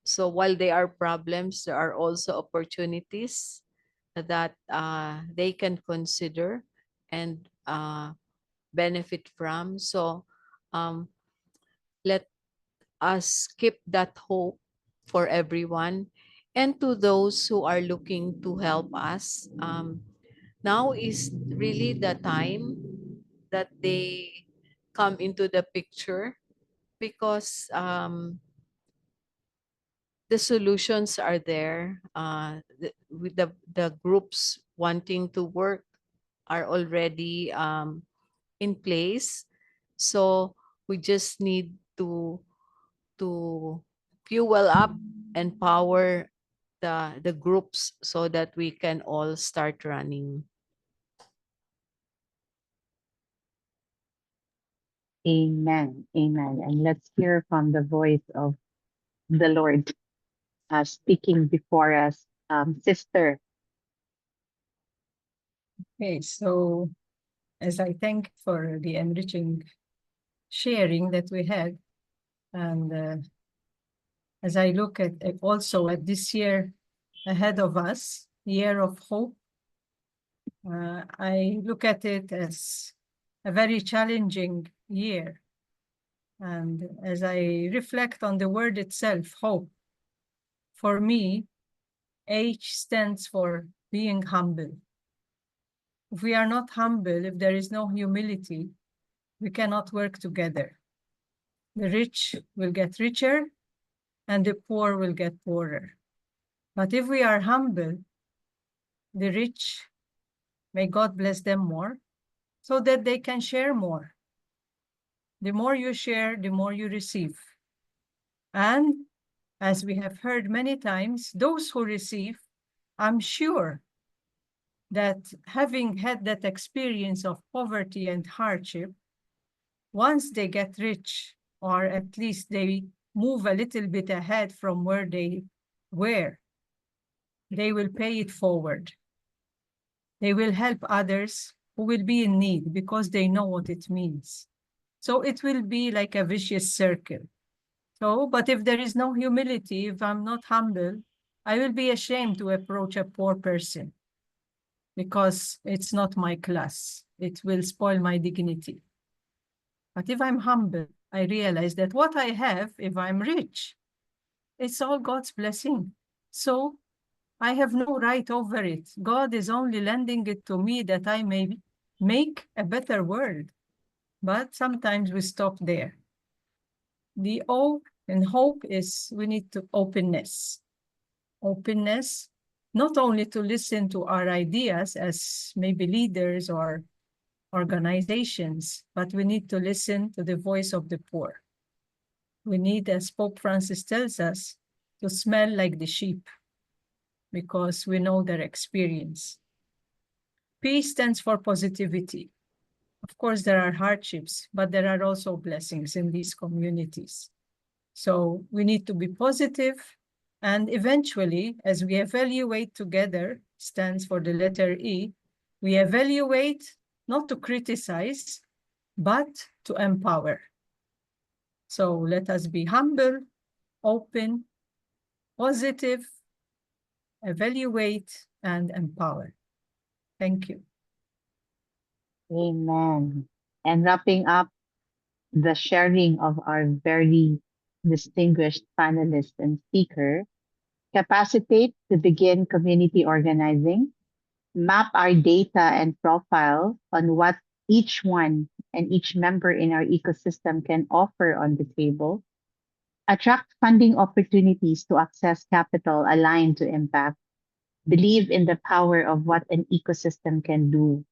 So while there are problems, there are also opportunities that they can consider and benefit from. So um, let us keep that hope for everyone. And to those who are looking to help us, now is really the time that they come into the picture, because the solutions are there. With the groups wanting to work are already in place. So we just need to fuel up and power the groups so that we can all start running. Amen. Amen. And let's hear from the voice of the Lord speaking before us. Sister. Okay, so as I thank for the enriching sharing that we had, and as I look at also at this year ahead of us, year of hope, I look at it as a very challenging year. And as I reflect on the word itself, hope, for me, H stands for being humble. If we are not humble, if there is no humility, we cannot work together. The rich will get richer and the poor will get poorer. But if we are humble, the rich, may God bless them more, so that they can share more. The more you share, the more you receive. And as we have heard many times, those who receive, I'm sure that having had that experience of poverty and hardship, once they get rich, or at least they move a little bit ahead from where they were, they will pay it forward. They will help others who will be in need because they know what it means. So it will be like a vicious circle. So, but if there is no humility, if I'm not humble, I will be ashamed to approach a poor person because it's not my class. It will spoil my dignity. But if I'm humble, I realize that what I have, if I'm rich, it's all God's blessing. So I have no right over it. God is only lending it to me that I may make a better world. But sometimes we stop there. The O in hope is we need to openness. Openness, not only to listen to our ideas as maybe leaders or organizations, but we need to listen to the voice of the poor. We need, as Pope Francis tells us, to smell like the sheep because we know their experience. P stands for positivity. Of course, there are hardships, but there are also blessings in these communities. So we need to be positive, and eventually, as we evaluate together, stands for the letter E, we evaluate not to criticize, but to empower. So let us be humble, open, positive, evaluate, and empower. Thank you. Amen. And wrapping up the sharing of our very distinguished panelist and speaker, capacitate to begin community organizing, map our data and profile on what each one and each member in our ecosystem can offer on the table, attract funding opportunities to access capital aligned to impact, believe in the power of what an ecosystem can do,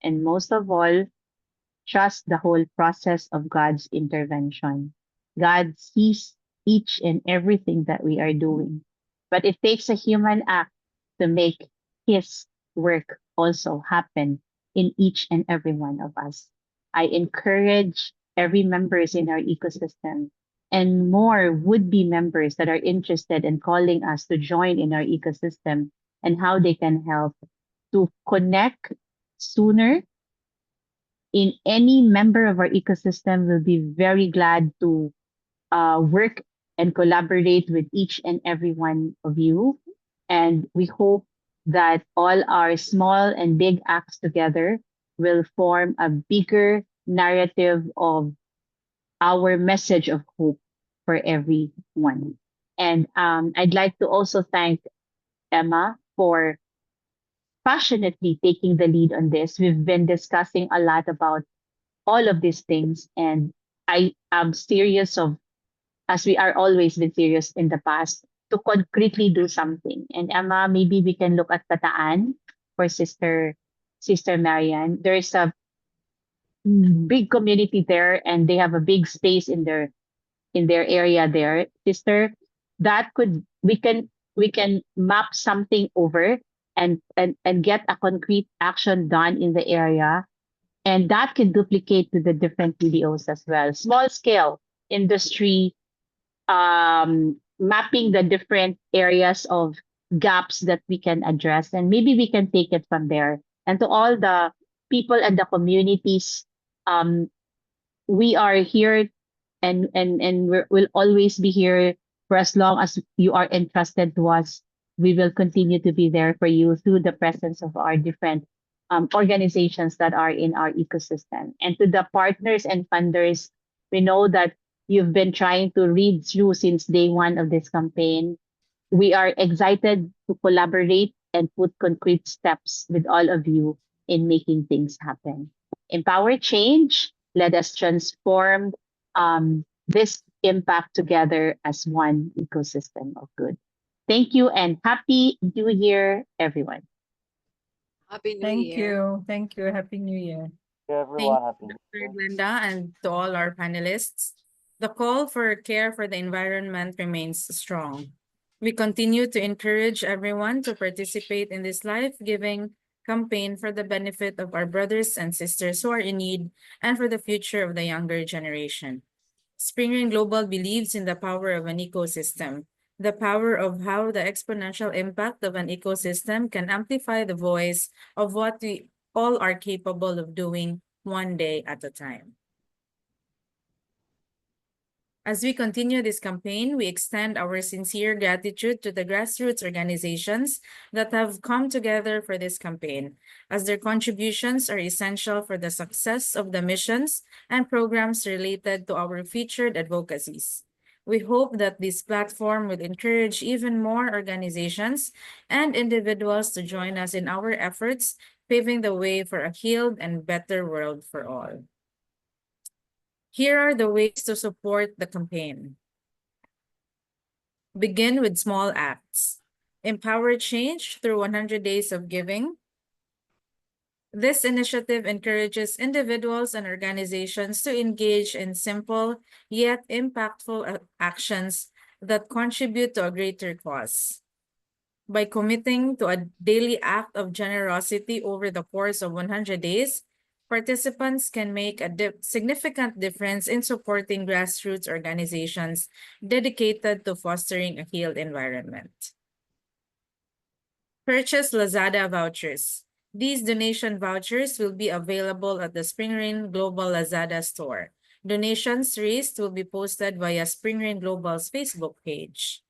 and most of all, trust the whole process of God's intervention. God sees each and everything that we are doing, but it takes a human act to make His work also happen in each and every one of us. I encourage every members in our ecosystem and more would-be members that are interested in calling us to join in our ecosystem and how they can help to connect sooner in any member of our ecosystem. Will be very glad to work and collaborate with each and every one of you. And we hope that all our small and big acts together will form a bigger narrative of our message of hope for everyone. And I'd like to also thank Emma for passionately taking the lead on this. We've been discussing a lot about all of these things, and I am serious of, as we are always been serious in the past, to concretely do something. And Emma, maybe we can look at Bataan for Sister Marian. There is a big community there, and they have a big space in their area there, sister, that could we can map something over and get a concrete action done in the area, and that can duplicate to the different PDOs as well. Small scale industry, mapping the different areas of gaps that we can address, and maybe we can take it from there. And to all the people and the communities, um, we are here, and we'll always be here for as long as you are entrusted to us. We will continue to be there for you through the presence of our different organizations that are in our ecosystem. And to the partners and funders, we know that you've been trying to read through since day one of this campaign. We are excited to collaborate and put concrete steps with all of you in making things happen. Empower change. Let us transform this impact together as one ecosystem of good. Thank you and happy New Year, everyone. Happy New Thank Year. you. Thank you. Happy New Year. Everyone, happy Thank New you, Year. Dr. Glenda, and to all our panelists. The call for care for the environment remains strong. We continue to encourage everyone to participate in this life-giving campaign for the benefit of our brothers and sisters who are in need and for the future of the younger generation. Spring Rain Global believes in the power of an ecosystem, the power of how the exponential impact of an ecosystem can amplify the voice of what we all are capable of doing one day at a time. As we continue this campaign, we extend our sincere gratitude to the grassroots organizations that have come together for this campaign, as their contributions are essential for the success of the missions and programs related to our featured advocacies. We hope that this platform will encourage even more organizations and individuals to join us in our efforts, paving the way for a healed and better world for all. Here are the ways to support the campaign. Begin with small acts. Empower change through 100 days of giving. This initiative encourages individuals and organizations to engage in simple yet impactful actions that contribute to a greater cause. By committing to a daily act of generosity over the course of 100 days, participants can make a significant difference in supporting grassroots organizations dedicated to fostering a healed environment. Purchase Lazada vouchers. These donation vouchers will be available at the Spring Rain Global Lazada store. Donations raised will be posted via Spring Rain Global's Facebook page.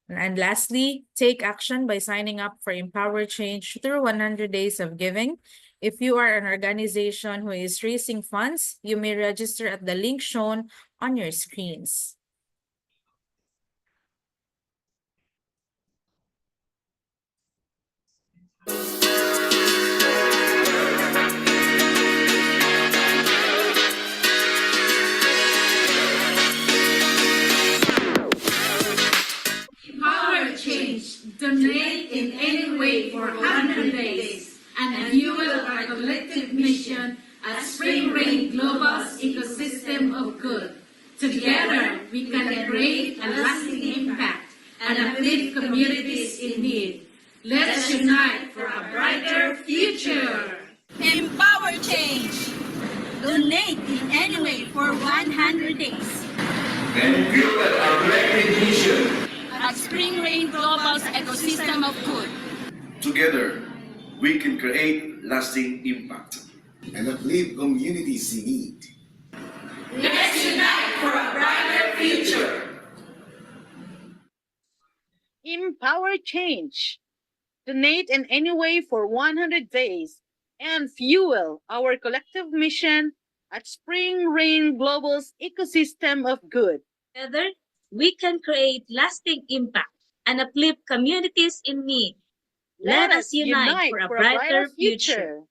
And lastly, take action by signing up for Empower Change through 100 Days of Giving. If you are an organization who is raising funds, you may register at the link shown on your screens. Empower change. Donate in any way for 100 days and fuel our collective mission at Spring Rain Global's ecosystem of good. Together, we can create a lasting impact and uplift communities in need. Let's unite for a brighter future. Empower change. Donate in any way for 100 days. And fuel our collective mission. At Spring Rain Global's ecosystem of good. Together, we can create lasting impact and uplift communities in need. Let's unite for a brighter future. Empower change. Donate in any way for 100 days and fuel our collective mission at Spring Rain Global's ecosystem of good. Together, we can create lasting impact and uplift communities in need. Let us unite for a brighter future.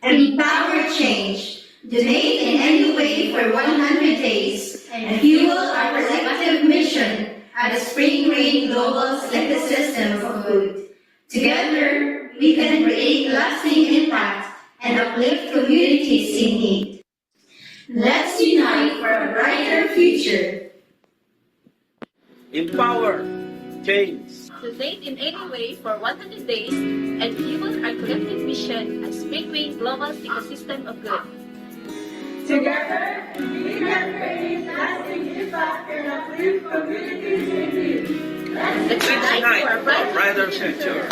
Empower change. Donate in any way for 100 days and fuel our collective mission at Spring Rain Global's ecosystem of good. Together, we can create lasting impact and uplift communities in need. Let's unite for a brighter future. Empower, change. Donate in any way for 100 days and fuel our collective mission at Spring Rain Global Ecosystem of Good. Together, we can create lasting impact and uplift communities in need. Let's unite for a brighter future.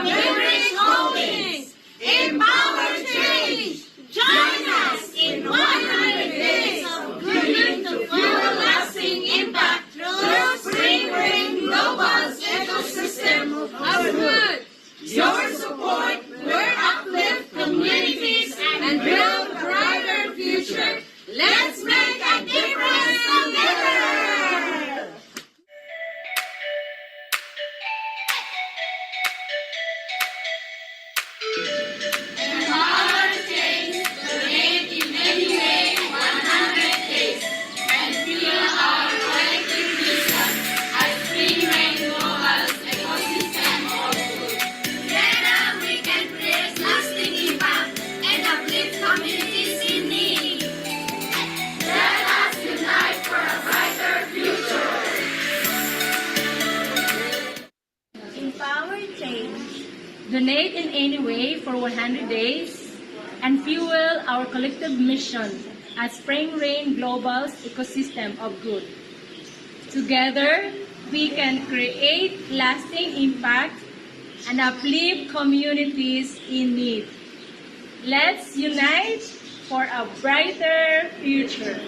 Cambridge Holdings, empower change. Join us in 100 days of good to fuel lasting impact through Spring Rain Global's ecosystem of good. Your support will uplift communities and build a brighter future. Let's make a difference together! Empower change, donate in any way 100 days, and fuel our collective mission at Spring Rain Global's ecosystem of good. Together we can create lasting impact and uplift communities in need. Let us unite for a brighter future. Empower change. Donate in any way for 100 days and fuel our collective mission at Spring Rain Global's ecosystem of good. Together, we can create lasting impact and uplift communities in need. Let's unite for a brighter future.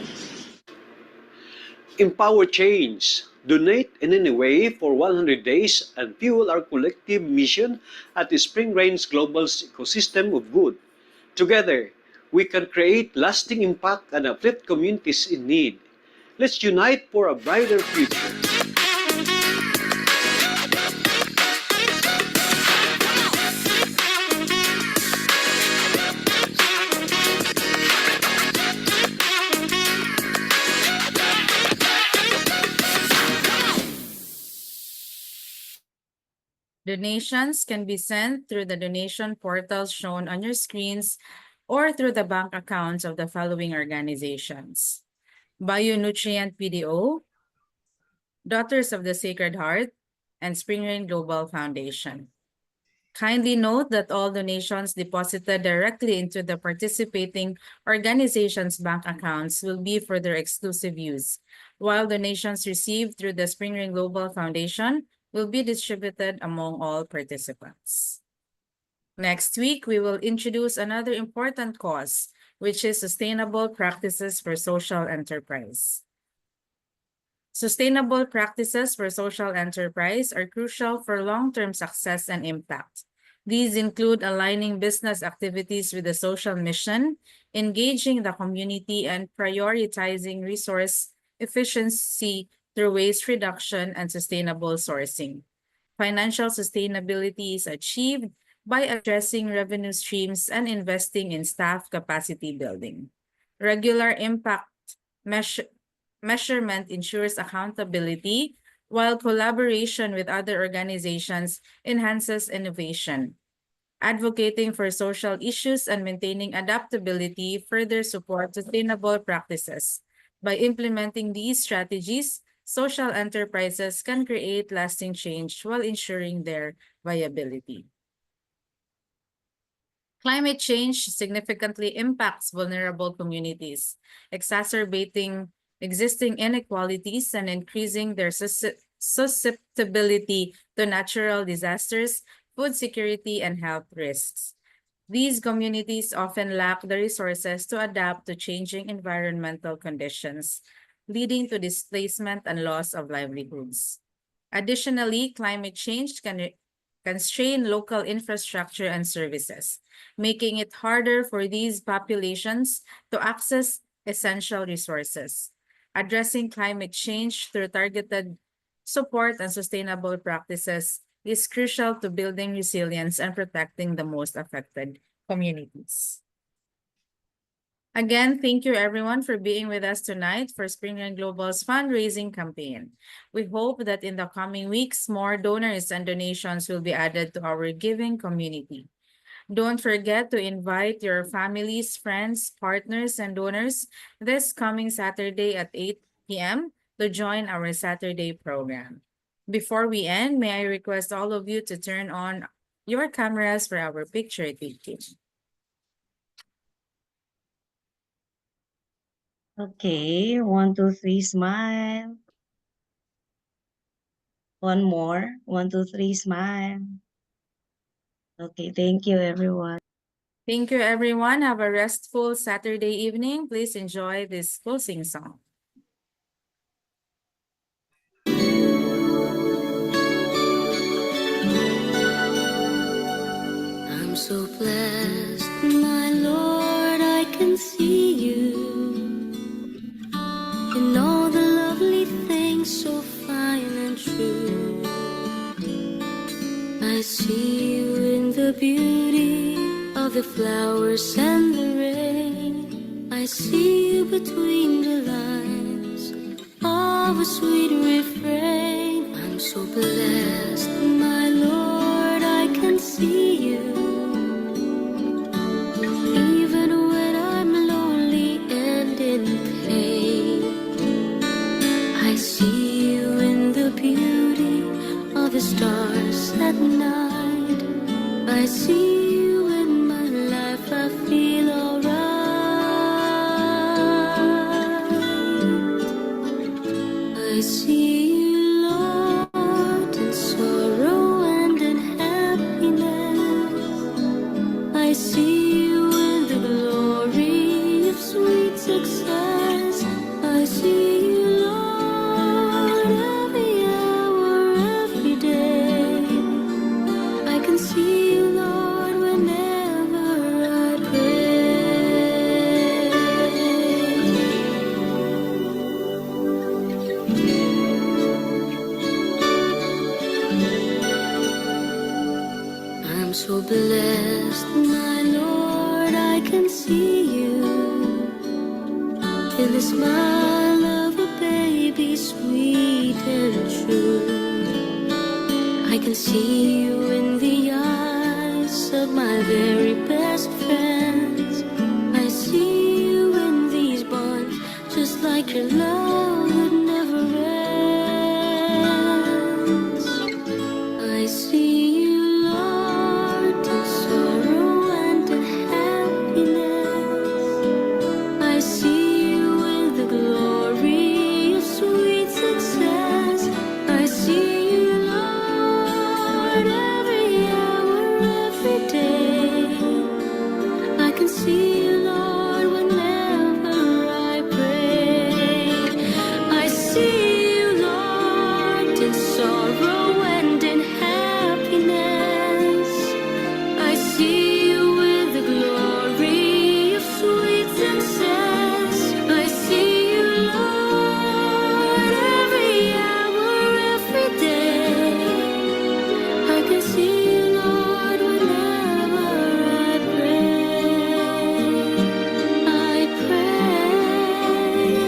Empower change. Donate in any way for 100 days and fuel our collective mission at the Spring Rain's Global Ecosystem of Good. Together, we can create lasting impact and uplift communities in need. Let's unite for a brighter future. Donations can be sent through the donation portals shown on your screens or through the bank accounts of the following organizations: Bionutrient PDO, Daughters of the Sacred Heart, and Spring Rain Global Foundation. Kindly note that all donations deposited directly into the participating organizations' bank accounts will be for their exclusive use, while donations received through the Spring Rain Global Foundation will be distributed among all participants. Next week, we will introduce another important cause, which is sustainable practices for social enterprise. Sustainable practices for social enterprise are crucial for long-term success and impact. These include aligning business activities with the social mission, engaging the community, and prioritizing resource efficiency through waste reduction and sustainable sourcing. Financial sustainability is achieved by addressing revenue streams and investing in staff capacity building. Regular impact measurement ensures accountability, while collaboration with other organizations enhances innovation. Advocating for social issues and maintaining adaptability further support sustainable practices. By implementing these strategies, social enterprises can create lasting change while ensuring their viability. Climate change significantly impacts vulnerable communities, exacerbating existing inequalities and increasing their susceptibility to natural disasters, food security, and health risks. These communities often lack the resources to adapt to changing environmental conditions, leading to displacement and loss of livelihoods. Additionally, climate change can constrain local infrastructure and services, making it harder for these populations to access essential resources. Addressing climate change through targeted support and sustainable practices is crucial to building resilience and protecting the most affected communities. Again, thank you everyone for being with us tonight for Spring Rain Global's fundraising campaign. We hope that in the coming weeks, more donors and donations will be added to our giving community. Don't forget to invite your families, friends, partners, and donors this coming Saturday at 8 p.m. to join our Saturday program. Before we end, may I request all of you to turn on your cameras for our picture taking. Okay, 1, 2, 3, smile. One more. 1, 2, 3, smile. Okay, thank you, everyone. Thank you, everyone. Have a restful Saturday evening. Please enjoy this closing song. I'm so blessed, my Lord, I can see you in all the lovely things so fine and true. I see you in the beauty of the flowers and the rain. I see you between the lines of a sweet refrain. I'm so blessed, my Lord, I can see you even when I'm lonely and in pain. I see you in the beauty of the stars at night. I see you in my life, I feel alright. I see you, Lord, in sorrow and in happiness. I see you in the glory of sweet success. I see you, Lord, every hour, every day. I can see you, Lord, whenever I pray. I'm so blessed, my Lord, I can see you in the smile of a baby, sweet and true. I can see you in the eyes of my very best friends. I see you in these bonds, just like your love that never ends. I see you, Lord, in sorrow and in happiness. I see you in the glory of sweet success. I see you, Lord, every hour, every day. I can see you, Lord, whenever I pray. I see you, Lord, in sorrow and in happiness. I see you with the glory of sweet success. I see you, Lord, every hour, every day. I can see you, Lord, whenever I pray. I pray.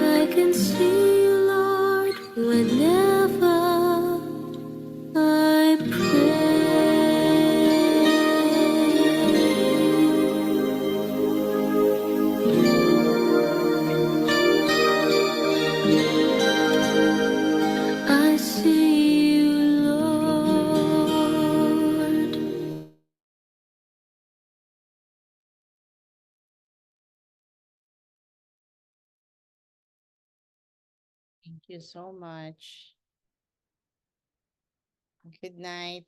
I can see you, Lord, whenever I pray. I see you, Lord. Thank you so much. Good night.